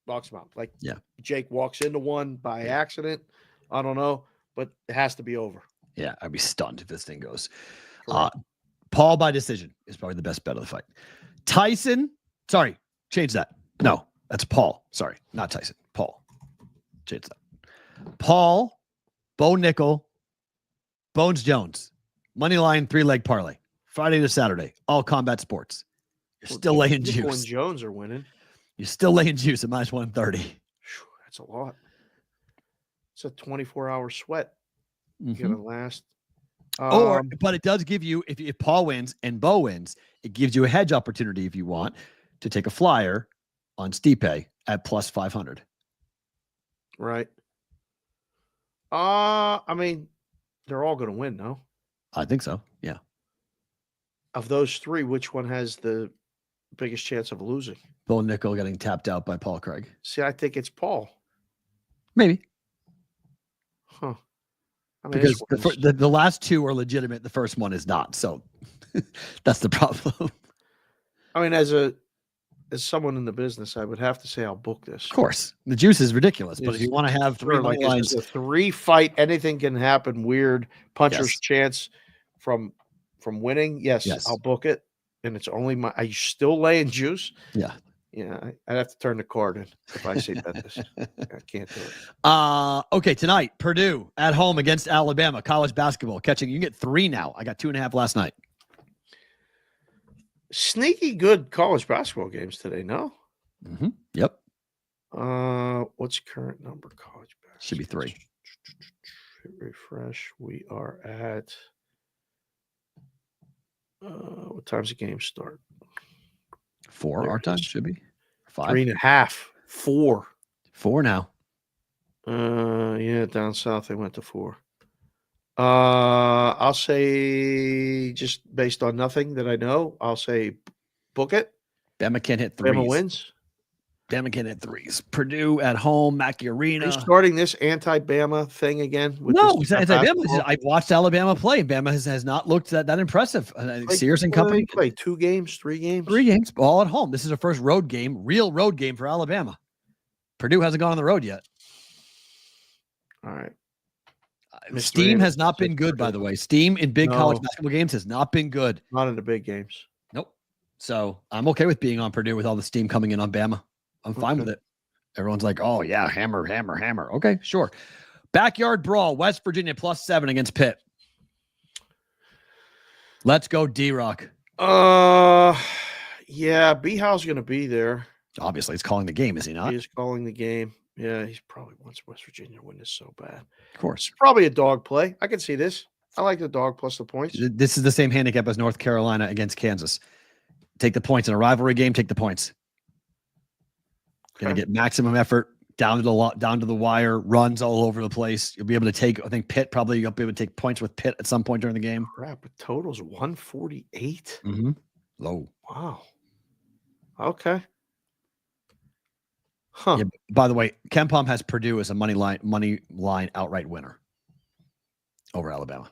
Knocks him out. Like Jake walks into one by accident. I don't know, but it has to be over. Yeah, I'd be stunned if this thing goes. Paul by decision is probably the best bet of the fight. Tyson. Sorry, change that. No, that's Paul. Sorry, not Tyson. Paul. Change that. Paul, Bo Nickel, Bones Jones. Money line 3-leg parlay. Friday to Saturday. All combat sports. You're still laying juice. Nickel and Jones are winning. You're still laying juice at minus 130. That's a lot. It's a 24-hour sweat. You're going to last. But it does give you, if Paul wins and Bo wins, it gives you a hedge opportunity if you want to take a flyer on Stipe at plus 500. Right. I mean, they're all going to win, no? I think so. Yeah. Of those three, which one has the biggest chance of losing? Bo Nickel getting tapped out by Paul Craig. See, I think it's Paul. Maybe. Huh. I mean, Because the last two are legitimate. The first one is not. So that's the problem. I mean, as someone in the business, I would have to say I'll book this. Of course. The juice is ridiculous. But if you want to have three money lines. It's a 3-fight, anything can happen, weird puncher's chance from winning. Yes, I'll book it. And it's only are you still laying juice? Yeah. Yeah, I'd have to turn the card in if I say bet this. I can't do it. Okay, tonight, Purdue at home against Alabama, college basketball. You can get 3 now. I got 2.5 last night. Sneaky good college basketball games today, no? Mm-hmm. Yep. What's current number college basketball? Should be 3. Refresh. We are at what time's the game start? 4 there our time should be 5. 3.5. 4. 4 now. Yeah, down south they went to 4. I'll say, just based on nothing that I know, I'll say book it. Bama can't hit 3s. Bama wins. Bama can't hit 3s. Purdue at home, Mackey Arena. Are you starting this anti-Bama thing again? No, it's anti-Bama. I've watched Alabama play. Bama has not looked that impressive. Sears and company play 2 games, 3 games? 3 games, all at home. This is a first road game, real road game for Alabama. Purdue hasn't gone on the road yet. All right. Steam has not been good, by the way. Steam in big college basketball games has not been good. Not in the big games. Nope. So I'm okay with being on Purdue with all the steam coming in on Bama. I'm fine with it. Everyone's like, oh, yeah, hammer, hammer, hammer. Okay, sure. Backyard brawl, West Virginia +7 against Pitt. Let's go, D-Rock. Yeah, B-How's going to be there. Obviously, he's calling the game, is he not? He is calling the game. Yeah, he's probably wants West Virginia to win this so bad. Of course. It's probably a dog play. I can see this. I like the dog plus the points. This is the same handicap as North Carolina against Kansas. Take the points in a rivalry game. Take the points. Going to get maximum effort down to the wire. Runs all over the place. You'll be able to take. I think Pitt probably you'll be able to take points with Pitt at some point during the game. Crap! The total's 148. Mm-hmm. Low. Wow. Okay. Huh. Yeah, by the way, KenPom has Purdue as a money line outright winner over Alabama.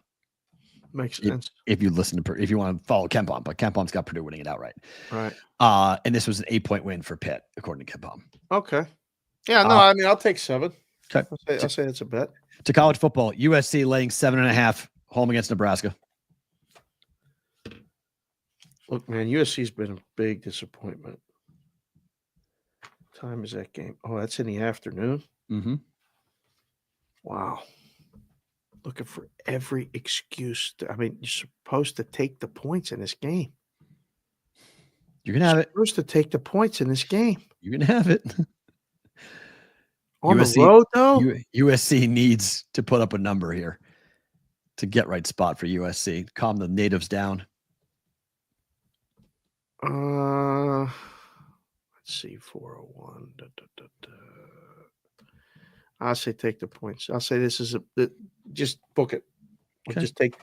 Makes sense. If you listen to, if you want to follow KenPom, but KenPom's got Purdue winning it outright. Right. And this was an 8-point win for Pitt, according to KenPom. Okay. Yeah. No, I mean, I'll take 7. Okay. I'll say it's a bet. To college football, USC laying 7.5 home against Nebraska. Look, man, USC's been a big disappointment. What time is that game? Oh, that's in the afternoon. Mm-hmm. Wow. Looking for every excuse. I mean, you're supposed to take the points in this game. You can have it. You're supposed to take the points in this game. You can have it. On USC, the road, though? USC needs to put up a number here to get right spot for USC. Calm the natives down. Let's see, 401. I'll say take the points. I'll say this is just book it. Okay. Just take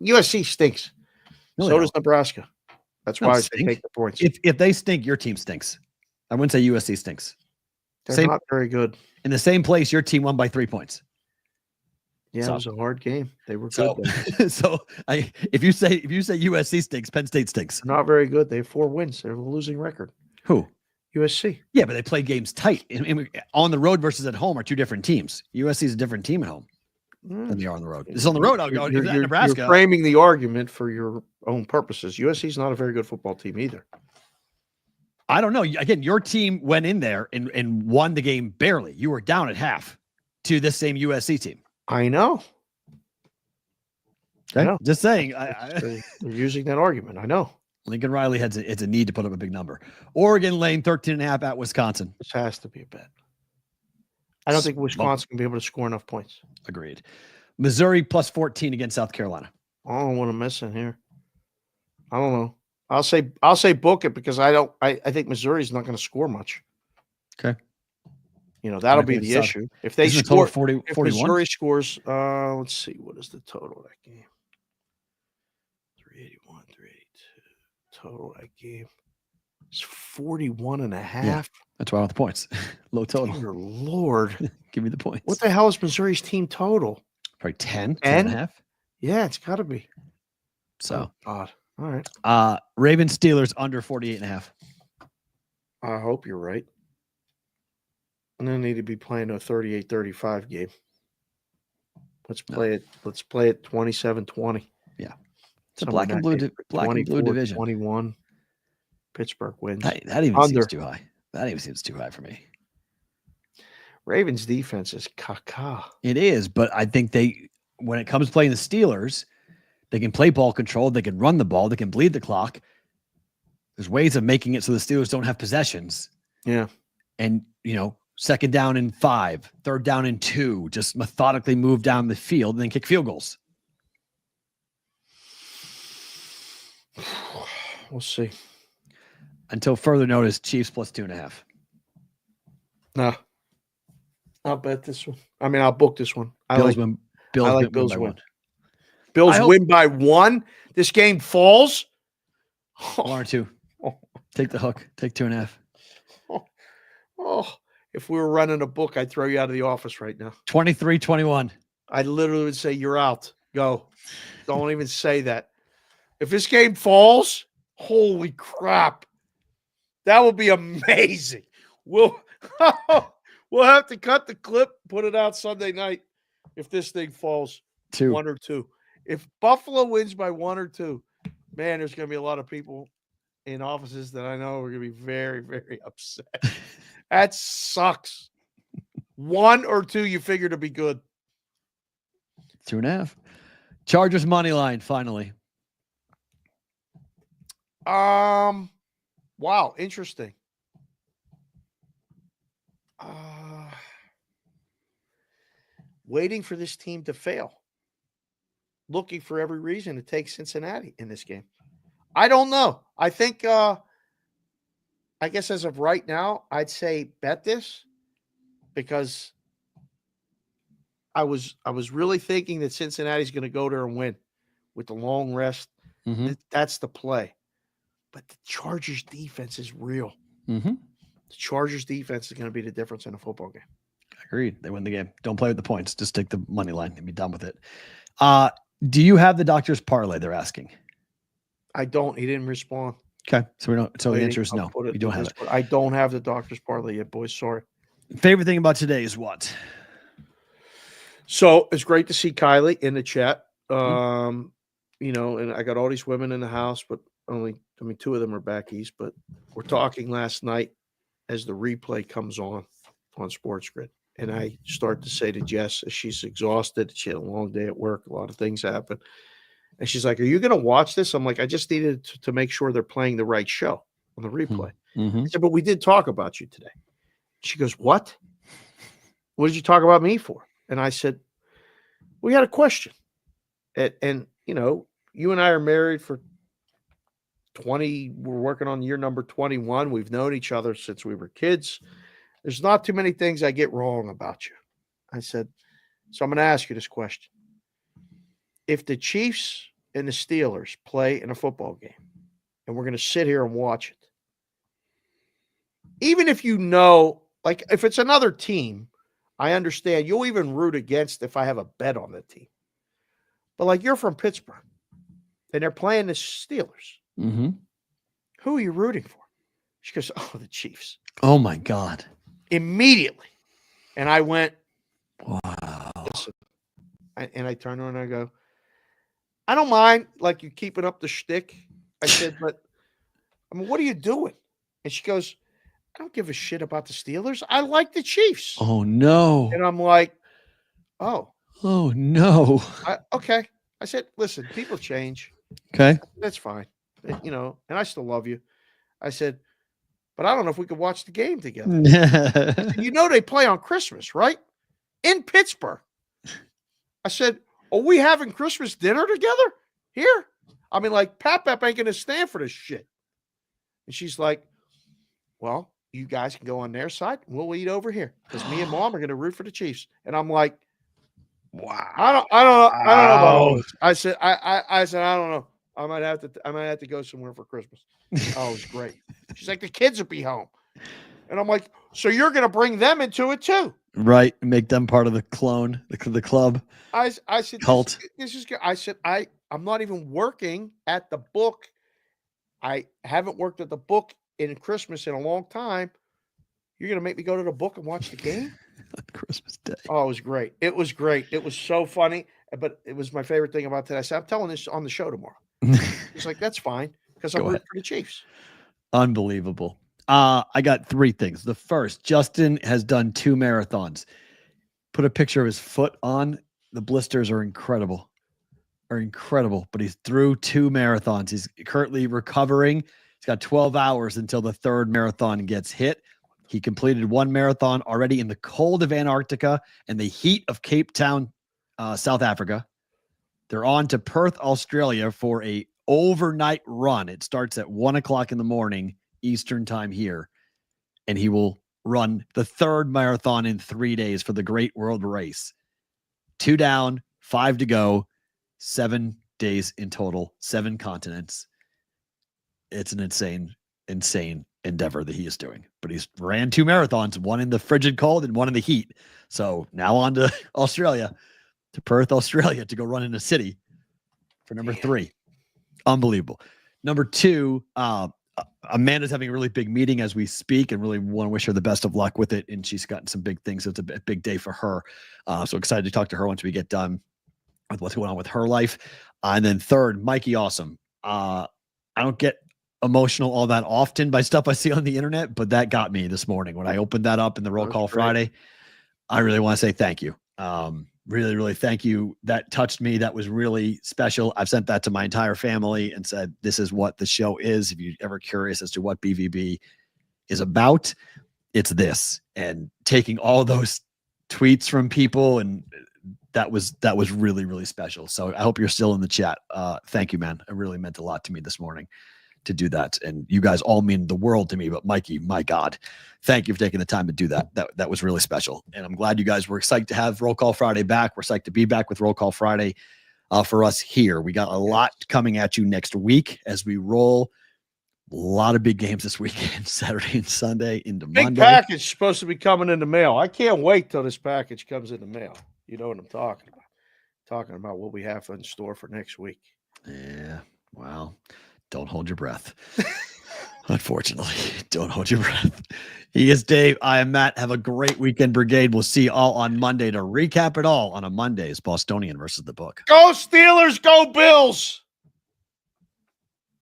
USC stinks. No, so does Nebraska. That's why I say take the points. If they stink, your team stinks. I wouldn't say USC stinks. They're not very good. In the same place, your team won by 3 points. Yeah, it was a hard game. They were good. If you say USC stinks, Penn State stinks. They're not very good. They have 4 wins. They have a losing record. Who? USC. Yeah, but they play games tight. On the road versus at home are 2 different teams. USC is a different team at home than they are on the road. It's on the road. I'll go. Nebraska. You're framing the argument for your own purposes. USC is not a very good football team either. I don't know. Again, your team went in there and won the game barely. You were down at half to this same USC team. I know. Okay? I know. Just saying. They're using that argument. I know. Lincoln Riley it's a need to put up a big number. Oregon laying 13.5 at Wisconsin. This has to be a bet. I don't think Wisconsin can be able to score enough points. Agreed. Missouri +14 against South Carolina. I don't want to miss in here. I don't know. I'll say book it because I think Missouri's not going to score much. Okay. That'll be the issue. If they score 40, if Missouri scores, let's see, what is the total of that game? 381, 382. Total that game is 41 and a half. Yeah, that's why I want the points. Low total. Dear Lord. Give me the points. What the hell is Missouri's team total? Probably 10 and a half. Yeah, it's got to be. So, odd. All right. Ravens Steelers under 48 and a half. I hope you're right. And then need to be playing a 38-35 game. Let's play it. Let's play it 27-20. Yeah. It's a black and blue division. 21. Pittsburgh wins. That even seems too high. That even seems too high for me. Ravens defense is caca. It is, but I think when it comes to playing the Steelers, they can play ball control. They can run the ball. They can bleed the clock. There's ways of making it so the Steelers don't have possessions. Yeah. And, second down and 5, third down and 2, just methodically move down the field and then kick field goals. We'll see. Until further notice, Chiefs plus 2.5. No. I'll bet this one. I mean, I'll book this one. Bills win by 1. Bills win by 1. This game falls. 1 or 2. Take the hook. Take 2.5. Oh, if we were running a book, I'd throw you out of the office right now. 23-21. I literally would say, you're out. Go. Don't even say that. If this game falls, holy crap. That would be amazing. We'll have to cut the clip, put it out Sunday night if this thing falls 2. 1 or 2. If Buffalo wins by 1 or 2, man, there's going to be a lot of people in offices that I know are going to be very, very upset. That sucks. 1 or 2, you figure to be good. 2.5. Chargers money line, finally. Wow, interesting. Waiting for this team to fail. Looking for every reason to take Cincinnati in this game. I don't know. I think I guess as of right now, I'd say bet this because I was really thinking that Cincinnati's going to go there and win with the long rest. Mm-hmm. That's the play. But the Chargers defense is real. Mm-hmm. The Chargers defense is going to be the difference in a football game. Agreed. They win the game. Don't play with the points. Just take the money line and be done with it. Do you have the doctor's parlay? They're asking. I don't. He didn't respond. Okay. So we don't. So the answer is no. You don't have it. I don't have the doctor's parlay yet, boys. Sorry. Favorite thing about today is what? So it's great to see Kylie in the chat. And I got all these women in the house, but two of them are back east. But we're talking last night as the replay comes on Sports Grid. And I start to say to Jess, she's exhausted. She had a long day at work. A lot of things happen. And she's like, are you going to watch this? I'm like, I just needed to make sure they're playing the right show on the replay. Mm-hmm. I said, but we did talk about you today. She goes, what? What did you talk about me for? And I said, we had a question. And you and I are married for 20. We're working on year number 21. We've known each other since we were kids. There's not too many things I get wrong about you. I said, so I'm going to ask you this question. If the Chiefs and the Steelers play in a football game, and we're going to sit here and watch it, even if if it's another team, I understand. You'll even root against if I have a bet on the team. But you're from Pittsburgh, and they're playing the Steelers. Mm-hmm. Who are you rooting for? She goes, oh, the Chiefs. Oh, my God. Immediately. And I went, wow. Listen. And I turn around and I go, I don't mind you keeping up the shtick. I said, but what are you doing? And she goes, I don't give a shit about the Steelers. I like the Chiefs. Oh, no. And I'm like, oh. Oh, no. Okay. I said, listen, people change. Okay. That's fine. And I still love you. I said, but I don't know if we could watch the game together. Said, they play on Christmas, right? In Pittsburgh. I said, are we having Christmas dinner together here? I mean, Pap ain't going to stand for this shit. And she's like, well, you guys can go on their side. And we'll eat over here because me and Mom are going to root for the Chiefs. And I'm like, wow. I don't know about all this. I said, I don't know. I might have to go somewhere for Christmas. Oh, it was great. She's like, the kids will be home. And I'm like, so you're going to bring them into it too. Right. Make them part of the clone, the club. I said, cult. This is good. I said, I'm not even working at the book. I haven't worked at the book in Christmas in a long time. You're going to make me go to the book and watch the game? On Christmas Day. Oh, it was great. It was great. It was so funny. But it was my favorite thing about today. I said, I'm telling this on the show tomorrow. He's like, that's fine. Because I'm rooting for the Chiefs. Unbelievable. I got 3 things. The first, Justin has done 2 marathons. Put a picture of his foot on. The blisters are incredible. But he's through 2 marathons. He's currently recovering. He's got 12 hours until the 3rd marathon gets hit. He completed 1 marathon already in the cold of Antarctica and the heat of Cape Town, South Africa. They're on to Perth, Australia for a overnight run. It starts at 1:00 in the morning Eastern time here, and he will run the 3rd marathon in 3 days for the Great World Race. 2 down, 5 to go, 7 days in total, 7 continents. It's an insane endeavor that he is doing. But he's ran 2 marathons, 1 in the frigid cold and 1 in the heat. So now on to Australia, to Perth, Australia, to go run in a city for number 3. Unbelievable. Number 2, Amanda's having a really big meeting as we speak, and really want to wish her the best of luck with it. And she's gotten some big things. So it's a big day for her. So excited to talk to her once we get done with what's going on with her life. And then 3rd, Mikey Awesome. I don't get emotional all that often by stuff I see on the internet, but that got me this morning when I opened that up in the Roll Call Friday. I really want to say thank you. Really, really thank you. That touched me. That was really special. I've sent that to my entire family and said, this is what the show is. If you're ever curious as to what BVB is about, it's this. And taking all those tweets from people, and that was really, really special. So I hope you're still in the chat. Thank you, man. It really meant a lot to me this morning to do that. And you guys all mean the world to me, but Mikey, my God, thank you for taking the time to do that. That was really special. And I'm glad you guys were excited to have Roll Call Friday back. We're psyched to be back with Roll Call Friday for us here. We got a lot coming at you next week as we roll. A lot of big games this weekend, Saturday and Sunday into Monday. Big package supposed to be coming in the mail. I can't wait till this package comes in the mail. You know what I'm talking about. Talking about what we have in store for next week. Yeah. Wow. Don't hold your breath. Unfortunately, don't hold your breath. He is Dave. I am Matt. Have a great weekend, Brigade. We'll see you all on Monday to recap it all on a Monday's Bostonian versus the Book. Go Steelers, go Bills.